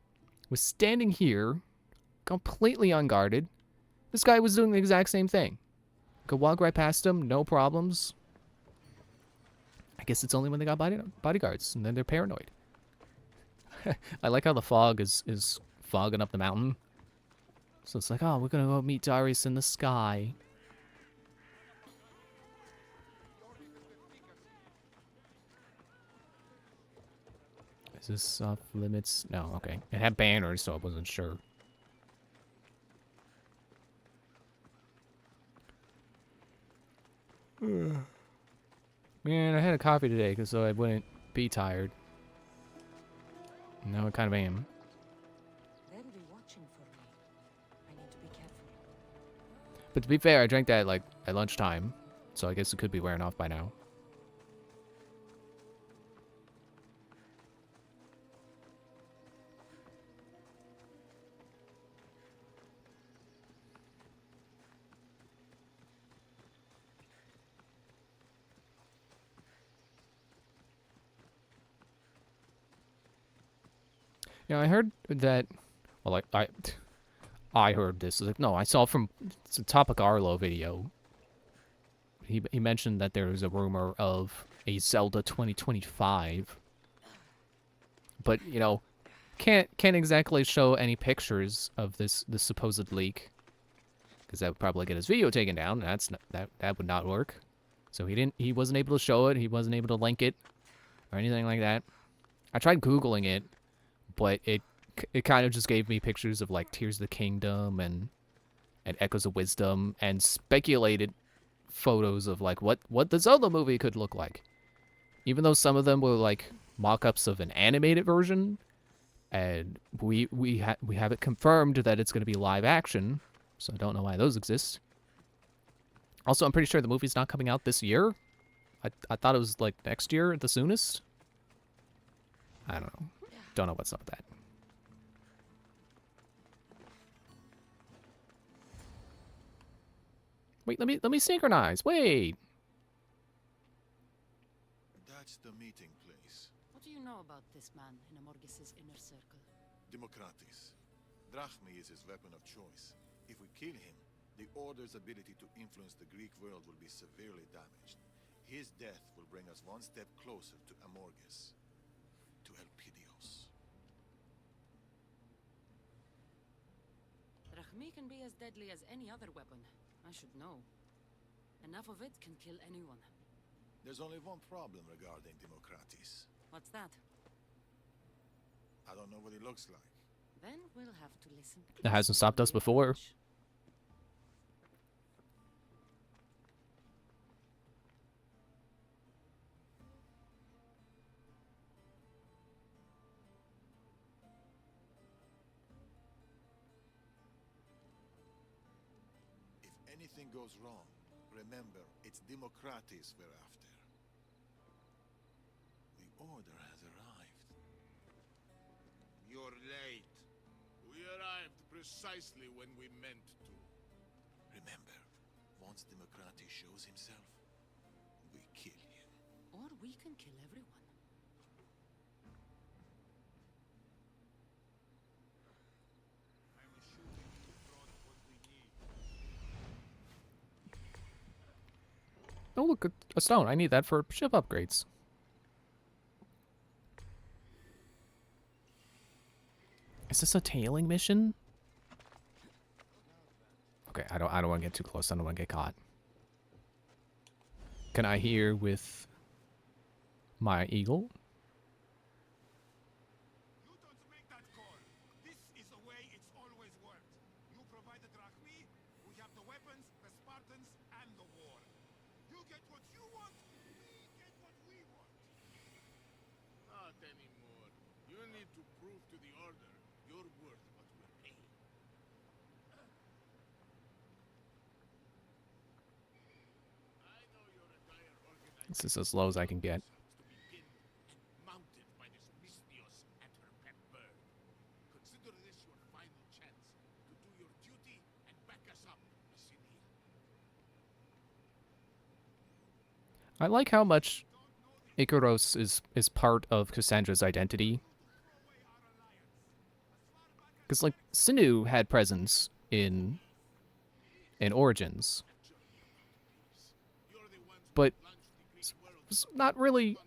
was standing here, completely unguarded. This guy was doing the exact same thing. Could walk right past him, no problems. I guess it's only when they got bodyguards, and then they're paranoid. I like how the fog is fogging up the mountain. So it's like, oh, we're gonna go meet Darius in the sky. Is this off limits? No, okay. It had banners, so I wasn't sure. Man, I had a coffee today so I wouldn't be tired. Now I kind of am. They'll be watching for me. I need to be careful. But to be fair, I drank that like at lunchtime, so I guess it could be wearing off by now. Yeah, I heard that. Well, I heard this. Like, no, I saw from it's a Topic Arlo video. He mentioned that there was a rumor of a Zelda 2025, but you know, can't exactly show any pictures of this supposed leak, because that would probably get his video taken down. That's not, that would not work. So he wasn't able to show it. He wasn't able to link it or anything like that. I tried Googling it, but it kind of just gave me pictures of like Tears of the Kingdom and Echoes of Wisdom and speculated photos of like what the Zelda movie could look like. Even though some of them were like mock-ups of an animated version, and we have it confirmed that it's going to be live action, so I don't know why those exist. Also, I'm pretty sure the movie's not coming out this year. I thought it was like next year at the soonest. I don't know. Don't know what's up with that. Wait, let me synchronize. Wait. That's the meeting place. What do you know about this man in Amorgis's inner circle? Democratis. Drachmi is his weapon of choice. If we kill him, the Order's ability to influence the Greek world will be severely damaged. His death will bring us one step closer to Amorgis. To Elpidios. Drachmi can be as deadly as any other weapon. I should know. Enough of it can kill anyone. There's only one problem regarding Democratis. What's that? I don't know what he looks like. Then we'll have to listen. That hasn't stopped us before. If anything goes wrong, remember, it's Democratis we're after. The Order has arrived. You're late. We arrived precisely when we meant to. Remember, once Democratis shows himself, we kill him. Or we can kill everyone. I'm assuming you brought what we need. Oh, look, a stone. I need that for ship upgrades. Is this a tailing mission? Okay, I don't want to get too close. I don't want to get caught. Can I hear with my eagle? You don't make that call. This is the way it's always worked. You provide the drachmi, we have the weapons, the Spartans, and the war. You get what you want, we get what we want. Not anymore. You need to prove to the Order you're worth what we're paying. I know you're a dire organizer. This is as low as I can get. To be pinned and mounted by this Mystios and her pet bird. Consider this your final chance to do your duty and back us up, Mysilia. I like how much Icaros is part of Cassandra's identity. Because, like, Sinu had presence in Origins. But it's not really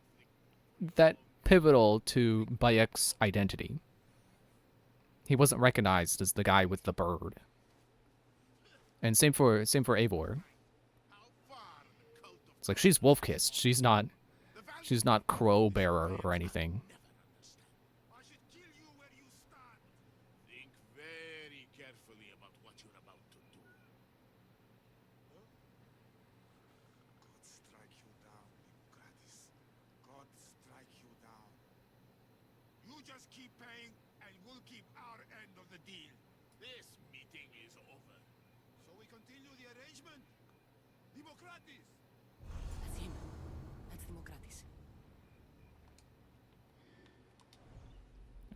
that pivotal to Bayek's identity. He wasn't recognized as the guy with the bird. And same for Eivor. It's like she's wolf-kissed. She's not crow bearer or anything. I should kill you where you stand. Think very carefully about what you're about to do. God strike you down, Democratis. God strike you down. You just keep paying, and we'll keep our end of the deal. This meeting is over. So we continue the arrangement? Democratis! That's him. That's Democratis.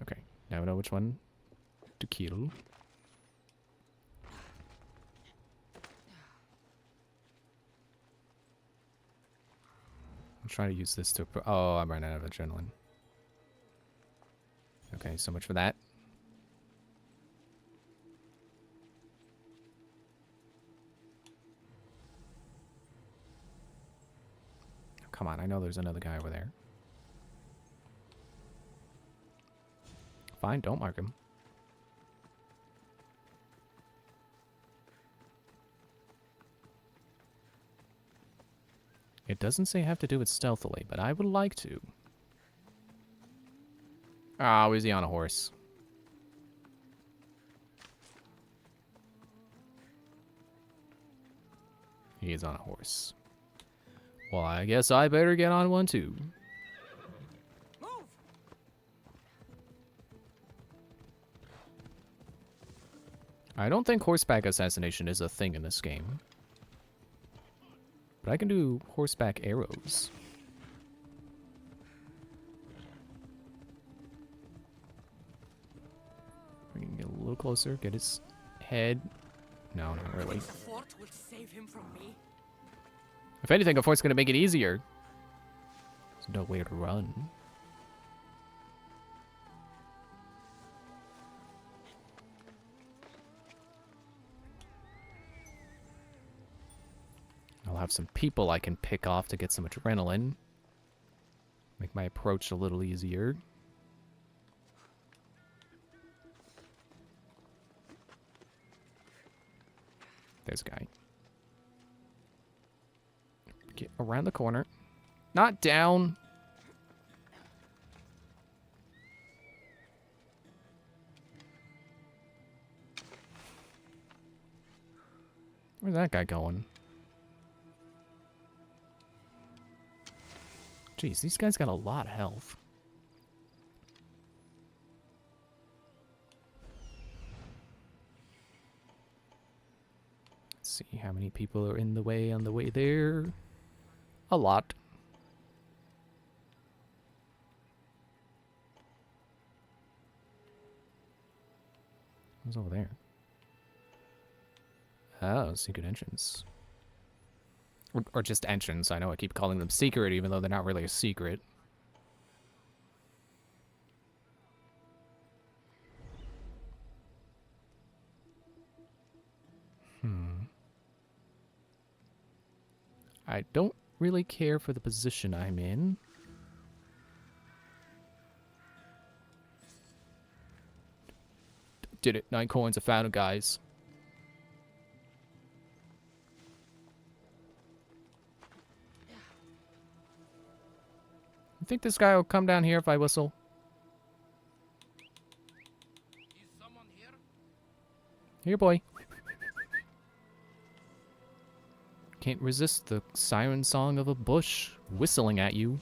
Okay, now I know which one to kill. I'm trying to use this to... Oh, I'm running out of adrenaline. Okay, so much for that. Come on, I know there's another guy over there. Fine, don't mark him. It doesn't say have to do it stealthily, but I would like to. Oh, is he on a horse? He is on a horse. Well, I guess I better get on one too. I don't think horseback assassination is a thing in this game. But I can do horseback arrows. We can get a little closer, get his head. No, not really. The fort will save him from me. If anything, a fort's gonna make it easier. There's no way to run. I'll have some people I can pick off to get some adrenaline. Make my approach a little easier. There's a guy. Get around the corner. Not down. Where's that guy going? Jeez, these guys got a lot of health. Let's see how many people are in the way on the way there. A lot. What's over there? Oh, secret entrance. Or just entrance. I know I keep calling them secret, even though they're not really a secret. I don't really care for the position I'm in. Did it. 9 coins. I found it, guys. You think this guy will come down here if I whistle? Is someone here? Here, boy. Can't resist the siren song of a bush whistling at you.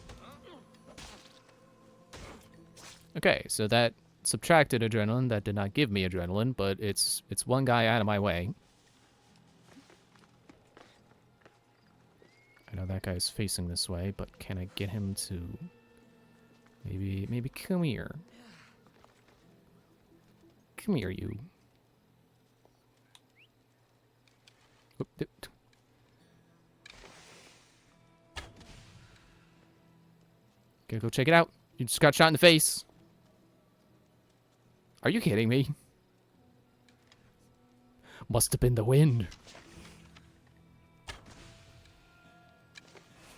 Okay, so that subtracted adrenaline. That did not give me adrenaline, but it's one guy out of my way. I know that guy's facing this way, but can I get him to maybe come here? Come here, you. Oop, oop. Gotta go check it out. You just got shot in the face. Are you kidding me? Must have been the wind.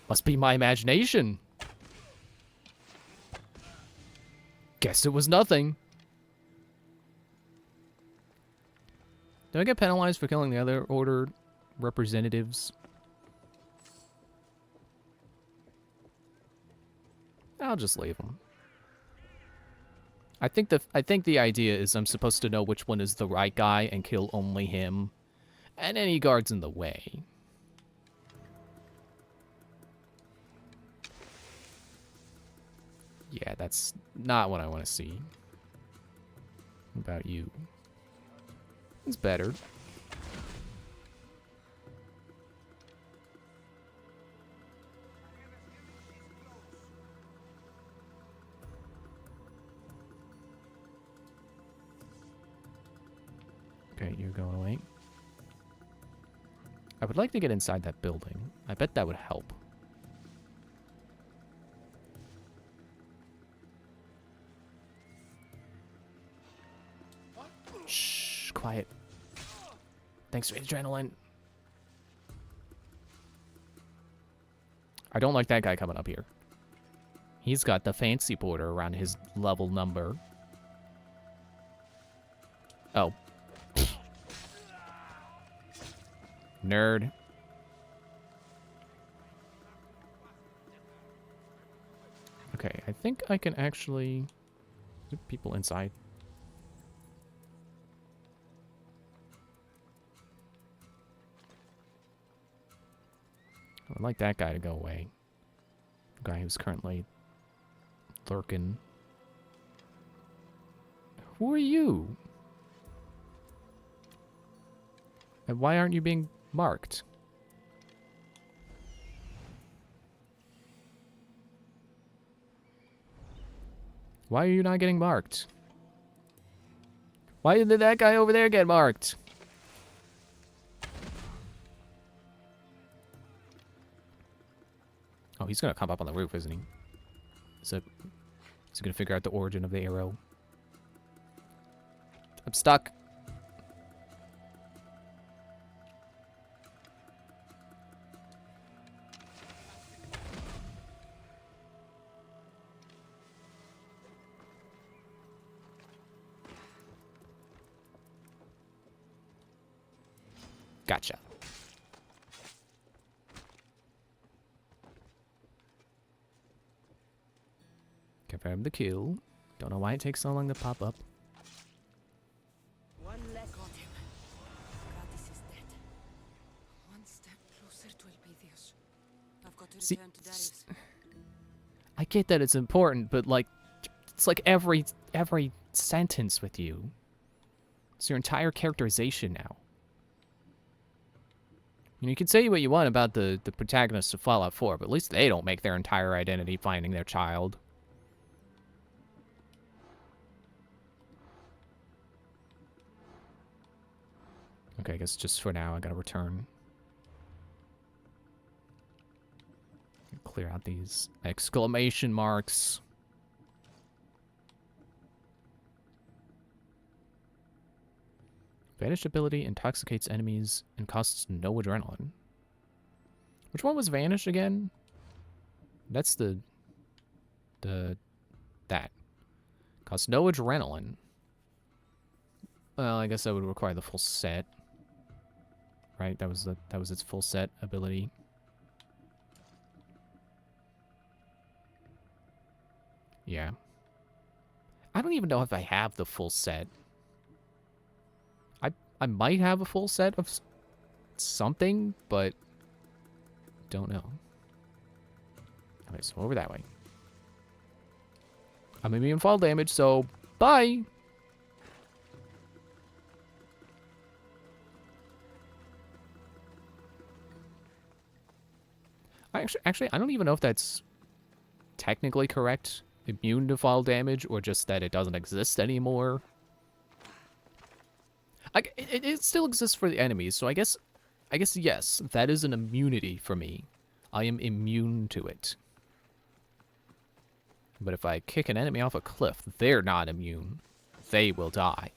Must be my imagination. Guess it was nothing. Do I get penalized for killing the other order representatives? I'll just leave them. I think the idea is I'm supposed to know which one is the right guy and kill only him, and any guards in the way. Yeah, that's not what I want to see. What about you? It's better. Okay, you're going away. I would like to get inside that building. I bet that would help. Shh, quiet. Thanks for the adrenaline. I don't like that guy coming up here. He's got the fancy border around his level number. Oh. Nerd. Okay, I think I can actually There people inside. I'd like that guy to go away. The guy who's currently lurking. Who are you? And why aren't you being marked? Why are you not getting marked? Why did that guy over there get marked? Oh, he's gonna come up on the roof, isn't he? Is he gonna figure out the origin of the arrow? I'm stuck. Gotcha. Confirm the kill. Don't know why it takes so long to pop up. One less. Got him. Gratis is dead. One step closer to Elpidios. I've got to return to Darius. I get that it's important, but like, it's like every sentence with you. It's your entire characterization now. You know, you can say what you want about the protagonists of Fallout 4, but at least they don't make their entire identity finding their child. Okay, I guess just for now, I gotta return. Clear out these exclamation marks. Vanished ability intoxicates enemies and costs no adrenaline. Which one was Vanish again? That's that. Costs no adrenaline. Well, I guess that would require the full set. Right? That was its full set ability. Yeah. I don't even know if I have the full set. I might have a full set of something, but don't know. Okay, so over that way. I'm immune to fall damage, so bye! Actually, I don't even know if that's technically correct. Immune to fall damage, or just that it doesn't exist anymore. It still exists for the enemies, so I guess yes, that is an immunity for me. I am immune to it. But if I kick an enemy off a cliff, they're not immune. They will die.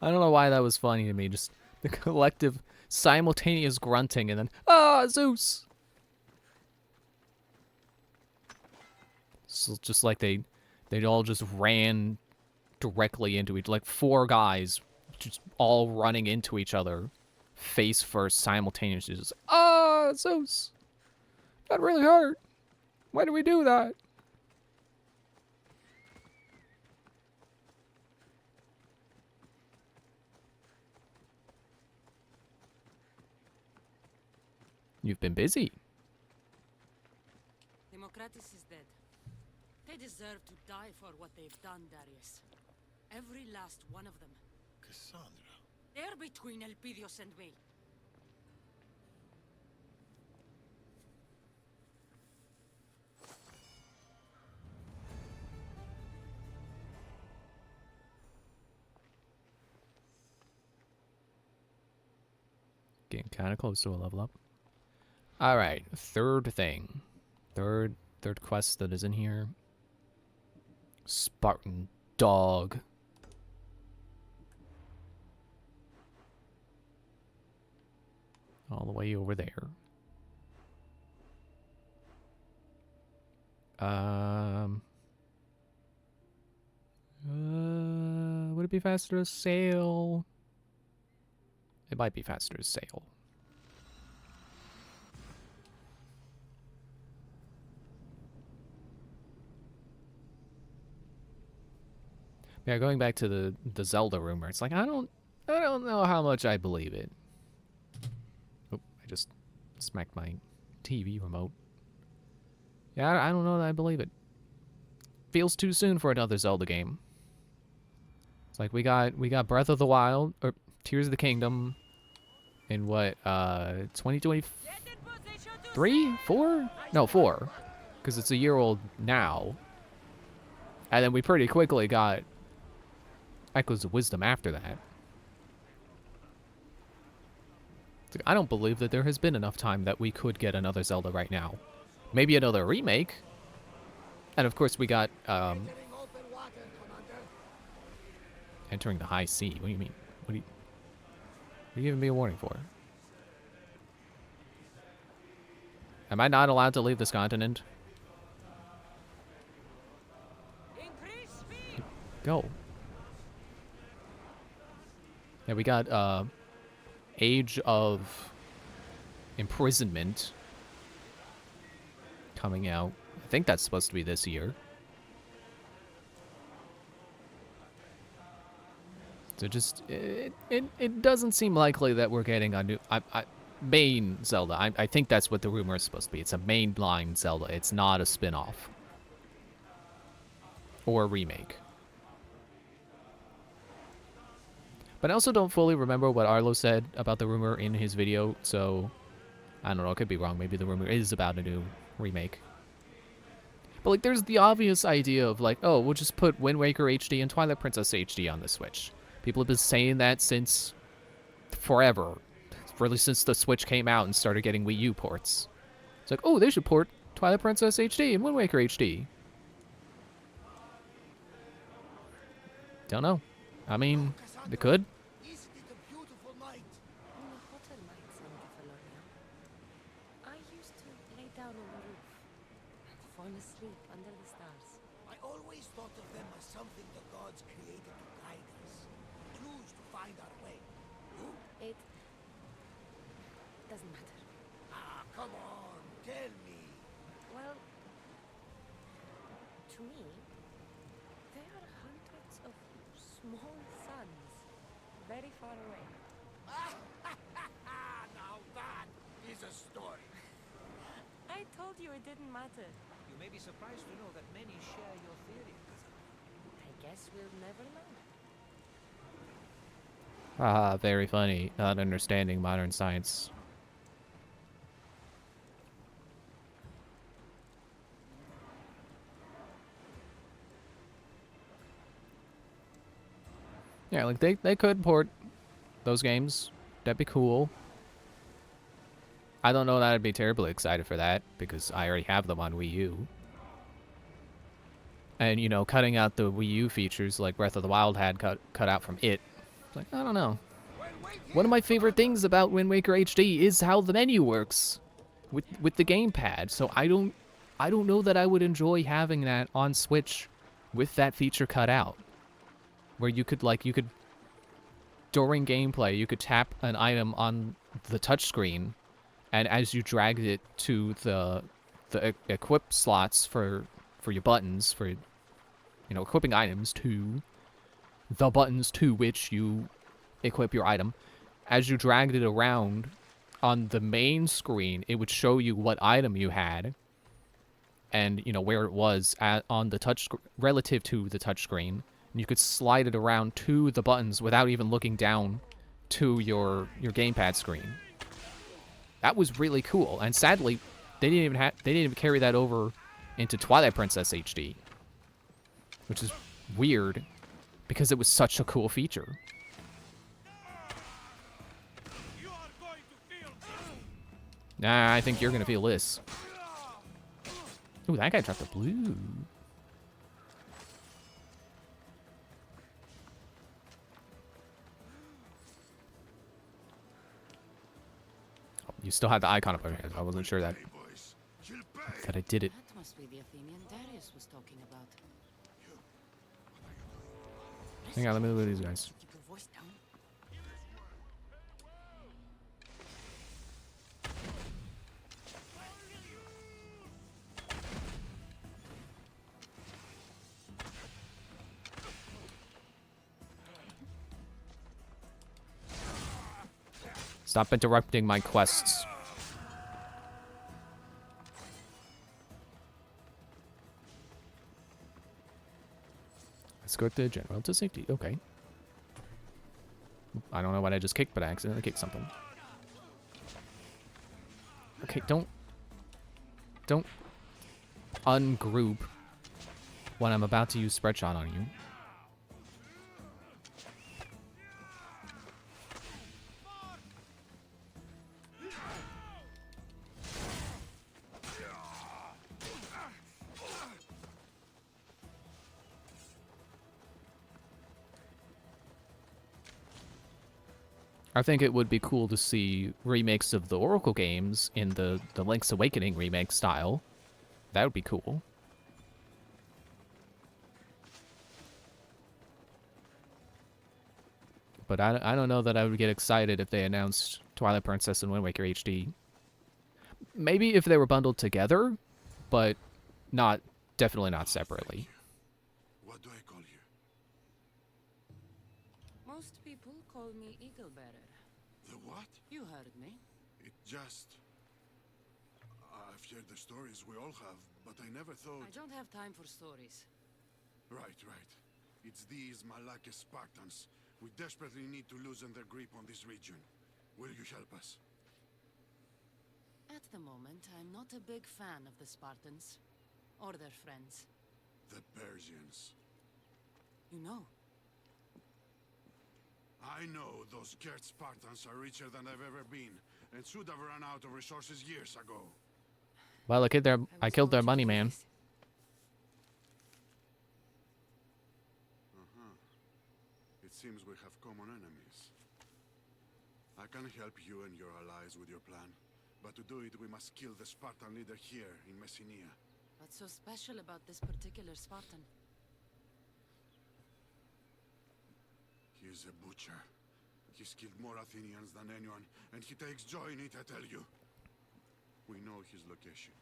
I don't know why that was funny to me, just the collective simultaneous grunting and then, ah, Zeus! So just like they all just ran directly into each, like 4 guys just all running into each other face first simultaneously. Just, ah, Zeus! That really hurt. Why did we do that? You've been busy. Democratis is dead. They deserve to die for what they've done, Darius. Every last one of them. Cassandra. They're between Elpidios and me. Getting kind of close to a level up. Alright, third thing. Third quest that is in here. Spartan dog. All the way over there. Would it be faster to sail? It might be faster to sail. Yeah, going back to the Zelda rumor, it's like I don't know how much I believe it. Oh, I just smacked my TV remote. Yeah, I don't know that I believe it. Feels too soon for another Zelda game. It's like we got Breath of the Wild or Tears of the Kingdom in what 2023, 4? No, 4, because it's a year old now. And then we pretty quickly got Echoes of Wisdom after that. It's like, I don't believe that there has been enough time that we could get another Zelda right now. Maybe another remake. And of course we got entering the high sea. What do you mean? What are you giving me a warning for? Am I not allowed to leave this continent? Go. Yeah, we got Age of Imprisonment coming out. I think that's supposed to be this year. So just it doesn't seem likely that we're getting a new main Zelda. I think that's what the rumor is supposed to be. It's a mainline Zelda. It's not a spin-off or a remake. But I also don't fully remember what Arlo said about the rumor in his video, so I don't know, I could be wrong. Maybe the rumor is about a new remake. But like there's the obvious idea of like, oh, we'll just put Wind Waker HD and Twilight Princess HD on the Switch. People have been saying that since forever. Really since the Switch came out and started getting Wii U ports. It's like, oh, they should port Twilight Princess HD and Wind Waker HD. Don't know. I mean, they could. Isn't it a beautiful night? In the hotel nights in Kefalonia, I used to lay down on the roof and fall asleep under the stars. I always thought of them as something the gods created to guide us. Clues to find our way. You? It doesn't matter. Ah, come on, tell me. Well, to me, they are hundreds of small suns, very far away. Now that is a story. I told you it didn't matter. You may be surprised to know that many share your theory, I guess we'll never know. Haha, very funny. Not understanding modern science. Yeah, like they could port those games. That'd be cool. I don't know that I'd be terribly excited for that because I already have them on Wii U. And, you know, cutting out the Wii U features like Breath of the Wild had cut out from it. Like, I don't know. One of my favorite things about Wind Waker HD is how the menu works with the gamepad. So I don't know that I would enjoy having that on Switch with that feature cut out. Where you could during gameplay, you could tap an item on the touchscreen, and as you dragged it to the equip slots for your buttons, for, you know, equipping items to the buttons to which you equip your item, as you dragged it around on the main screen, it would show you what item you had, and, you know, where it was on the touch relative to the touchscreen. And you could slide it around to the buttons without even looking down to your gamepad screen. That was really cool, and sadly, they didn't even carry that over into Twilight Princess HD, which is weird because it was such a cool feature. Nah, I think you're gonna feel this. Ooh, that guy dropped a blue. You still had the icon up over here. I wasn't sure that I did it. That must be the Athenian Darius was talking about. Hang on, let me look at these guys. Keep your voice down. Stop interrupting my quests. Escort the general to safety. Okay. I don't know what I just kicked, but I accidentally kicked something. Okay, don't ungroup when I'm about to use spread shot on you. I think it would be cool to see remakes of the Oracle games in the Link's Awakening remake style. That would be cool. But I don't know that I would get excited if they announced Twilight Princess and Wind Waker HD. Maybe if they were bundled together, but definitely not separately. What do I call you? Most people call me Eagle Bearer. The what? You heard me. It just... I've heard the stories we all have, but I never thought... I don't have time for stories. Right. It's these Malakis Spartans. We desperately need to loosen their grip on this region. Will you help us? At the moment, I'm not a big fan of the Spartans. Or their friends. The Persians. You know? I know those scared Spartans are richer than they've ever been, and should have run out of resources years ago. Well, I killed their money man. It seems we have common enemies. I can help you and your allies with your plan, but to do it we must kill the Spartan leader here in Messenia. What's so special about this particular Spartan? He's a butcher. He's killed more Athenians than anyone, and he takes joy in it, I tell you. We know his location,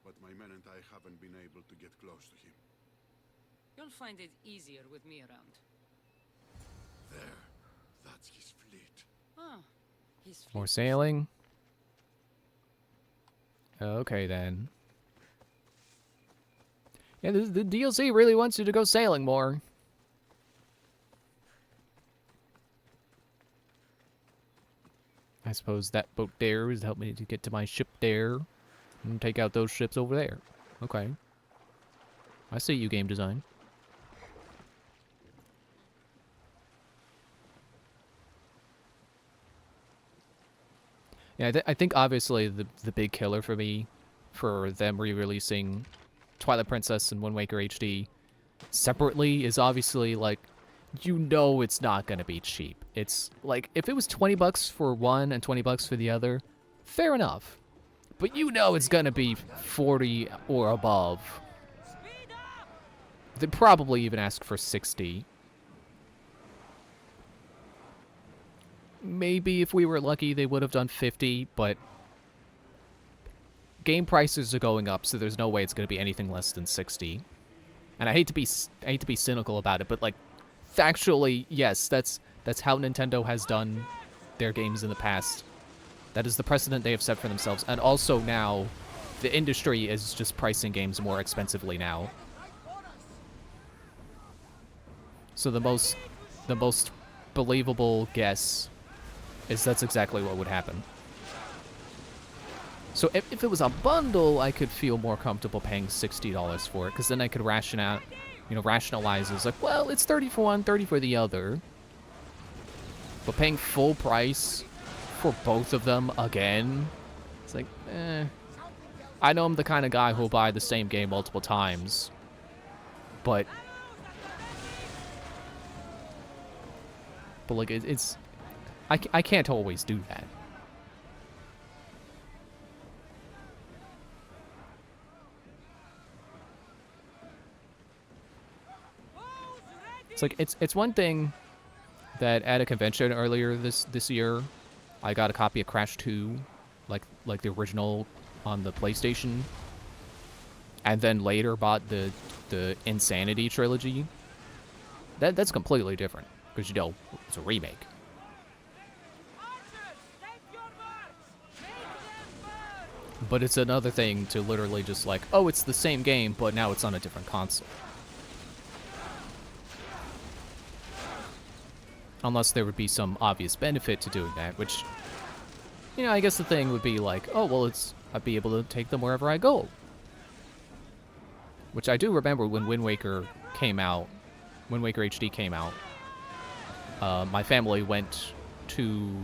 but my men and I haven't been able to get close to him. You'll find it easier with me around. There. That's his fleet. Ah, his fleet. More sailing. Okay, then. Yeah, the DLC really wants you to go sailing more. I suppose that boat there is help me to get to my ship there. And take out those ships over there. Okay. I see you, game design. Yeah, I think obviously the big killer for me, for them re-releasing Twilight Princess and Wind Waker HD separately is obviously, like, you know it's not going to be cheap. It's, like, if it was $20 for one and $20 for the other, fair enough. But you know it's going to be 40 or above. They'd probably even ask for 60. Maybe if we were lucky, they would have done 50, but game prices are going up, so there's no way it's going to be anything less than 60. And I hate to be cynical about it, but like factually, yes, that's how Nintendo has done their games in the past. That is the precedent they have set for themselves, and also now the industry is just pricing games more expensively now. So the most believable guess is that's exactly what would happen. So if it was a bundle, I could feel more comfortable paying $60 for it, because then I could rationalize as like, well, it's 30 for one, 30 for the other. But paying full price for both of them again, it's like, eh. I know I'm the kind of guy who'll buy the same game multiple times, but like it's I can't always do that. It's like it's one thing that at a convention earlier this year, I got a copy of Crash 2, like the original on the PlayStation, and then later bought the Insanity trilogy. That's completely different because, you know, it's a remake. But it's another thing to literally just like, oh, it's the same game, but now it's on a different console. Unless there would be some obvious benefit to doing that, which, you know, I guess the thing would be like, oh, well, I'd be able to take them wherever I go. Which I do remember when Wind Waker came out, Wind Waker HD came out, my family went to,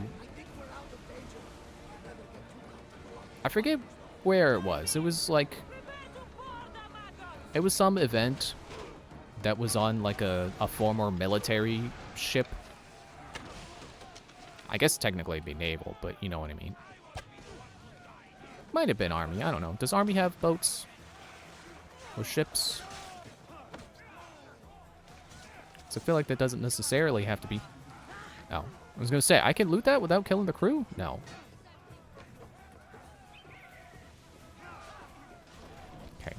I forget where it was. It was like, it was some event that was on like a former military ship. I guess technically it'd be naval, but you know what I mean. Might have been Army, I don't know. Does Army have boats? Or ships? So I feel like that doesn't necessarily have to be... Oh, I was gonna say, I can loot that without killing the crew? No. Okay.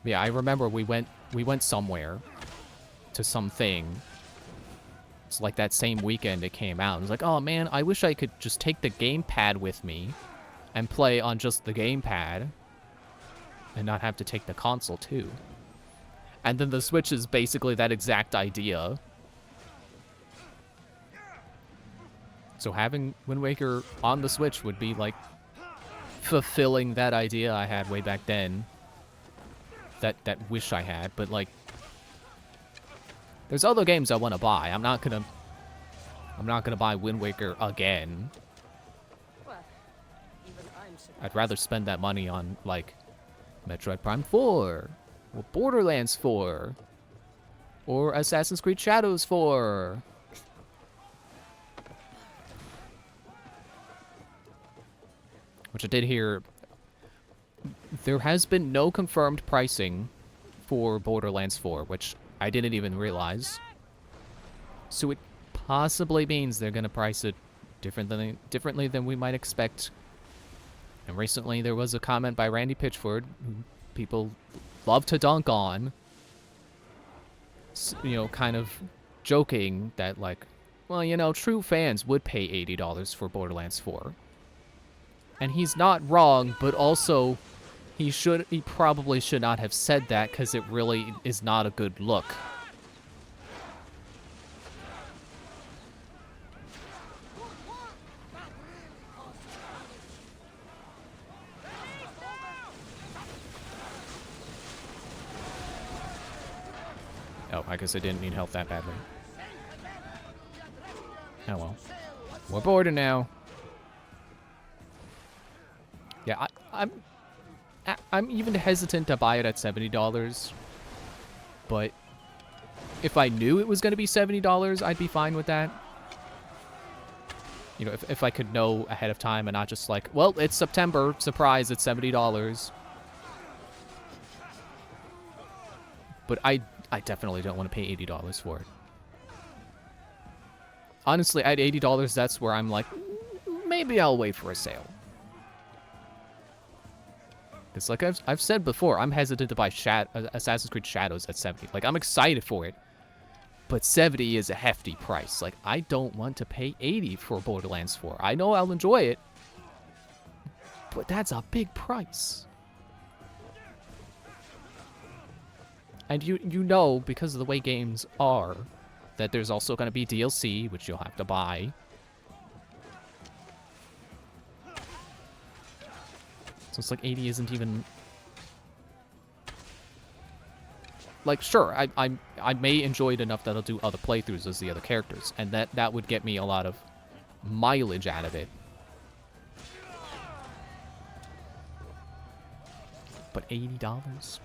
Yeah, I remember we went somewhere to something. It's like that same weekend it came out. I was like, oh man, I wish I could just take the gamepad with me and play on just the gamepad and not have to take the console too. And then the Switch is basically that exact idea. So having Wind Waker on the Switch would be like fulfilling that idea I had way back then. That wish I had, but like there's other games I want to buy. I'm not gonna buy Wind Waker again. I'd rather spend that money on like Metroid Prime 4 or Borderlands 4 or Assassin's Creed Shadows 4. Which I did hear, there has been no confirmed pricing for Borderlands 4, which I didn't even realize. So it possibly means they're going to price it differently than we might expect. And recently there was a comment by Randy Pitchford, who people love to dunk on, you know, kind of joking that like, well, you know, true fans would pay $80 for Borderlands 4. And he's not wrong, but also he probably should not have said that because it really is not a good look. Oh, I guess I didn't need help that badly. Oh well. We're boarding now. Yeah, I'm even hesitant to buy it at $70, but if I knew it was going to be $70, I'd be fine with that. You know, if I could know ahead of time and not just like, well, it's September, surprise, it's $70. But I definitely don't want to pay $80 for it. Honestly, at $80, that's where I'm like, maybe I'll wait for a sale. It's like I've said before, I'm hesitant to buy Assassin's Creed Shadows at 70. Like, I'm excited for it, but 70 is a hefty price. Like, I don't want to pay 80 for Borderlands 4. I know I'll enjoy it, but that's a big price. And you know, because of the way games are, that there's also going to be DLC, which you'll have to buy. So it's like 80 isn't even... Like, sure, I may enjoy it enough that I'll do other playthroughs as the other characters, and that would get me a lot of mileage out of it. But $80?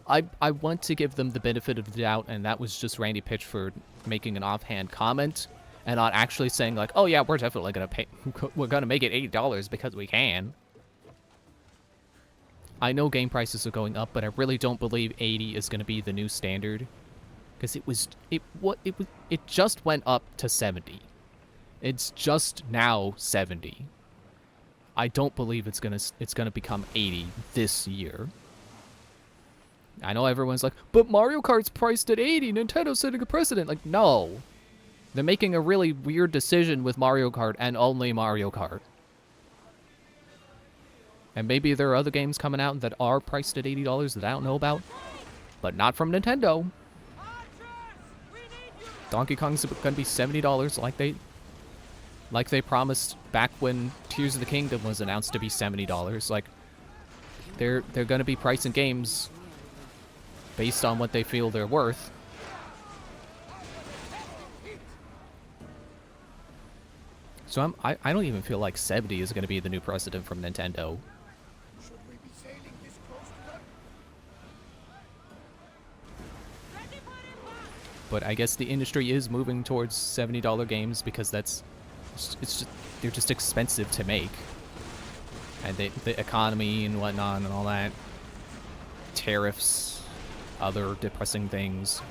I want to give them the benefit of the doubt, and that was just Randy Pitchford making an offhand comment, and not actually saying like, oh yeah, we're definitely gonna pay, we're gonna make it $80 because we can. I know game prices are going up, but I really don't believe 80 is gonna be the new standard, because it just went up to 70. It's just now 70. I don't believe it's gonna become 80 this year. I know everyone's like, but Mario Kart's priced at 80, Nintendo's setting a precedent. Like, no. They're making a really weird decision with Mario Kart and only Mario Kart. And maybe there are other games coming out that are priced at $80 that I don't know about, but not from Nintendo. Donkey Kong's gonna be $70 like they promised back when Tears of the Kingdom was announced to be $70. Like they're gonna be pricing games based on what they feel they're worth. So I don't even feel like 70 is gonna be the new precedent from Nintendo. Should we be sailing this close to them? But I guess the industry is moving towards $70 games because they're just expensive to make, and the economy and whatnot and all that, tariffs, other depressing things.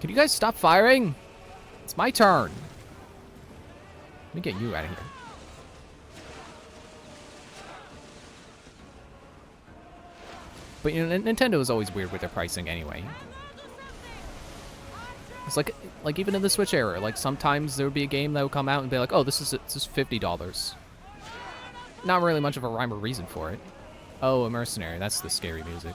Can you guys stop firing? It's my turn. Let me get you out of here. But you know, Nintendo is always weird with their pricing anyway. It's like even in the Switch era, like sometimes there would be a game that would come out and be like, oh, this is $50. Not really much of a rhyme or reason for it. Oh, a mercenary, that's the scary music.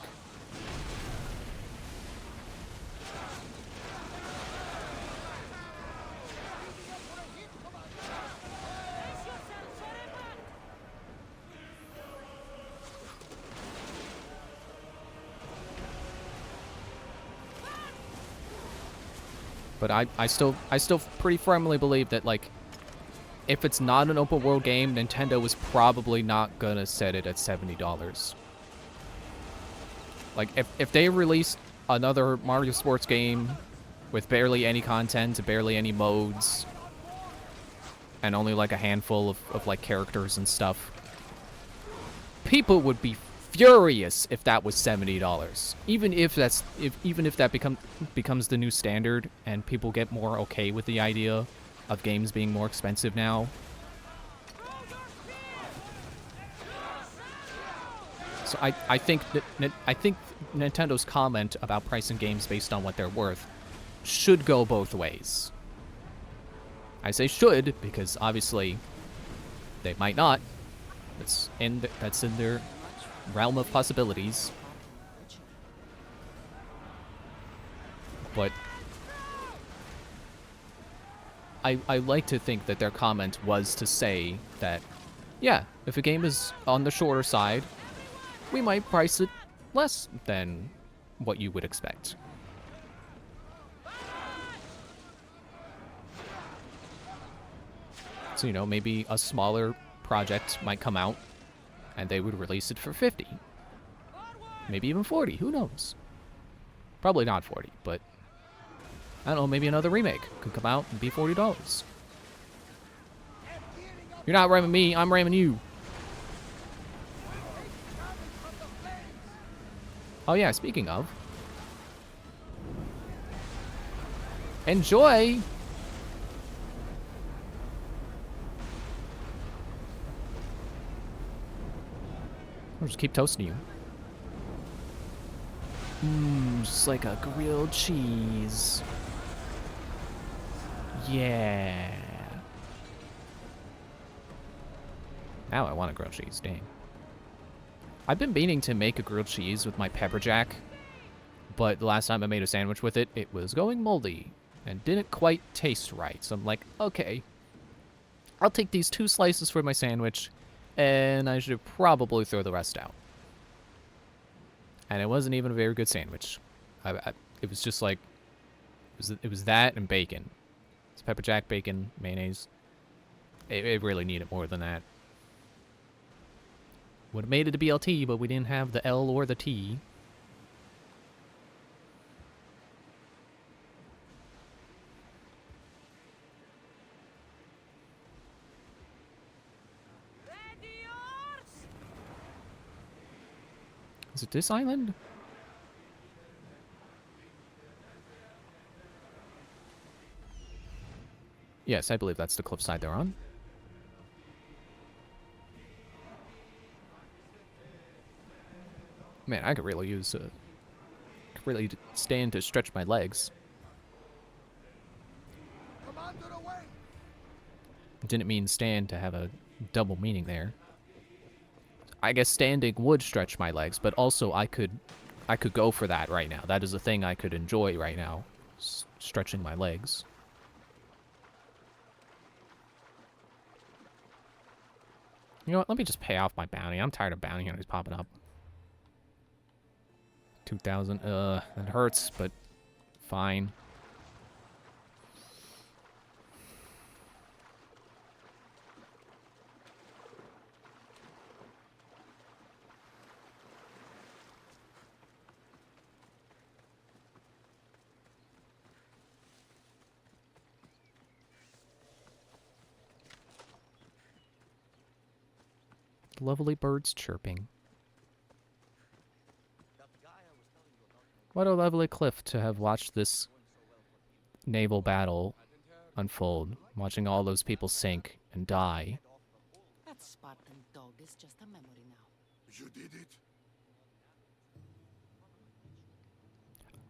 But I still pretty firmly believe that, like, if it's not an open world game, Nintendo is probably not gonna set it at $70. Like, if they released another Mario Sports game with barely any content, barely any modes, and only like a handful of like characters and stuff, people would be furious if that was $70. Even if that becomes the new standard and people get more okay with the idea of games being more expensive now. So I think Nintendo's comment about pricing games based on what they're worth should go both ways. I say should because obviously they might not. That's in their realm of possibilities. But I like to think that their comment was to say that, yeah, if a game is on the shorter side, we might price it less than what you would expect. So, you know, maybe a smaller project might come out and they would release it for 50. Maybe even 40, who knows? Probably not 40, but I don't know, maybe another remake could come out and be $40. You're not ramming me, I'm ramming you. Oh yeah, speaking of. Enjoy! I'll just keep toasting you. Just like a grilled cheese. Yeah. Now I want a grilled cheese, dang. I've been meaning to make a grilled cheese with my pepper jack, but the last time I made a sandwich with it, it was going moldy and didn't quite taste right. So I'm like, okay, I'll take these 2 slices for my sandwich, and I should probably throw the rest out. And it wasn't even a very good sandwich. It was just like, it was that and bacon. It's pepper jack, bacon, mayonnaise. It really needed more than that. Would have made it a BLT, but we didn't have the L or the T. Is it this island? Yes, I believe that's the cliffside they're on. Man, I could really use really stand to stretch my legs. Didn't mean stand to have a double meaning there. I guess standing would stretch my legs, but also I could go for that right now. That is a thing I could enjoy right now, stretching my legs. You know what? Let me just pay off my bounty. I'm tired of bounty hunters popping up. 2,000. That hurts, but fine. Lovely birds chirping. What a lovely cliff to have watched this naval battle unfold. Watching all those people sink and die. That Spartan dog is just a memory now. You did it?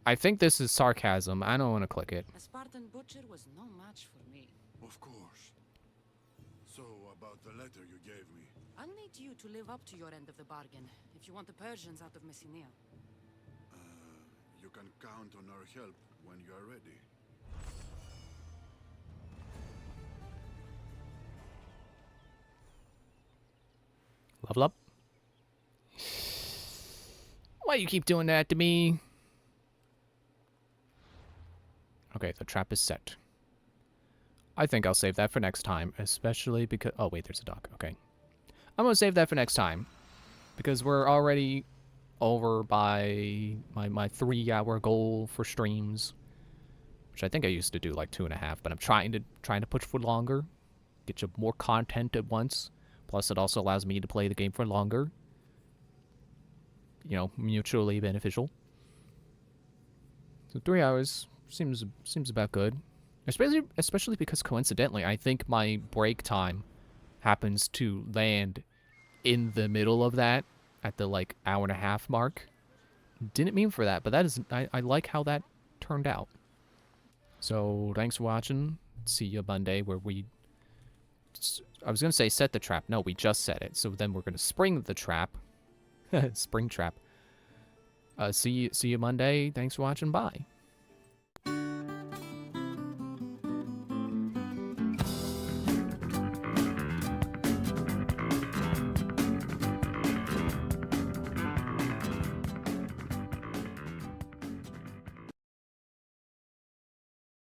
I think this is sarcasm. I don't want to click it. A Spartan butcher was no match for me. Of course. So, about the letter you gave me. I'll need you to live up to your end of the bargain if you want the Persians out of Messenia. You can count on our help when you are ready. Level up. Why you keep doing that to me? Okay, the trap is set. I think I'll save that for next time, especially because... Oh, wait, there's a dock. Okay. I'm going to save that for next time, because we're already over by my 3-hour goal for streams, which I think I used to do like 2.5, but I'm trying to push for longer, get you more content at once. Plus, it also allows me to play the game for longer. You know, mutually beneficial. So 3 hours seems about good, especially because coincidentally, I think my break time happens to land in the middle of that at the like 1.5-hour mark. Didn't mean for that, but that is I like how that turned out. So thanks for watching. See you Monday where we. I was gonna say set the trap. No, we just set it. So then we're gonna spring the trap. Spring trap. See you Monday. Thanks for watching. Bye.